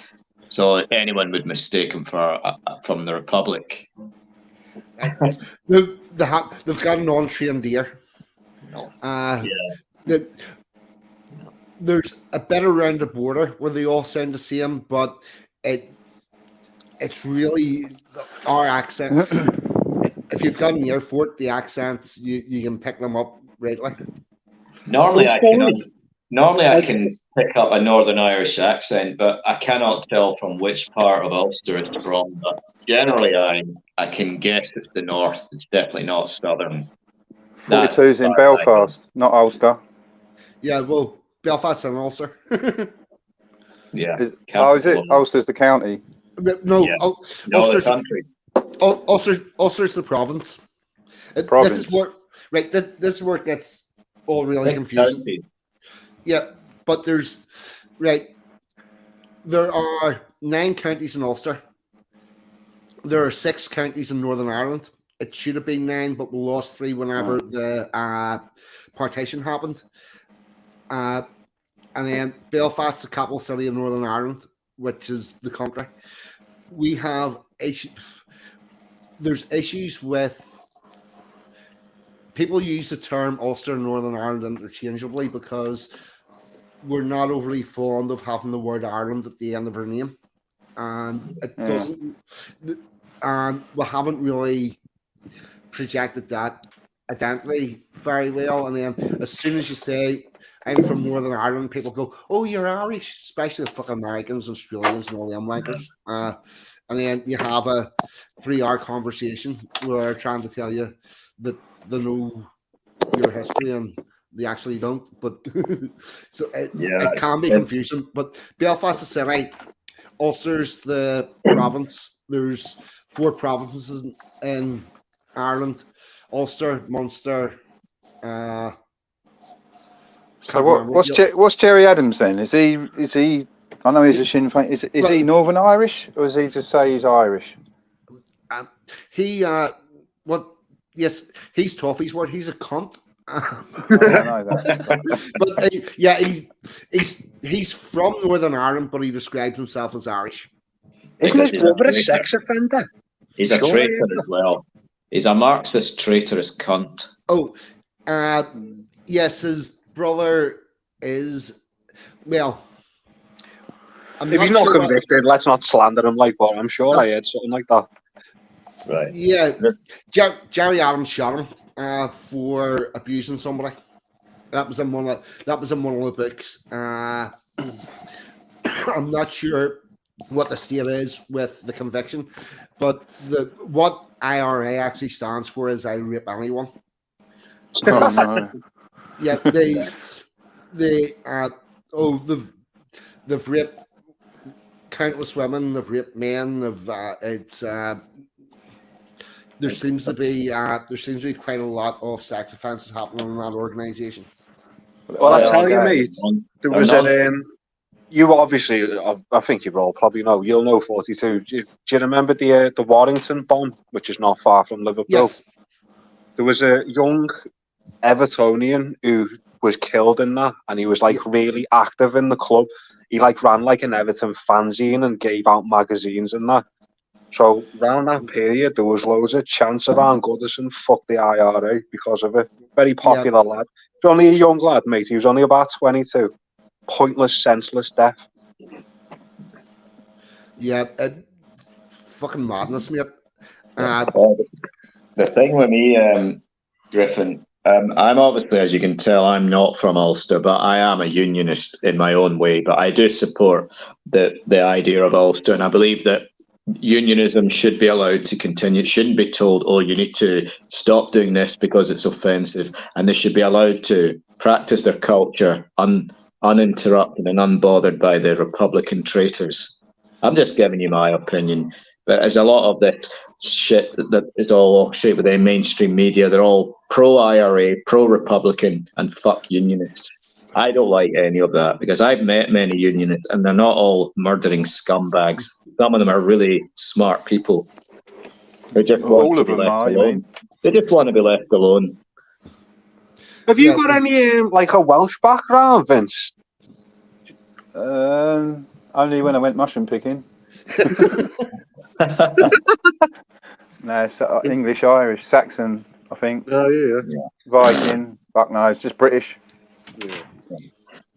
E: So anyone would mistake him from the Republic.
A: They've got an on-trained ear. There's a bit around the border where they all sound the same, but it's really our accent. If you've got an ear for it, the accents you can pick them up rightly.
E: Normally I can pick up a Northern Irish accent, but I cannot tell from which part of Ulster it's from. But generally, I can guess it's the north. It's definitely not southern.
F: 42's in Belfast, not Ulster.
A: Yeah, well, Belfast and Ulster.
E: Yeah.
F: Is it? Ulster's the county.
A: No,
E: yeah.
A: Ulster's
E: the country.
A: Ulster's the province.
F: Province.
A: This is where this is where it gets all really confusing. Yeah, but there are 9 counties in Ulster. There are 6 counties in Northern Ireland. It should have been 9, but we lost 3 whenever the partition happened. And then Belfast's the capital city of Northern Ireland, which is the country. We have issues. There's issues with people use the term Ulster and Northern Ireland interchangeably because we're not overly fond of having the word Ireland at the end of our name, and it doesn't. And we haven't really projected that identity very well. And then as soon as you say I'm from Northern Ireland, people go, "Oh, you're Irish," especially the fucking Americans, Australians, and all them wankers. And then you have a 3-hour conversation where they're trying to tell you that they know your history and they actually don't. But so it can be confusing. But Belfast is city. Ulster's the province. There's 4 provinces in Ireland: Ulster, Munster.
F: So
A: Can't remember.
F: what's Jerry Adams then? Is he? I know he's a Sinn Féin. Is he Northern Irish, or does he just say he's Irish?
A: Yes, he's tough. He's a cunt.
F: I know that.
A: But he's from Northern Ireland, but he describes himself as Irish.
G: Isn't his brother a sex offender?
E: He's a traitor as well. He's a Marxist, traitorous cunt.
A: Oh, yes, his brother is. Well,
G: if he's not convicted, let's not slander him like that. I'm sure I heard something like that.
E: Right.
A: Yeah, Jerry Adams shot him for abusing somebody. That was in one of the books. I'm not sure what the state is with the conviction, but what IRA actually stands for is I rape anyone.
F: Oh no.
A: Yeah, they've raped countless women. They've raped men. There seems to be quite a lot of sex offences happening in that organisation.
G: Well, I tell you, mate, there was you obviously, I think you all probably know. You'll know 42. Do you remember the Warrington bomb, which is not far from Liverpool?
A: Yes.
G: There was a young Evertonian who was killed in that, and he was really active in the club. He ran like an Everton fanzine and gave out magazines and that. So around that period, there was loads of chants around Goodison, fuck the IRA because of it. Very popular lad. He was only a young lad, mate. He was only about 22. Pointless, senseless death.
A: Yeah, fucking madness, mate.
E: The thing with me, Griffin, I'm obviously, as you can tell, I'm not from Ulster, but I am a unionist in my own way. But I do support the idea of Ulster, and I believe that unionism should be allowed to continue. It shouldn't be told, oh, you need to stop doing this because it's offensive, and they should be allowed to practice their culture uninterrupted and unbothered by the Republican traitors. I'm just giving you my opinion. But there's a lot of this shit that is all shit with the mainstream media. They're all pro-IRA, pro-Republican, and fuck unionists. I don't like any of that because I've met many unionists and they're not all murdering scumbags. Some of them are really smart people. They just want to be left alone. They just want to be left alone.
G: Have you got any a Welsh background, Vince?
F: Only when I went mushroom picking. No, it's English, Irish, Saxon, I think.
G: Oh yeah.
F: Viking, fuck no, it's just British.
G: Yeah.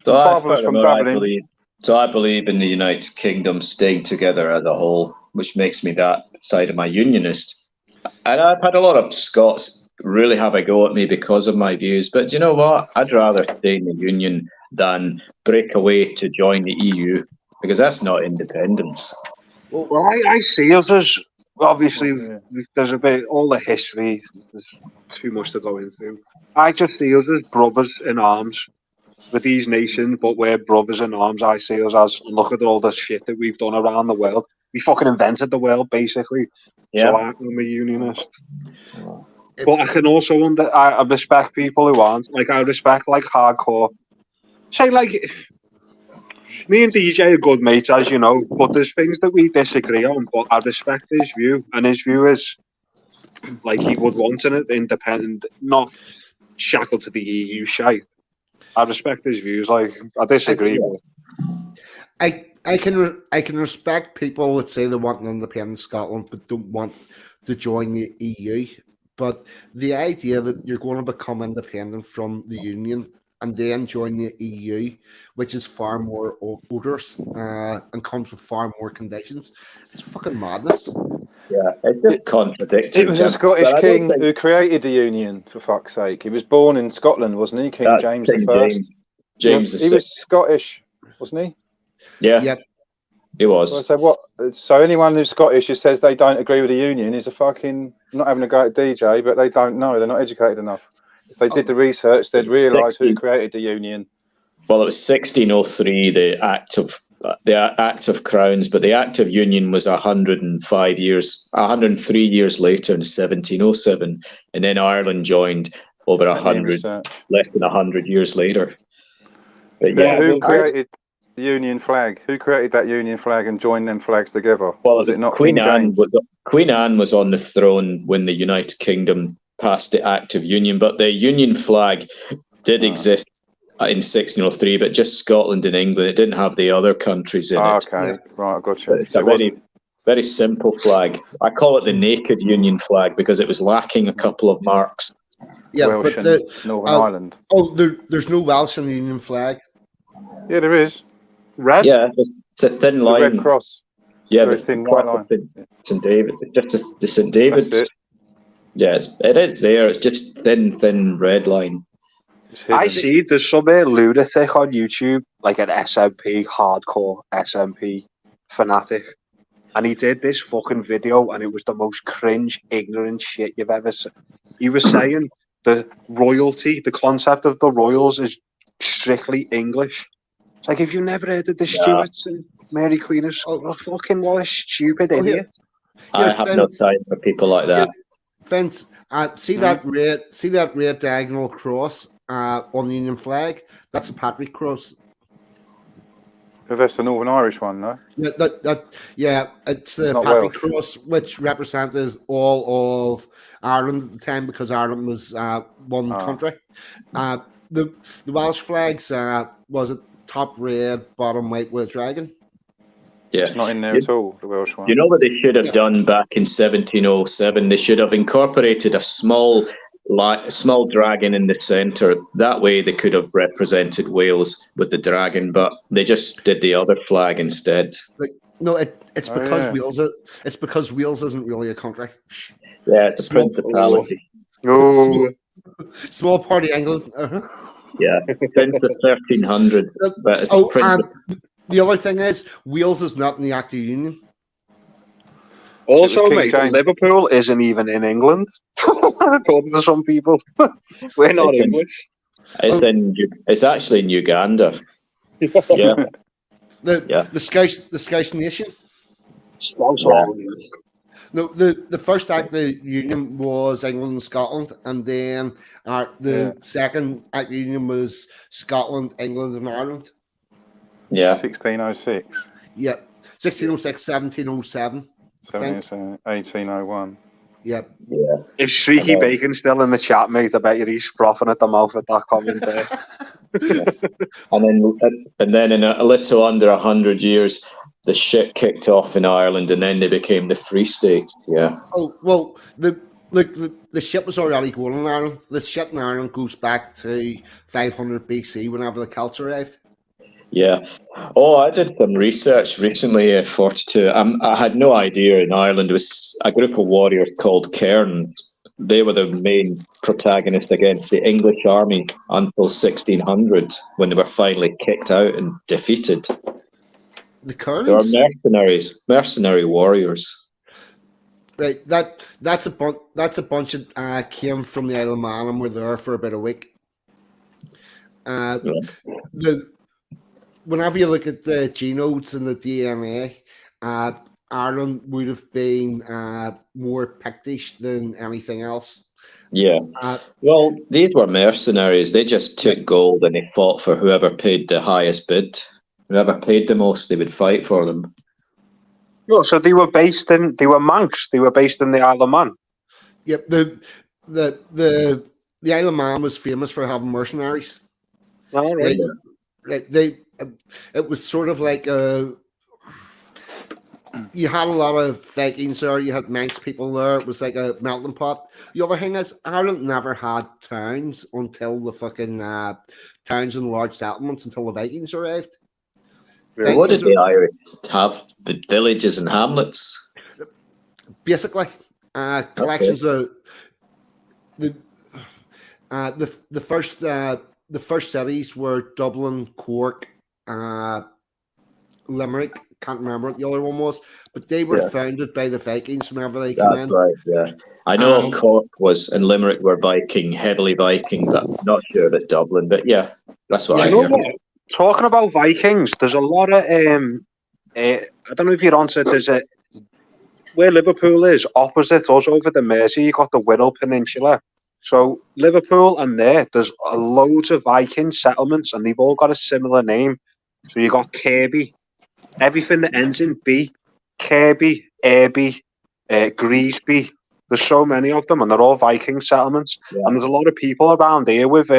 E: So I believe in the United Kingdom staying together as a whole, which makes me that side of my unionist. And I've had a lot of Scots really have a go at me because of my views. But you know what? I'd rather stay in the Union than break away to join the EU because that's not independence.
G: Well, I see us as obviously there's a bit all the history. There's too much to go into. I just see us as brothers in arms with these nations, but we're brothers in arms. I see us as look at all the shit that we've done around the world. We fucking invented the world, basically. Yeah. So I'm a unionist. But I can also I respect people who aren't. I respect hardcore. Say me and DJ are good mates, as you know, but there's things that we disagree on. But I respect his view, and his view is he would want an independent, not shackled to the EU shite. I respect his views. I disagree with.
A: I can respect people that say they want an independent Scotland but don't want to join the EU. But the idea that you're going to become independent from the Union and then join the EU, which is far more onerous and comes with far more conditions, it's fucking madness.
E: Yeah, it's just contradictory.
F: It was a Scottish king who created the Union, for fuck's sake. He was born in Scotland, wasn't he? King James I.
E: James
F: he was Scottish, wasn't he?
E: Yeah. Yep. He was.
F: So anyone who's Scottish who says they don't agree with the Union is a fucking, not having a go at DJ, but they don't know. They're not educated enough. If they did the research, they'd realise who created the Union.
E: Well, it was 1603, the Act of the Act of Crowns, but the Act of Union was 103 years later in 1707, and then Ireland joined over
F: Let me
E: 100,
F: research.
E: less than 100 years later. But
F: Who-
E: yeah,
F: who created the Union flag? Who created that Union flag and joined them flags together?
E: well,
F: Was it not
E: Queen
F: King
E: Anne
F: James?
E: Queen Anne was on the throne when the United Kingdom passed the Act of Union, but the Union flag did exist in 1603, but just Scotland and England. It didn't have the other countries in it.
F: Okay, right, I got
E: But
F: you.
E: it's
F: So
E: a
F: it wasn't.
E: very simple flag. I call it the naked Union flag because it was lacking a couple of marks.
A: Yeah,
F: Welsh
A: but
F: and Northern Ireland.
A: there's no Welsh in the Union flag.
F: Yeah, there is.
G: Red?
E: Yeah, it's a thin
F: The
E: line.
F: Red Cross.
E: Yeah,
F: very
E: the
F: thin white line.
E: St. David. It's just the St. David's.
F: That's it.
E: Yeah, it is there. It's just thin red line.
F: It's
G: I
F: hidden.
G: see there's some lunatic on YouTube, like an SMP, hardcore SMP fanatic. And he did this fucking video, and it was the most cringe, ignorant shit you've ever seen. He was saying the royalty, the concept of the royals is strictly English. It's like, if you've never heard of the Stuarts and Mary Queen of fucking what a stupid idiot.
E: I have no time for people like that.
A: Vince, see that red diagonal cross on the Union flag? That's a Patrick cross.
F: That's the Northern Irish one, no?
A: Yeah, it's the
F: Not
A: Patrick
F: Welsh.
A: cross, which represented all of Ireland at the time because Ireland was one country. The Welsh flags was it top red, bottom white with a dragon.
E: Yeah,
F: It's not in there at all, the Welsh one.
E: You know what they should have done back in 1707? They should have incorporated a small dragon in the centre. That way they could have represented Wales with the dragon, but they just did the other flag instead.
A: No, it's because Wales. It's because Wales isn't really a country.
E: Yeah, it's a principality.
A: Small party England.
E: Yeah, since the 1300s. But it's
A: the other thing is, Wales is not in the Act of Union.
G: Also, mate, Liverpool isn't even in England, according to some people. We're not English.
E: It's actually in Uganda. Yeah.
A: The Scouse Nation. No, the first Act of the Union was England and Scotland, and then the second Act of Union was Scotland, England, and Ireland.
E: Yeah.
F: 1606.
A: Yeah. 1606, 1707.
F: 1801.
A: Yep.
E: Yeah.
G: If Streaky Bacon's still in the chat, mate, I bet you he's frothing at the mouth at that comment there.
E: And then in a little under 100 years, the shit kicked off in Ireland, and then they became the Free States. Yeah.
A: Oh well, the shit was already going in Ireland. The shit in Ireland goes back to 500 BC, whenever the Celts arrived.
E: Yeah. Oh, I did some research recently, 42. I had no idea in Ireland was a group of warriors called Cairns. They were the main protagonists against the English army until 1600, when they were finally kicked out and defeated.
A: The Cairns?
E: They were mercenary warriors.
A: Right. That's a bunch of came from the Isle of Man and were there for about a week. Whenever you look at the genomes and the DNA, Ireland would have been more Pictish than anything else.
E: Yeah. Well, these were mercenaries. They just took gold and they fought for whoever paid the highest bid. Whoever paid the most, they would fight for them.
G: Well, so they were monks. They were based in the Isle of Man.
A: Yep. The Isle of Man was famous for having mercenaries.
G: Oh, right.
A: It was sort of like you had a lot of Vikings there. You had Manx people there. It was like a melting pot. The other thing is, Ireland never had towns until the fucking towns and large settlements until the Vikings arrived.
E: What did the Irish have? The villages and hamlets?
A: Basically, collections of the first cities were Dublin, Cork, Limerick. Can't remember what the other one was, but they were founded by the Vikings whenever they came in.
E: That's right, yeah. I know Cork was and Limerick were heavily Viking, but I'm not sure about Dublin. But yeah, that's what I hear.
G: talking about Vikings, there's a lot of I don't know if you're onto it. There's a where Liverpool is opposite us over the Mersey. You got the Wirral Peninsula. So Liverpool and there's loads of Viking settlements, and they've all got a similar name. So you got Kirby, everything that ends in B, Kirby, Airby, Greasby. There's so many of them, and they're all Viking settlements.
E: Yeah.
G: And there's a lot of people around here with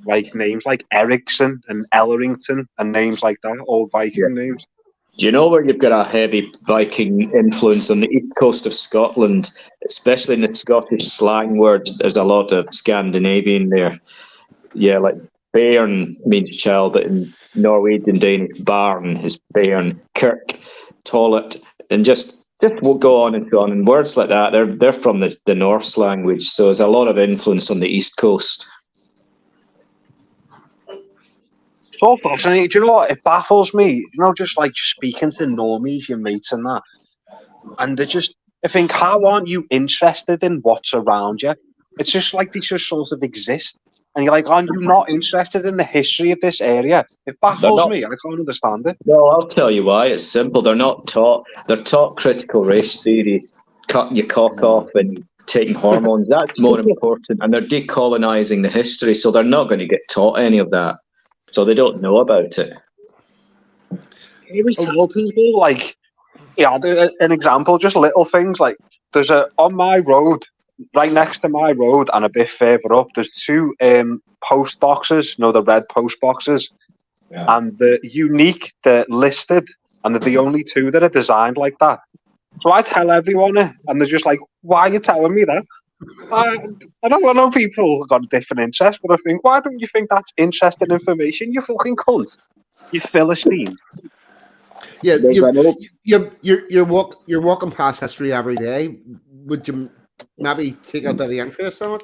G: like names like Ericsson and Ellerington and names like that, all Viking names.
E: Do you know where you've got a heavy Viking influence on the east coast of Scotland, especially in the Scottish slang words? There's a lot of Scandinavian there. Yeah, like bairn means child, but in Norwegian Danish, barn is bairn, kirk, toilet, and just we'll go on and so on. And words like that, they're from the Norse language, so there's a lot of influence on the east coast.
G: It's all fascinating. Do you know what? It baffles me. You know, just like speaking to normies, your mates and that. And I think, how aren't you interested in what's around you? It's just like they just sort of exist. And you're like, aren't you not interested in the history of this area? It baffles me. I can't understand it.
E: No, I'll tell you why. It's simple. They're not taught. They're taught critical race theory, cutting your cock off and taking hormones. That's more important. And they're decolonising the history, so they're not going to get taught any of that. So they don't know about it.
G: Can we tell people, like, an example, just little things, like, there's on my road, right next to my road and a bit further up, there's two post boxes, the red post boxes. Yeah. And they're unique, they're listed, and they're the only two that are designed like that. So I tell everyone it, and they're just like, why are you telling me that? I know people have got a different interest, but I think, why don't you think that's interesting information? You fucking cunt. You Philistine.
A: Yeah, you're walking past history every day. Would you maybe take a bit of interest in it?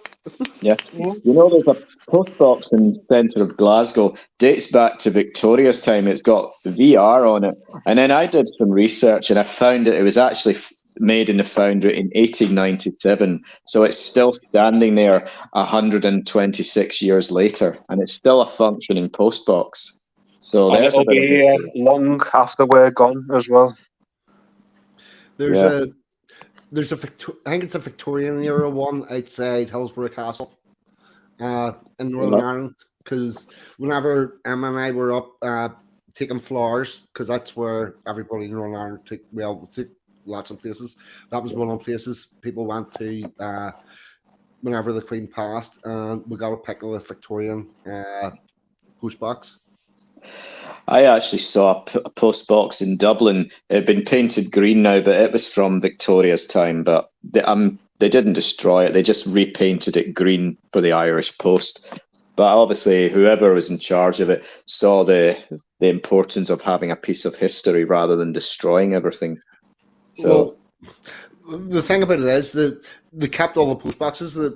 E: Yeah. You know, there's a post box in the centre of Glasgow, dates back to Victoria's time. It's got VR on it. And then I did some research and I found that it was actually made in the foundry in 1897. So it's still standing there 126 years later. And it's still a functioning post box. So
G: and it'll be here long after we're gone as well.
A: There's a I think it's a Victorian era one outside Hillsborough Castle in Northern Ireland, because whenever Emma and I were up taking flowers, because that's where everybody in Northern Ireland took lots of places. That was one of the places people went to whenever the Queen passed, and we got a pick of the Victorian post box.
E: I actually saw a post box in Dublin. It had been painted green now, but it was from Victoria's time. But they didn't destroy it. They just repainted it green for the Irish Post. But obviously, whoever was in charge of it saw the importance of having a piece of history rather than destroying everything. So,
A: well, the thing about it is they kept all the post boxes. They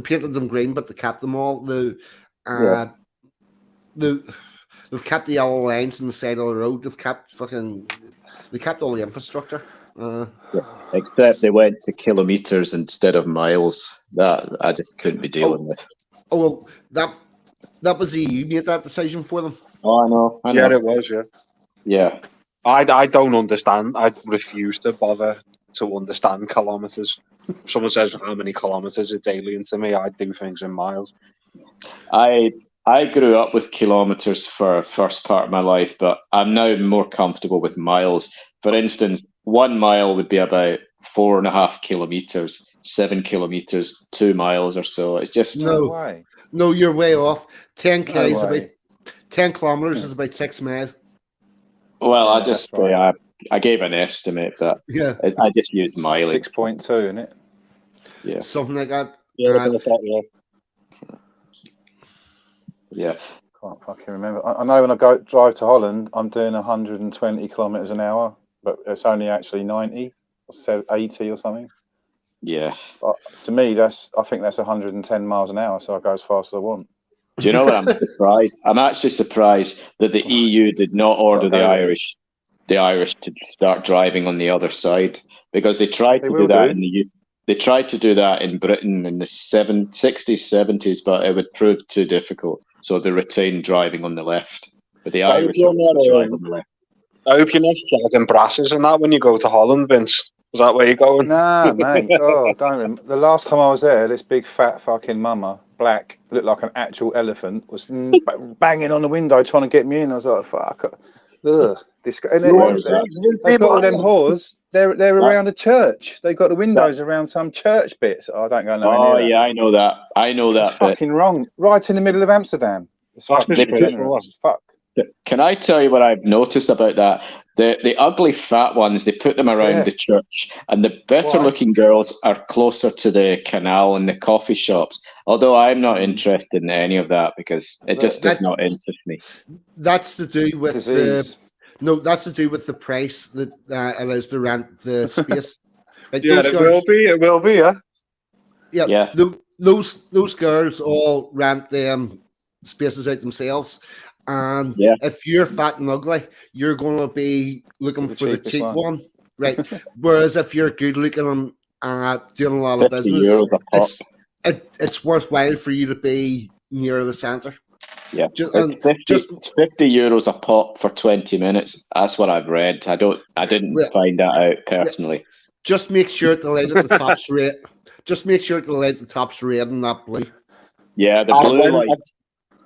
A: painted them green, but they kept them all. They've kept the yellow lines on the side of the road. They kept all the infrastructure.
E: Except they went to kilometres instead of miles. That I just couldn't be dealing with.
A: Oh well, that was the EU made that decision for them.
E: Oh, I know.
G: Yeah, it was.
E: Yeah.
G: I don't understand. I refuse to bother to understand kilometres. If someone says how many kilometres are alien to me, I do things in miles.
E: I grew up with kilometres for the first part of my life, but I'm now more comfortable with miles. For instance, 1 mile would be about 4.5 kilometres, 7 kilometres, 2 miles or so. It's just
A: no, you're way off. 10k is about 10 kilometres is about 6 miles.
E: Well, I gave an estimate, but I just used mileage.
F: 6.2, isn't it?
E: Yeah,
A: something like that.
E: Yeah.
F: Can't fucking remember. I know when I drive to Holland, I'm doing 120 kilometres an hour, but it's only actually 90 or 80 or something.
E: Yeah.
F: But to me, I think that's 110 miles an hour, so I go as fast as I want.
E: Do you know what I'm surprised? I'm actually surprised that the EU did not order the Irish to start driving on the other side, because they tried to do that in the They tried to do that in Britain in the 60s, 70s, but it would prove too difficult. so they retain driving on the left. But the
G: I hope
E: Irish
G: you're
E: also
G: not,
E: drive on the left.
G: I hope you're not shagging brasses and that when you go to Holland, Vince. Is that where you're going?
F: Nah, mate. Oh, don't remember. The last time I was there, this big fat fucking mama, black, looked like an actual elephant, was banging on the window trying to get me in. I was like, fuck. Ugh. And they've got all them whores. They're around the church. They've got the windows around some church bits. I don't go nowhere near that.
E: Yeah, I know that. I know
F: That's
E: that bit.
F: fucking wrong. Right in the middle of Amsterdam. It's fucking degenerate. Fuck.
E: Can I tell you what I've noticed about that? The ugly fat ones, they put them around the church, and the better looking girls are closer to the canal and the coffee shops. Although I'm not interested in any of that because it just does not interest me.
A: That's to do with
F: Disease.
A: that's to do with the price that allows to rent the space. Like
G: Yeah, it will be, yeah.
A: Yeah. Those girls all rent them spaces out themselves. And if you're fat and ugly, you're going to be looking for the cheap one, right? Whereas if you're good looking and doing a lot of business, it's worthwhile for you to be near the centre.
E: Yeah, it's 50 euros a pop for 20 minutes. That's what I've read. I didn't find that out personally.
A: Just make sure the light at the top's red. Just make sure the light at the top's red and not blue.
E: Yeah, the blue light.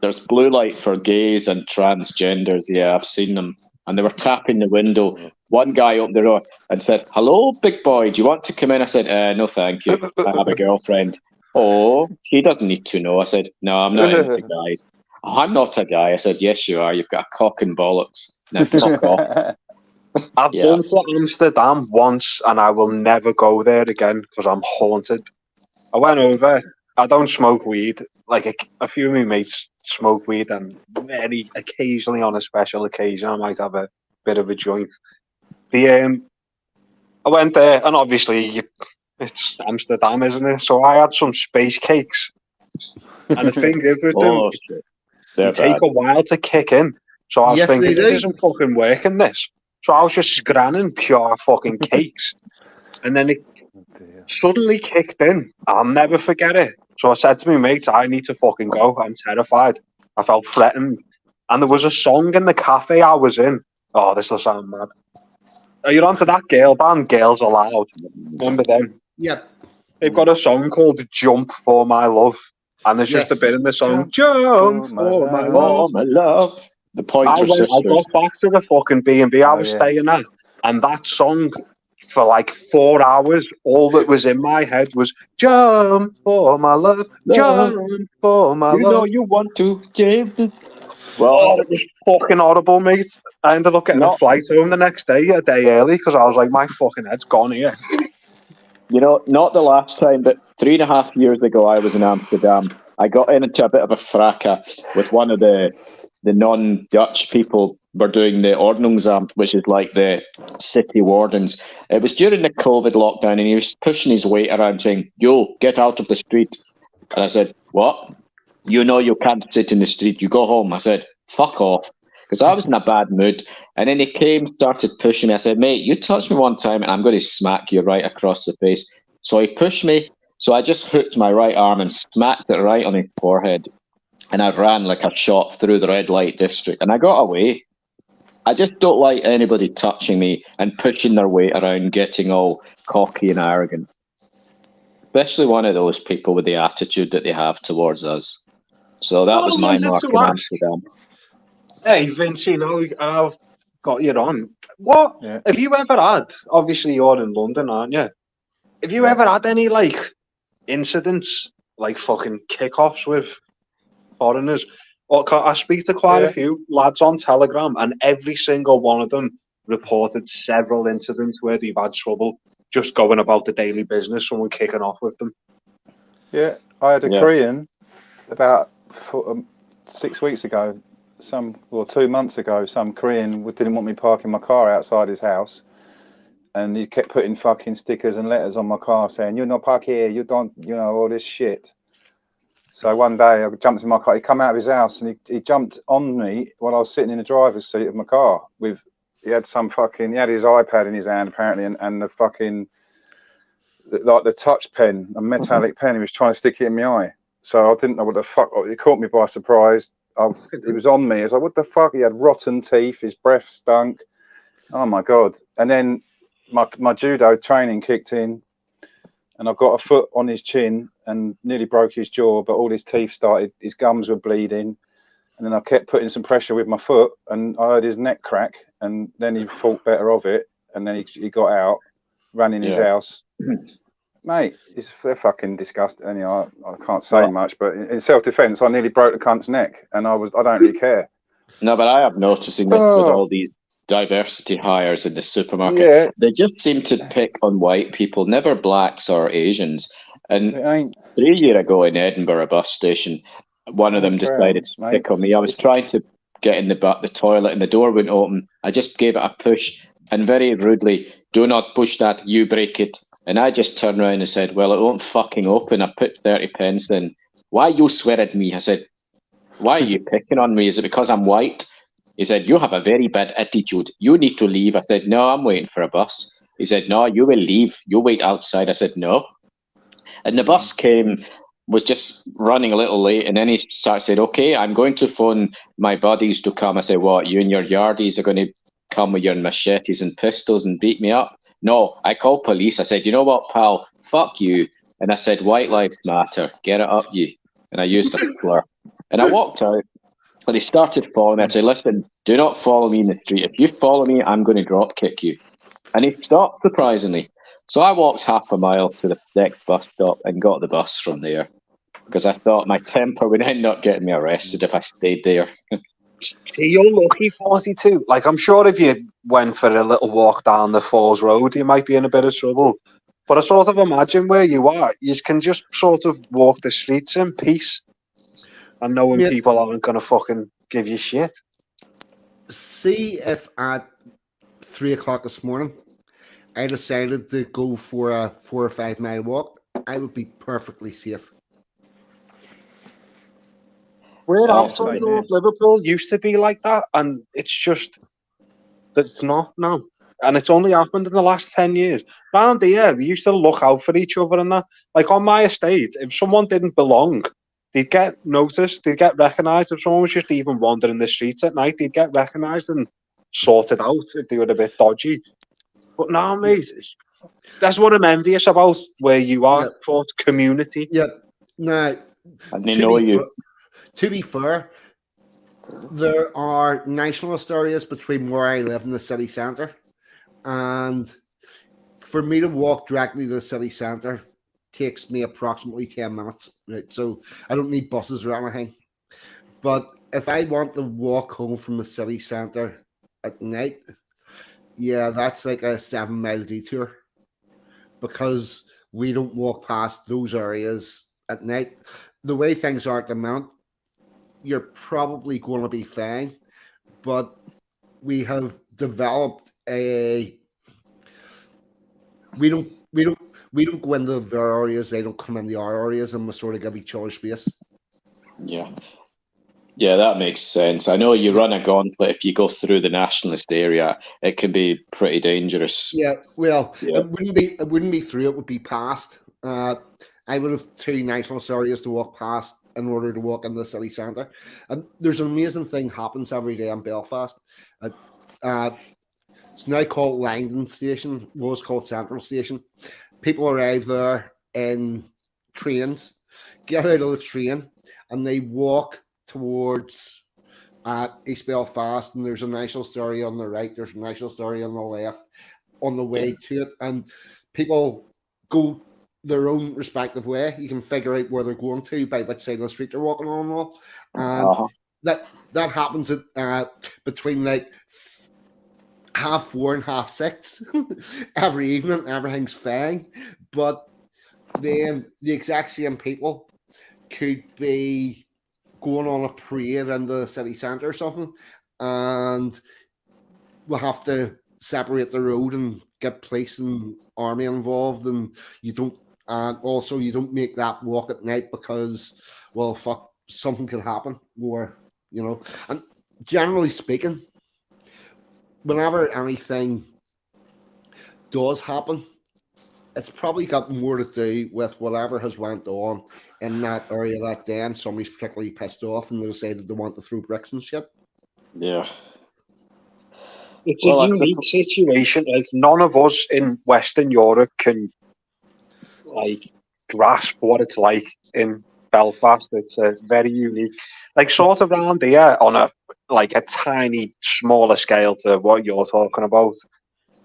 E: There's blue light for gays and transgenders. Yeah, I've seen them. And they were tapping the window. One guy opened the door and said, "Hello, big boy, do you want to come in?" I said, "No, thank you. I have a girlfriend." "Oh, she doesn't need to know." I said, "No, I'm not into guys." "Oh, I'm not a guy." I said, "Yes, you are. You've got a cock and bollocks. Now fuck off."
G: I've been to Amsterdam once and I will never go there again because I'm haunted. I went over. I don't smoke weed. Like a few of my mates smoke weed, and very occasionally on a special occasion I might have a bit of a joint. I went there, and obviously it's Amsterdam, isn't it? So I had some space cakes, and the thing is with them, they take a while to kick in. So I was thinking, this isn't fucking working, this. So I was just scanning pure fucking cakes, and then it suddenly kicked in. I'll never forget it. So I said to my mate, I need to fucking go. I'm terrified. I felt threatened. And there was a song in the cafe I was in. Oh, this will sound mad. Are you onto that girl band, Girls Aloud? Remember them?
A: Yep.
G: They've got a song called Jump for My Love. And there's just a bit in the song, Jump for my love.
E: The Pointer Sisters.
G: I got back to the fucking B&B I was staying at. And that song, for like 4 hours, all that was in my head was "Jump for my love, jump for my love."
E: You know you want to, James.
G: Well, it was fucking horrible, mate. I ended up getting a flight home the next day, a day early, because I was like, my fucking head's gone here.
E: You know, not the last time, but 3.5 years ago, I was in Amsterdam. I got into a bit of a fracas with one of the non-Dutch people. Were doing the Ordnungsamt, which is like the city wardens. It was during the COVID lockdown, and he was pushing his weight around saying, "Yo, get out of the street." And I said, "What? You know you can't sit in the street. You go home." I said, "Fuck off." Because I was in a bad mood. And then he started pushing me. I said, "Mate, you touch me one time and I'm going to smack you right across the face." So he pushed me. So I just hooked my right arm and smacked it right on his forehead. And I ran like a shot through the red light district. And I got away. I just don't like anybody touching me and pushing their weight around, getting all cocky and arrogant. Especially one of those people with the attitude that they have towards us. So that was my mark in Amsterdam.
G: Hey, Vince, you know, I've got you on. What have you ever had? Obviously, you're in London, aren't you? Have you ever had any, like, incidents, like fucking kickoffs with foreigners? I speak to quite a few lads on Telegram, and every single one of them reported several incidents where they've had trouble just going about the daily business, someone kicking off with them.
F: Yeah, I had a Korean about 6 weeks ago, 2 months ago, some Korean didn't want me parking my car outside his house, and he kept putting fucking stickers and letters on my car saying, "You're not park here, you don't," all this shit. So one day I jumped in my car. He come out of his house and he jumped on me while I was sitting in the driver's seat of my car. He had his iPad in his hand apparently, and the fucking the touch pen, a metallic pen. He was trying to stick it in my eye. So I didn't know what the fuck. It caught me by surprise. he was on me. I was like, what the fuck? He had rotten teeth. His breath stunk. Oh my God. And then my judo training kicked in, and I got a foot on his chin and nearly broke his jaw, but all his teeth started, his gums were bleeding. And then I kept putting some pressure with my foot, and I heard his neck crack, and then he thought better of it, and then he got out, ran in his house. Mate, they're fucking disgusting. Anyway, I can't say much, but in self-defense, I nearly broke the cunt's neck, and I don't really care.
E: No, but I am noticing this with all these diversity hires in the supermarket.
F: Yeah.
E: They just seem to pick on white people, never blacks or Asians. And 3 years ago in Edinburgh bus station, one of them decided to pick on me. I was trying to get in the toilet and the door wouldn't open. I just gave it a push and very rudely, do not push that, you break it. And I just turned around and said, well, it won't fucking open. I put 30 pence in. Why you swear at me? I said, why are you picking on me? Is it because I'm white? He said, you have a very bad attitude. You need to leave. I said, no, I'm waiting for a bus. He said, no, you will leave. You wait outside. I said, no. And the bus came, was just running a little late. And then he said, okay, I'm going to phone my buddies to come. I said, what, you and your yardies are going to come with your machetes and pistols and beat me up? No, I called police. I said, you know what, pal, fuck you. And I said, white lives matter. Get it up, you. And I used a slur. And I walked out. And he started following me. I said, listen, do not follow me in the street. If you follow me, I'm going to drop kick you. And he stopped, surprisingly. So I walked half a mile to the next bus stop and got the bus from there. Because I thought my temper would end up getting me arrested if I stayed there.
G: You're lucky, 42. Like, I'm sure if you went for a little walk down the Falls Road, you might be in a bit of trouble. But I sort of imagine where you are, you can just sort of walk the streets in peace and knowing people aren't going to fucking give you shit.
A: See if at 3 o'clock this morning I decided to go for a 4 or 5 mile walk, I would be perfectly safe.
G: We're from North Liverpool used to be like that, and it's just that it's not now. And it's only happened in the last 10 years. Round here, we used to look out for each other and that. Like on my estate, if someone didn't belong, they'd get noticed, they'd get recognised. If someone was just even wandering the streets at night, they'd get recognised and sorted out if they were a bit dodgy. But now, mate, that's what I'm envious about where you are, for community.
A: Yeah. Now,
E: and they know you.
A: To be fair, there are nationalist areas between where I live and the city centre. And for me to walk directly to the city centre takes me approximately 10 minutes. Right? So I don't need buses or anything. But if I want to walk home from the city centre at night, yeah, that's like a 7-mile detour. Because we don't walk past those areas at night. The way things are at the moment, you're probably going to be fine, but we have developed we don't go into their areas, they don't come into our areas, and we sort of give each other space.
E: Yeah, that makes sense. I know you run a gauntlet. If you go through the nationalist area, it can be pretty dangerous.
A: Yeah, well, it wouldn't be through, it would be past. I would have 2 nationalist areas to walk past in order to walk in the city centre. And there's an amazing thing happens every day in Belfast. It's now called Langdon Station, was called Central Station. People arrive there in trains, get out of the train, and they walk towards East Belfast, and there's a nationalist area on the right, there's a nationalist area on the left on the way to it, and people go their own respective way. You can figure out where they're going to by which side of the street they're walking on and all. That happens at between like 4:30 and 6:30 every evening. Everything's fine, but then the exact same people could be going on a parade in the city centre or something, and we'll have to separate the road and get police and army involved, and you don't make that walk at night because, well, fuck, something could happen, or and generally speaking, whenever anything does happen, it's probably got more to do with whatever has went on in that area that day, and somebody's particularly pissed off and they decided they want to throw bricks and shit.
E: Yeah.
G: It's
E: Well,
G: a
E: I
G: unique situation. Like, none of us in Western Europe can like grasp what it's like in Belfast. It's a very unique, like, sort of round here on a tiny, smaller scale to what you're talking about.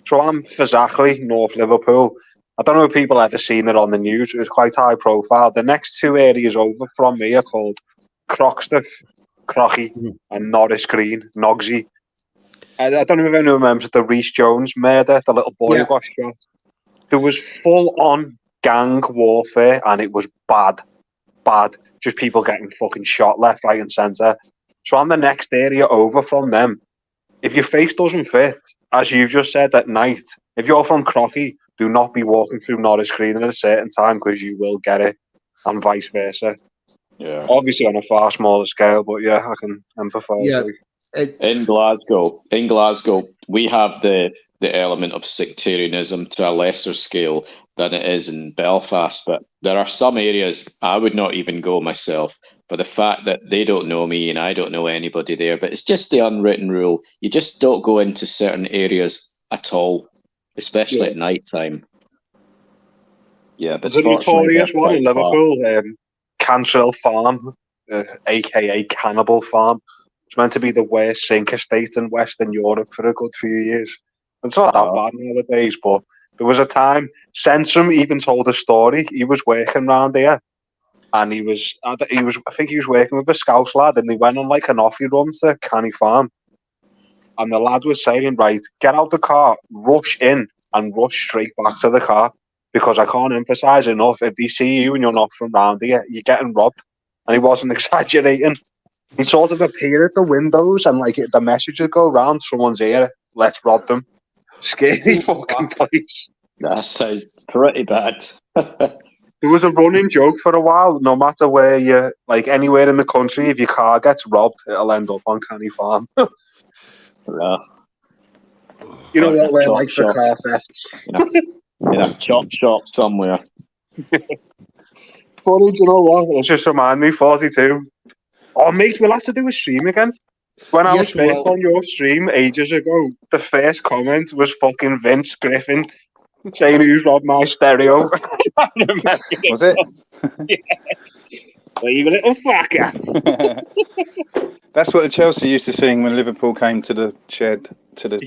G: So I'm Fazackley, North Liverpool. I don't know if people ever seen it on the news. It was quite high profile. The next two areas over from me are called Croxteth, Crocky, and Norris Green, Nogsy. I don't know if anyone remembers the Rhys Jones murder, the little boy who got shot. There was full-on gang warfare, and it was bad. Just people getting fucking shot left, right, and centre. So I'm the next area over from them. If your face doesn't fit, as you've just said at night, if you're from Crocky, do not be walking through Norris Green at a certain time because you will get it, and vice versa.
E: Yeah.
G: Obviously on a far smaller scale, but yeah, I can empathise.
A: Yeah.
E: In Glasgow, we have the element of sectarianism to a lesser scale than it is in Belfast. But there are some areas I would not even go myself. But the fact that they don't know me and I don't know anybody there, but it's just the unwritten rule. You just don't go into certain areas at all, especially at night time. Yeah, but
G: the notorious one in Liverpool, Cancel Farm, aka Cannibal Farm. It's meant to be the worst sink estate in Western Europe for a good few years. It's not that bad nowadays, but there was a time. Sensum even told a story. He was working around here, and I think he was working with a Scouse lad, and they went on like an offie run to Canny Farm. And the lad was saying, right, get out the car, rush in, and rush straight back to the car. Because I can't emphasise enough, if they see you and you're not from round here, you're getting robbed. And he wasn't exaggerating. He sort of appeared at the windows and like the message would go round someone's ear, let's rob them. Scary fucking place.
E: That sounds pretty bad.
G: There was a running joke for a while, no matter where you, like anywhere in the country, if your car gets robbed, it'll end up on Canny Farm.
E: Yeah.
G: You know what we're like for car theft.
E: In a chop shop somewhere.
G: Funny, do you know what? It's just remind me, 42. Oh, mate, we'll have to do a stream again. When I was first on your stream ages ago, the first comment was fucking Vince Griffin saying who's robbed my stereo. I remember it.
F: Was it?
G: Yeah. Well, you little fucker.
F: That's what the Chelsea used to sing when Liverpool came to the shed, to the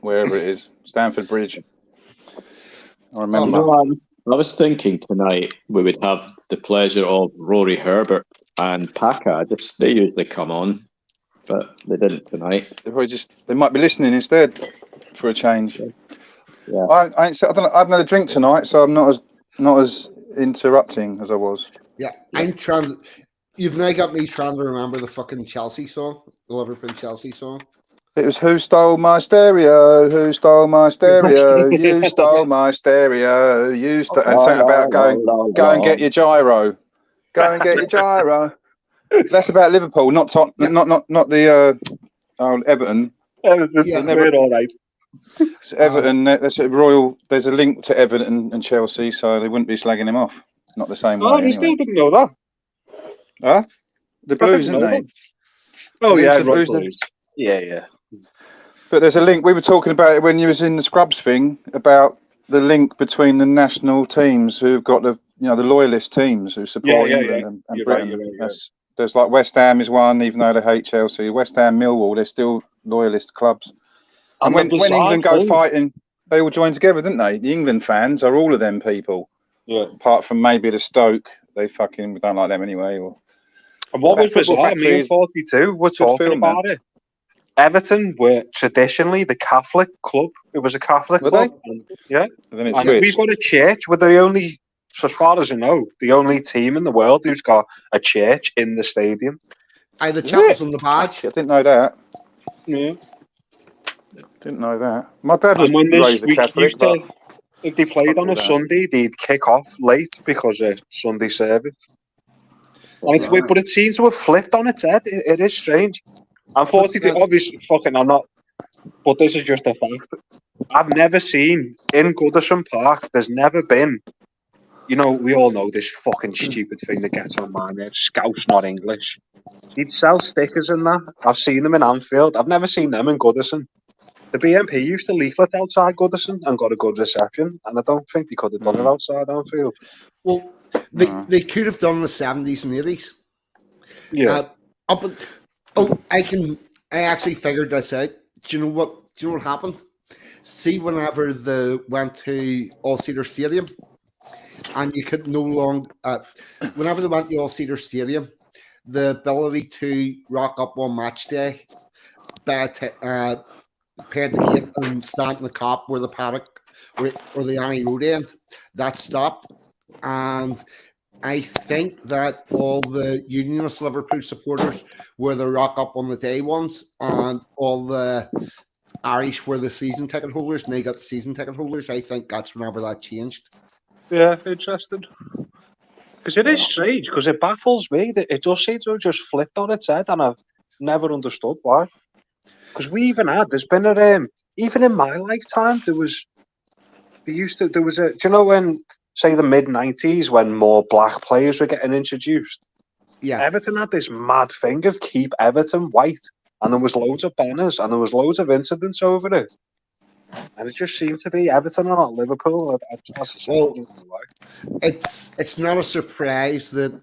F: wherever it is, Stamford Bridge. I remember.
E: I was thinking tonight we would have the pleasure of Rory Herbert and Paca. They usually come on, but they didn't tonight.
F: They might be listening instead for a change.
E: Yeah.
F: I haven't had a drink tonight, so I'm not as interrupting as I was.
A: Yeah, I'm trying. You've now got me trying to remember the fucking Chelsea song, the Liverpool Chelsea song.
F: It was who stole my stereo? Who stole my stereo? You stole my stereo. You stole, and something about go and get your gyro. Go and get your gyro. That's about Liverpool, not the Everton.
G: All right.
F: It's Everton. That's a Royal. There's a link to Everton and Chelsea, so they wouldn't be slagging him off. Not the same way. Anyway.
G: I didn't know that.
F: Huh? The Blues, isn't they?
G: Oh yeah,
F: the Blues.
G: Yeah.
F: But there's a link. We were talking about it when you was in the Scrubs thing about the link between the national teams who've got the loyalist teams who support England and Britain. Right. There's like West Ham is one, even though they hate Chelsea. West Ham, Millwall, they're still loyalist clubs. And when England go fighting, they all join together, didn't they? The England fans are all of them people. Yeah. Apart from maybe the Stoke, we don't like them anyway.
G: And what was bizarre, me and 42 were talking about it. Everton were traditionally the Catholic club. It was a Catholic club. Yeah. And we've got a church. We're the only, as far as I know, the only team in the world who's got a church in the stadium.
A: And the chapels on the badge.
F: I didn't know that.
G: Yeah.
F: Didn't know that. My dad was raised a Catholic.
G: If they played on a Sunday, they'd kick off late because of Sunday service. And it's weird, but it seems to have flipped on its head. It is strange. I'm 42. Obviously, I'm not But this is just a fact. I've never seen in Goodison Park. There's never been. You know, we all know this fucking stupid thing that gets on my nerves. Scouse, not English. He'd sell stickers in that. I've seen them in Anfield. I've never seen them in Goodison. The BNP used to leaflet outside Goodison and got a good reception, and I don't think they could have done it outside Anfield.
A: Well, they could have done in the 70s and 80s.
G: Yeah.
A: I actually figured this out. Do you know what happened? See, whenever they went to All-Cedar Stadium, and you could no longer, whenever they went to All-Cedar Stadium, the ability to rock up on match day, pay the gate and stand in the cop where the paddock or the Annie Road end, that stopped. And I think that all the Unionist Liverpool supporters were the rock up on the day ones, and all the Irish were the season ticket holders, and they got season ticket holders. I think that's whenever that changed.
G: Yeah, interesting. Because it is strange, because it baffles me that it does seem to have just flipped on its head, and I've never understood why. Because there's been even in my lifetime, there was do you know when, say, the mid-90s, when more black players were getting introduced?
A: Yeah.
G: Everton had this mad thing of keep Everton white, and there was loads of banners, and there was loads of incidents over it. And it just seemed to be Everton and not Liverpool.
A: It's not a surprise that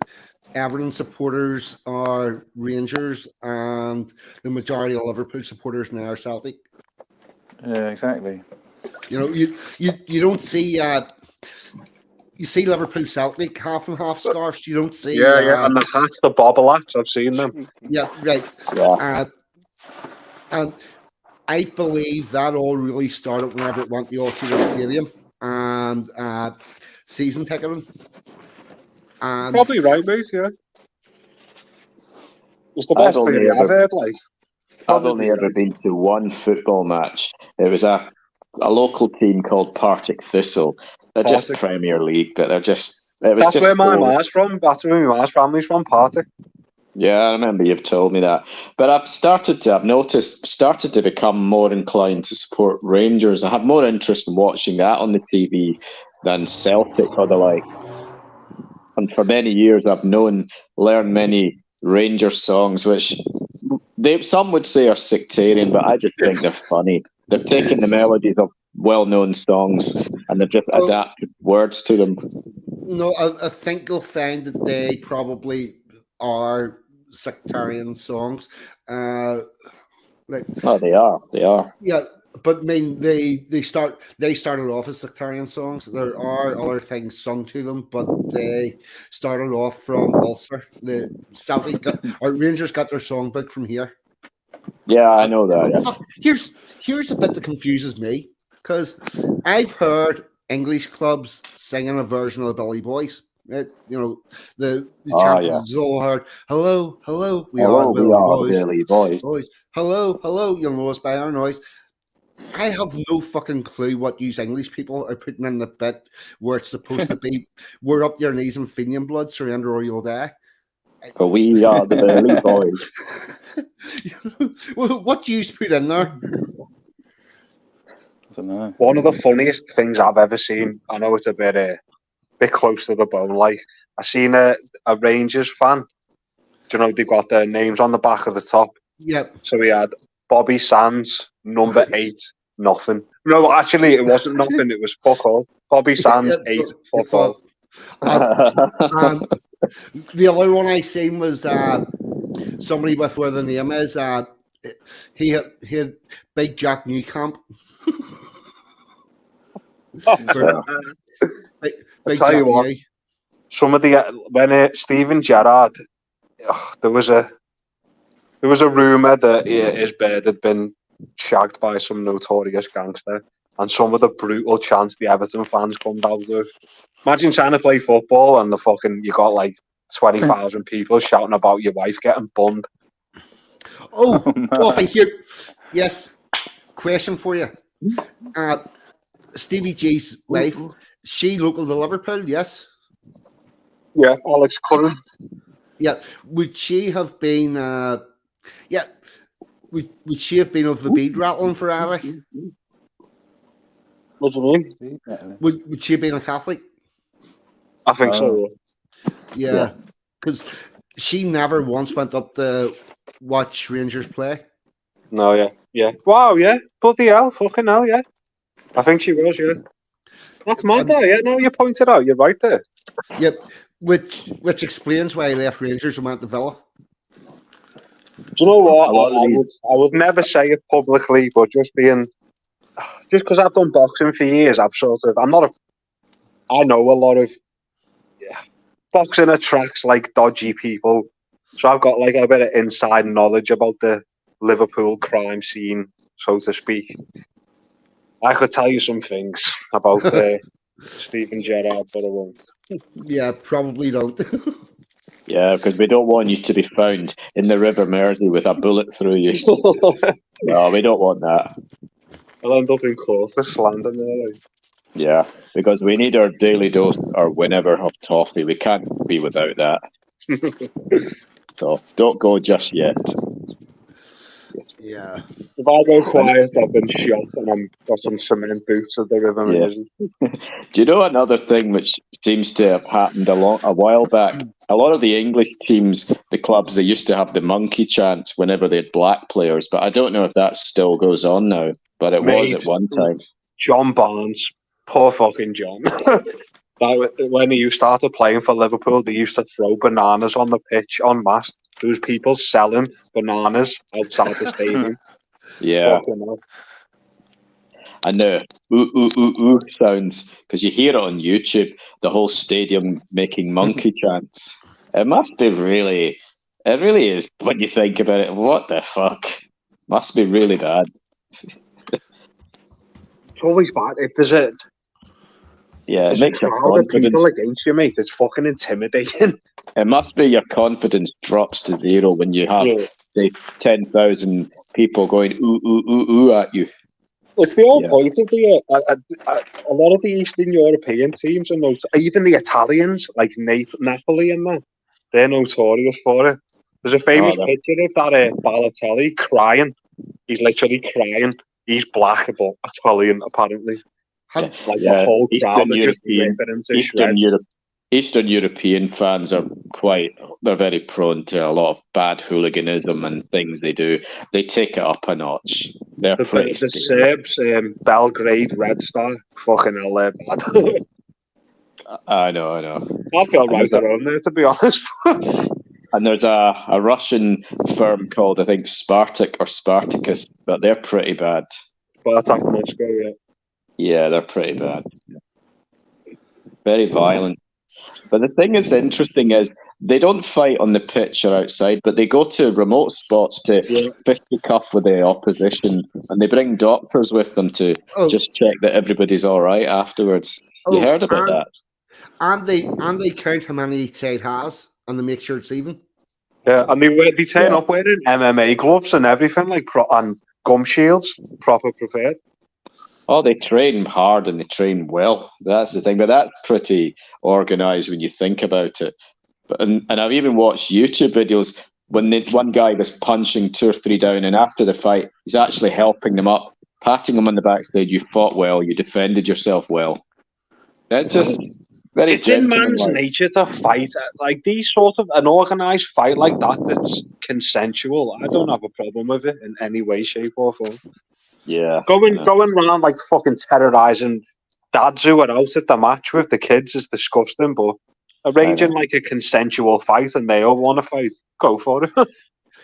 A: Everton supporters are Rangers and the majority of Liverpool supporters now are Celtic.
F: Yeah, exactly.
A: You know, you don't see you see Liverpool Celtic half and half scarves. You don't see
G: and the hats, the bobblers, I've seen them.
A: Yeah, right.
E: Yeah.
A: And I believe that all really started whenever it went to All-Cedar Stadium and season ticketing. And
G: Probably right, mate, yeah. It's the best thing I've heard, like.
E: I've only ever been to one football match. It was a local team called Partick Thistle. They're just Premier League, but they're just...
G: That's where my ma's from. That's where my ma's family's from, Partick.
E: Yeah, I remember you've told me that. But I've noticed to become more inclined to support Rangers. I have more interest in watching that on the TV than Celtic or the like. And for many years, I've learned many Rangers songs, which some would say are sectarian, but I just think they're funny. They've taken the melodies of well-known songs and they've just adapted words to them.
A: No, I think you'll find that they probably are sectarian songs.
E: They are.
A: Yeah, but I mean, they started off as sectarian songs. There are other things sung to them, but they started off from Ulster. The Celtic Rangers got their songbook from here.
E: Yeah, I know that. Yeah.
A: Here's a bit that confuses me, because I've heard English clubs singing a version of the Billy Boys. You know, the champions all heard, hello, we are
E: Billy Boys.
A: Hello, you'll know us by our noise. I have no fucking clue what these English people are putting in the bit where it's supposed to be, we're up your knees in Fenian blood, surrender or you'll die.
E: But we are the Billy Boys.
A: What do you put in there?
F: I don't know.
G: One of the funniest things I've ever seen, I know it's a bit close to the bone, like, I seen a Rangers fan. Do you know, they've got their names on the back of the top.
A: Yep.
G: So we had Bobby Sands, number 8, nothing. No, actually, it wasn't nothing. It was fuck all. Bobby Sands, 8, fuck all.
A: The other one I seen was somebody with where the name is. He had Big Jack Newcamp.
G: I'll tell you what. Some of when Steven Gerrard, there was a rumor that his bed had been shagged by some notorious gangster, and some of the brutal chants the Everton fans come out with. Imagine trying to play football and you got like 20,000 people shouting about your wife getting bunned.
A: I hear. Yes, question for you. Stevie G's wife, she local to Liverpool, yes?
G: Yeah, Alex Curran.
A: Yeah, would she have been? would she have been of the bead rattling for Eric?
G: What do you mean?
A: Would she have been a Catholic?
G: I think so.
A: Yeah, because she never once went up to watch Rangers play.
G: No, yeah. Wow, yeah. Bloody hell, fucking hell, yeah. I think she was, yeah. That's mad, though, yeah. No, you pointed out. You're right there.
A: Yep, which explains why he left Rangers and went to Villa.
G: Do you know what?
D: A lot of these-
G: I would never say it publicly, but just because I've done boxing for years, I know a lot of boxing attracts like dodgy people, so I've got like a bit of inside knowledge about the Liverpool crime scene, so to speak. I could tell you some things about Stephen Gerrard, but I won't.
A: Yeah, probably don't.
B: Yeah, because we don't want you to be found in the River Mersey with a bullet through you. No, we don't want that.
G: I'll end up in court for slander me. Like.
B: Yeah, because we need our daily dose or whenever of toffee. We can't be without that. So don't go just yet.
A: Yeah.
G: If I go quiet, I've been shot and I'm got some cement boots at the River Mersey.
B: Do you know another thing which seems to have happened a while back? A lot of the English teams, the clubs, they used to have the monkey chants whenever they had black players, but I don't know if that still goes on now. But it was at one time.
G: John Barnes, poor fucking John. When he started playing for Liverpool, they used to throw bananas on the pitch en masse. There was people selling bananas outside the stadium.
B: Yeah. And the ooh, ooh, ooh, ooh sounds, because you hear it on YouTube, the whole stadium making monkey chants. It must be really, it really is, when you think about it, what the fuck? Must be really bad.
G: It's always bad. If there's a crowd of people against you, mate, it's fucking intimidating.
B: It must be your confidence drops to zero when you have, say, 10,000 people going ooh, ooh, ooh, ooh at you.
G: It's the whole point of a lot of the Eastern European teams are even the Italians, like Napoli and that, they're notorious for it. There's a famous picture of that Balotelli crying. He's literally crying. He's black, but Italian, apparently. The whole crowd are just ripping him to shreds.
B: Eastern European fans are they're very prone to a lot of bad hooliganism and things they do. They take it up a notch. They're pretty
G: the Serbs, Belgrade, Red Star, fucking hell, they're bad.
B: I know.
G: I feel right around there, to be honest.
B: And there's a Russian firm called, I think, Spartak or Spartacus, but they're pretty bad.
G: Spartak Moscow, yeah.
B: Yeah, they're pretty bad. Very violent. But the thing that's interesting is they don't fight on the pitch or outside, but they go to remote spots to fisticuff with the opposition, and they bring doctors with them to just check that everybody's all right afterwards. You heard about that?
A: And they count how many each side has, and they make sure it's even.
G: Yeah, and they turn up wearing MMA gloves and everything, and gum shields, proper prepared.
B: Oh, they train hard and they train well. That's the thing, but that's pretty organised when you think about it. And I've even watched YouTube videos when one guy was punching 2 or 3 down, and after the fight, he's actually helping them up, patting them on the back, saying, "You fought well, you defended yourself well." That's just very.
G: It's in man's nature to fight like these sort of an organised fight like that. That's consensual. I don't have a problem with it in any way, shape, or form.
B: Yeah,
G: going around like fucking terrorising dads who are out at the match with the kids is disgusting. But arranging like a consensual fight and they all want to fight, go for it. As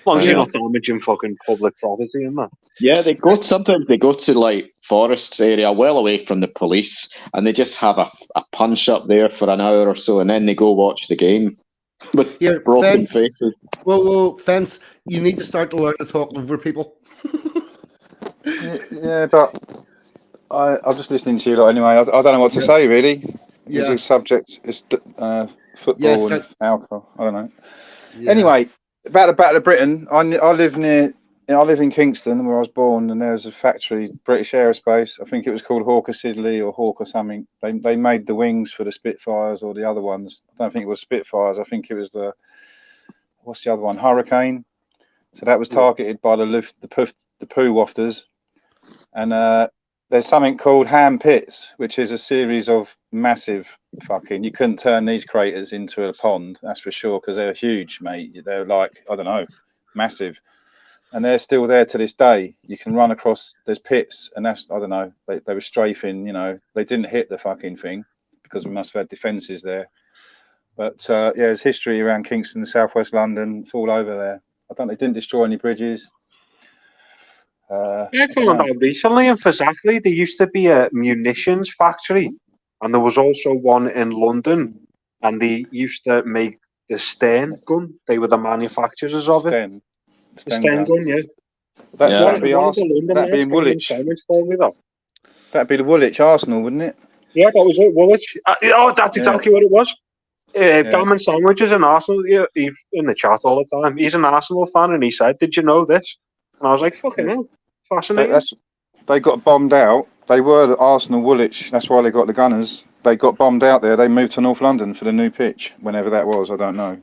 G: long as you're not damaging fucking public property and that.
B: Yeah, sometimes they go to like forests area, well away from the police, and they just have a punch up there for an hour or so, and then they go watch the game with broken faces.
A: Whoa, Fence! You need to start to learn to talk over people.
F: Yeah, but I'm just listening to you lot anyway. I don't know what to say really. The subject is football and alcohol. I don't know. Yeah. Anyway, about the Battle of Britain. I live in Kingston, where I was born, and there was a factory, British Aerospace. I think it was called Hawker Siddeley or Hawk or something. They made the wings for the Spitfires or the other ones. I don't think it was Spitfires. I think it was what's the other one? Hurricane. So that was targeted by the poo wafters. And there's something called ham pits, which is a series of massive fucking... You couldn't turn these craters into a pond, that's for sure, because they're huge, mate. They're like, I don't know, massive. And they're still there to this day. You can run across, there's pits, and that's, I don't know, they were strafing, you know, they didn't hit the fucking thing because we must have had defences there. But yeah, there's history around Kingston, southwest London, it's all over there. They didn't destroy any bridges.
G: I found out recently in Fazackley there used to be a munitions factory, and there was also one in London, and they used to make the Stern gun. They were the manufacturers of it. Stern gun, yeah.
F: That'd be in Woolwich. That'd be the Woolwich Arsenal, wouldn't it?
G: Yeah, that was it, Woolwich. That's exactly what it was. Gammon Sandwiches and Arsenal. Yeah, he's in the chat all the time. He's an Arsenal fan, and he said, "Did you know this?" And I was like, "Fucking hell, fascinating."
F: They got bombed out. They were the Arsenal Woolwich. That's why they got the Gunners. They got bombed out there. They moved to North London for the new pitch, whenever that was. I don't know.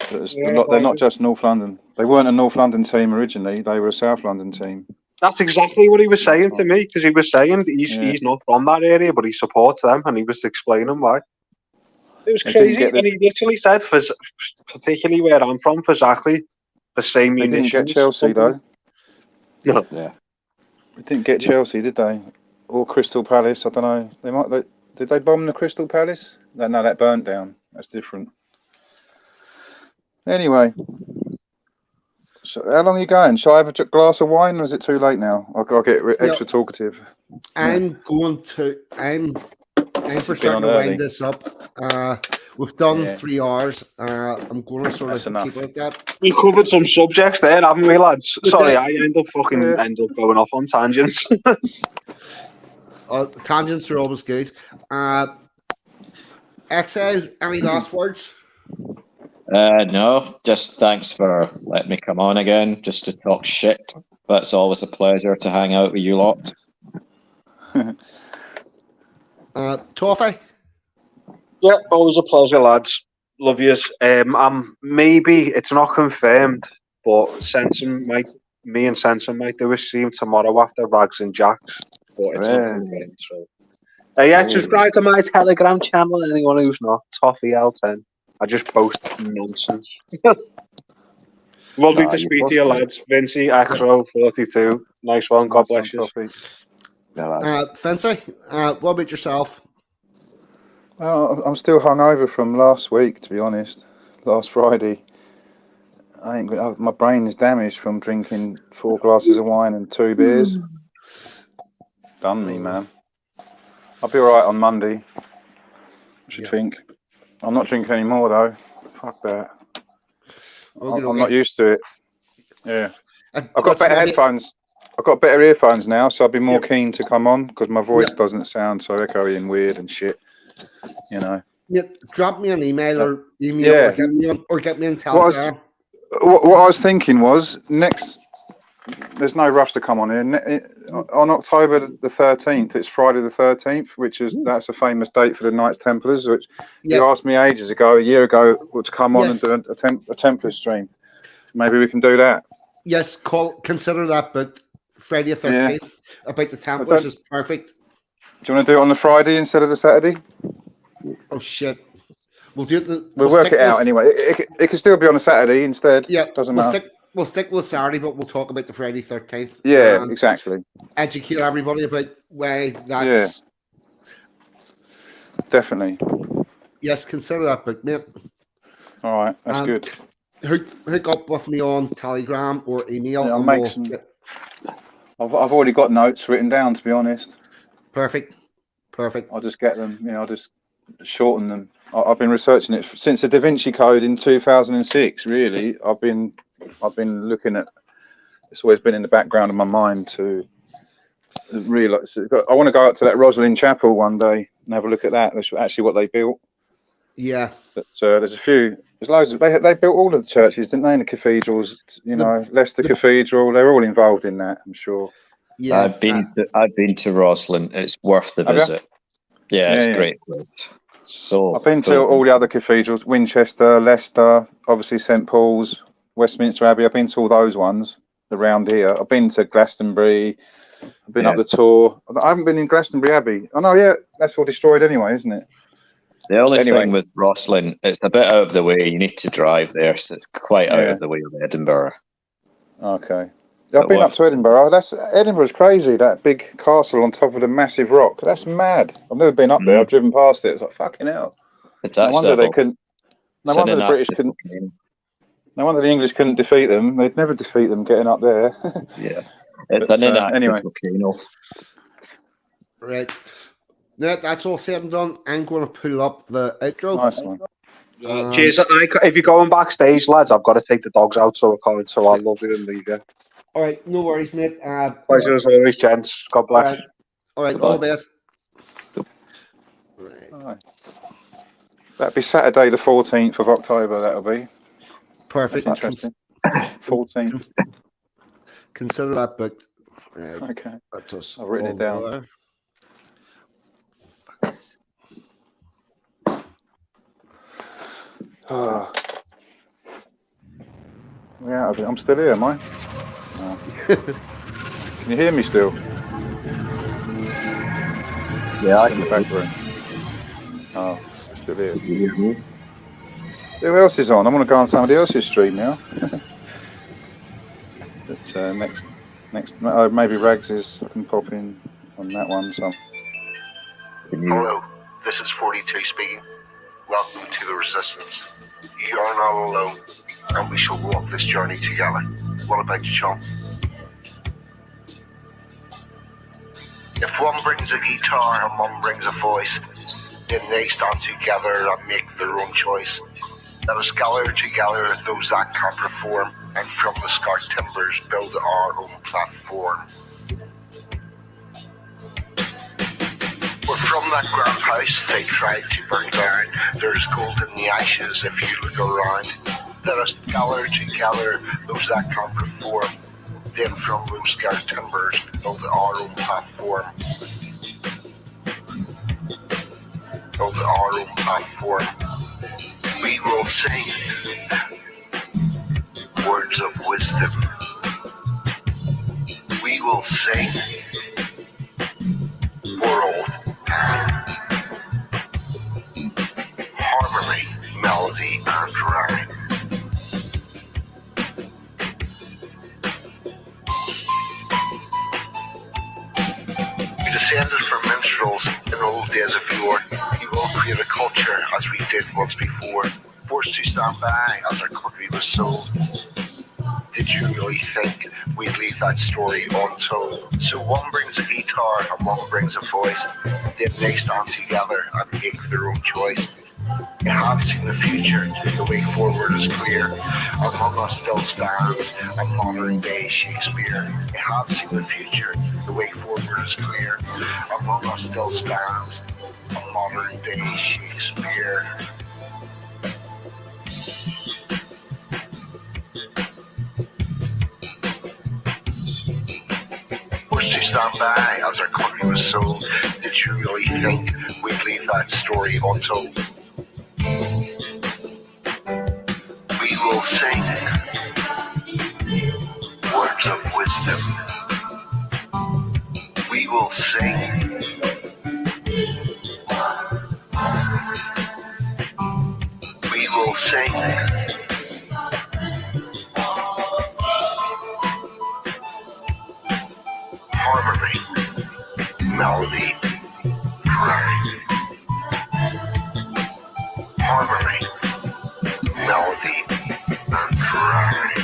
F: They're not just North London. They weren't a North London team originally. They were a South London team.
G: That's exactly what he was saying to me, because he was saying he's not from that area, but he supports them, and he was explaining why. It was crazy, and he literally said, particularly where I'm from, Fazackley, the same munitions.
F: They didn't get Chelsea, though.
G: No.
F: Yeah. They didn't get Chelsea, did they? Or Crystal Palace, I don't know. Did they bomb the Crystal Palace? No, that burnt down. That's different. Anyway. So how long are you going? Shall I have a glass of wine, or is it too late now? I'll get extra talkative.
A: I'm for starting to wind this up. We've done 3 hours. I'm going to sort of keep it like that.
G: We covered some subjects there, haven't we, lads? Sorry, I end up going off on tangents.
A: Tangents are always good. Exile, any last words?
H: No, just thanks for letting me come on again, just to talk shit. But it's always a pleasure to hang out with you lot.
A: Toffee?
G: Yeah, always a pleasure, lads. Love yous. Maybe it's not confirmed, but me and Sensen might do a stream tomorrow after Rags and Jacks. But it's not confirmed. So. Subscribe to my Telegram channel. Anyone who's not, Toffee L10. I just post nonsense. Lovely to speak to you, lads. Vincy, Axro, 42. Nice one. God bless you.
A: Vincy, what about yourself?
F: I'm still hungover from last week, to be honest. Last Friday. My brain is damaged from drinking 4 glasses of wine and 2 beers. Done me, man. I'll be alright on Monday. I should think. I'm not drinking anymore, though. Fuck that. I'm not used to it. Yeah. I've got better headphones. I've got better earphones now, so I'll be more keen to come on, because my voice doesn't sound so echoey and weird and shit. You know.
A: Yeah, drop me an email or get me on Telegram.
F: What I was thinking was, there's no rush to come on here. On October the 13th, it's Friday the 13th, that's a famous date for the Knights Templars, which you asked me a year ago, to come on and do a Templar stream. So maybe we can do that.
A: Yes, consider that, but Friday the 13th about the Templars is perfect.
F: Do you want to do it on the Friday instead of the Saturday?
A: Oh shit. We'll do it.
F: We'll work it out anyway. It can still be on a Saturday instead. Yeah, doesn't matter.
A: We'll stick with Saturday, but we'll talk about the Friday 13th.
F: Yeah, exactly.
A: Educate everybody about why that's.
F: Yeah. Definitely.
A: Yes, consider that, but mate.
F: All right, that's good.
A: Hook up with me on Telegram or email.
F: Yeah, I'll make some. I've already got notes written down, to be honest.
A: Perfect.
F: I'll just get them. I'll just shorten them. I've been researching it since the Da Vinci Code in 2006. Really, I've been looking at. It's always been in the background of my mind to realise. I want to go out to that Rosslyn Chapel one day and have a look at that. That's actually what they built.
A: Yeah.
F: But there's a few. There's loads of. They built all of the churches, didn't they? And the cathedrals. Leicester Cathedral. They're all involved in that, I'm sure.
H: Yeah. I've been to Rosslyn. It's worth the visit. Yeah, it's great. So
F: I've been to all the other cathedrals: Winchester, Leicester, obviously St Paul's. Westminster Abbey. I've been to all those ones around here. I've been to Glastonbury. I've been up the Tor. I haven't been in Glastonbury Abbey. Oh no, yeah, that's all destroyed anyway, isn't it?
H: The only
F: Anyway.
H: thing with Rosslyn, it's a bit out of the way. You need to drive there, so it's quite out of the way of Edinburgh.
F: Okay. I've been up to Edinburgh. Edinburgh's crazy. That big castle on top of the massive rock. That's mad. I've never been up there. I've driven past it. It's like fucking hell.
H: It's
F: No
H: actually
F: wonder they couldn't. No wonder the British couldn't. No wonder the English couldn't defeat them. They'd never defeat them getting up there.
H: Yeah. It's an inactive volcano.
A: Right. Now that's all said and done. I'm going to pull up the outro.
F: Nice one.
G: Cheers. If you're going backstage, lads, I've got to take the dogs out, so I'll love you and leave you.
A: All right, no worries, mate.
G: Pleasure as always, gents. God bless.
A: All right, all the best.
F: Right. That'll be Saturday, the 14th of October. That'll be
A: perfect.
F: That's interesting. 14th.
A: Consider that booked. Right.
F: Okay.
A: I've
F: written it down. Oh. Yeah, I'm still here, am I? No. Can you hear me still?
H: Yeah, I
F: in
H: can.
F: The back room. Oh, still here. Who else is on? I want to go on somebody else's stream now. But next, maybe Rags is. I can pop in on that one. So.
I: Hello, this is 42 speaking. Welcome to the Resistance. You are not alone, and we shall walk this journey together. What about you, Sean? If one brings a guitar and one brings a voice, then they stand together and make their own choice. Let us gather together those that can perform, and from the scarred timbers build our own platform. But from that grand house they tried to burn down, there's gold in the ashes if you look around. Let us gather together those that can perform, then from those scarred timbers build our own platform. Build our own platform. We will sing words of wisdom. We will sing for all harmony, melody, and rhyme. We descended from minstrels in old days of yore. We will create a culture as we did once before, forced to stand by as our country was sold. Did you really think we'd leave that story untold? So one brings a guitar and one brings a voice, then they stand together and make their own choice. You have seen the future, the way forward is clear. Among us still stands a modern day Shakespeare. You have seen the future, the way forward is clear. Among us still stands a modern day Shakespeare. Forced to stand by as our country was sold. Did you really think we'd leave that story untold? We will sing words of wisdom. We will sing we will sing harmony, melody, rhyme. Harmony, melody, and rhyme.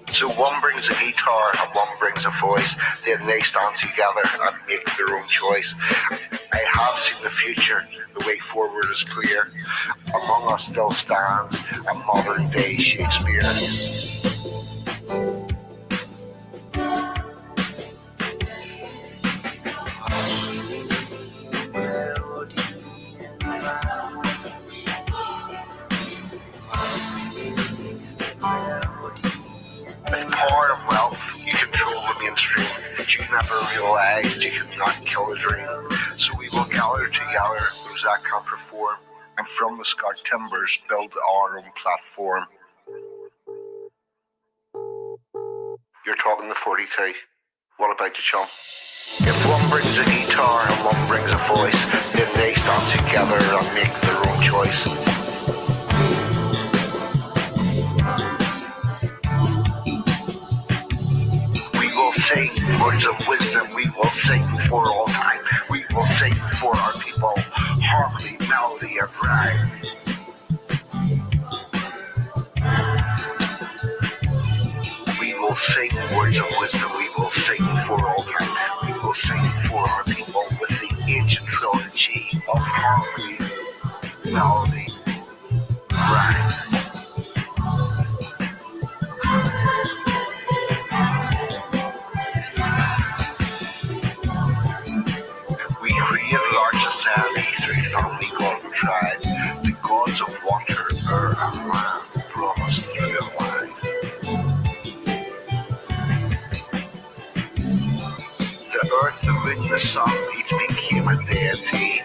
I: So one brings a guitar and one brings a voice, then they stand together and make their own choice. I have seen the future, the way forward is clear. Among us still stands a modern day Shakespeare. heroes that can perform, and from the scarred timbers build our own platform. You're talking the 42. What about you, chum? If one brings a guitar and one brings a voice, then they stand together and make their own choice. We will sing words of wisdom, we will sing for all time. We will sing for our people, harmony, melody, and rhyme. We will sing words of wisdom, we will sing for all time. We will sing for our people with the ancient trilogy of harmony, melody, rhyme. We create a large society through family, God, and tribe. The gods of water, air, and land brought us through a line. The earth, the moon, the sun, each became a deity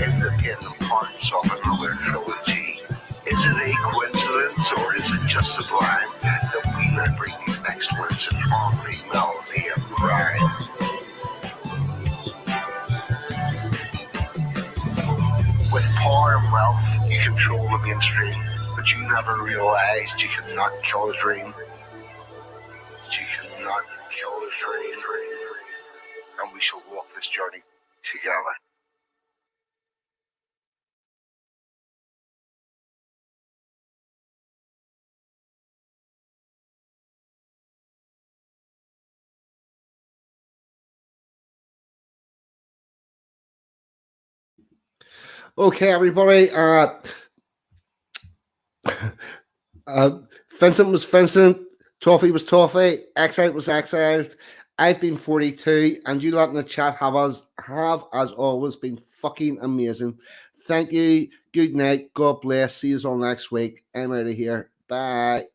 I: in the parts of another trilogy. Is it a coincidence or is it just sublime that we now bring excellence in harmony, melody, and pride? With power and wealth, you control the mainstream, but you never realized you could not kill a dream. You cannot kill a dream. And we shall walk this journey together.
A: Okay, everybody. Vincent was Vincent. Toffee was Toffee. Exiled was Exiled. I've been 42, and you lot in the chat have as always been fucking amazing. Thank you. Good night. God bless. See you all next week. I'm out of here. Bye.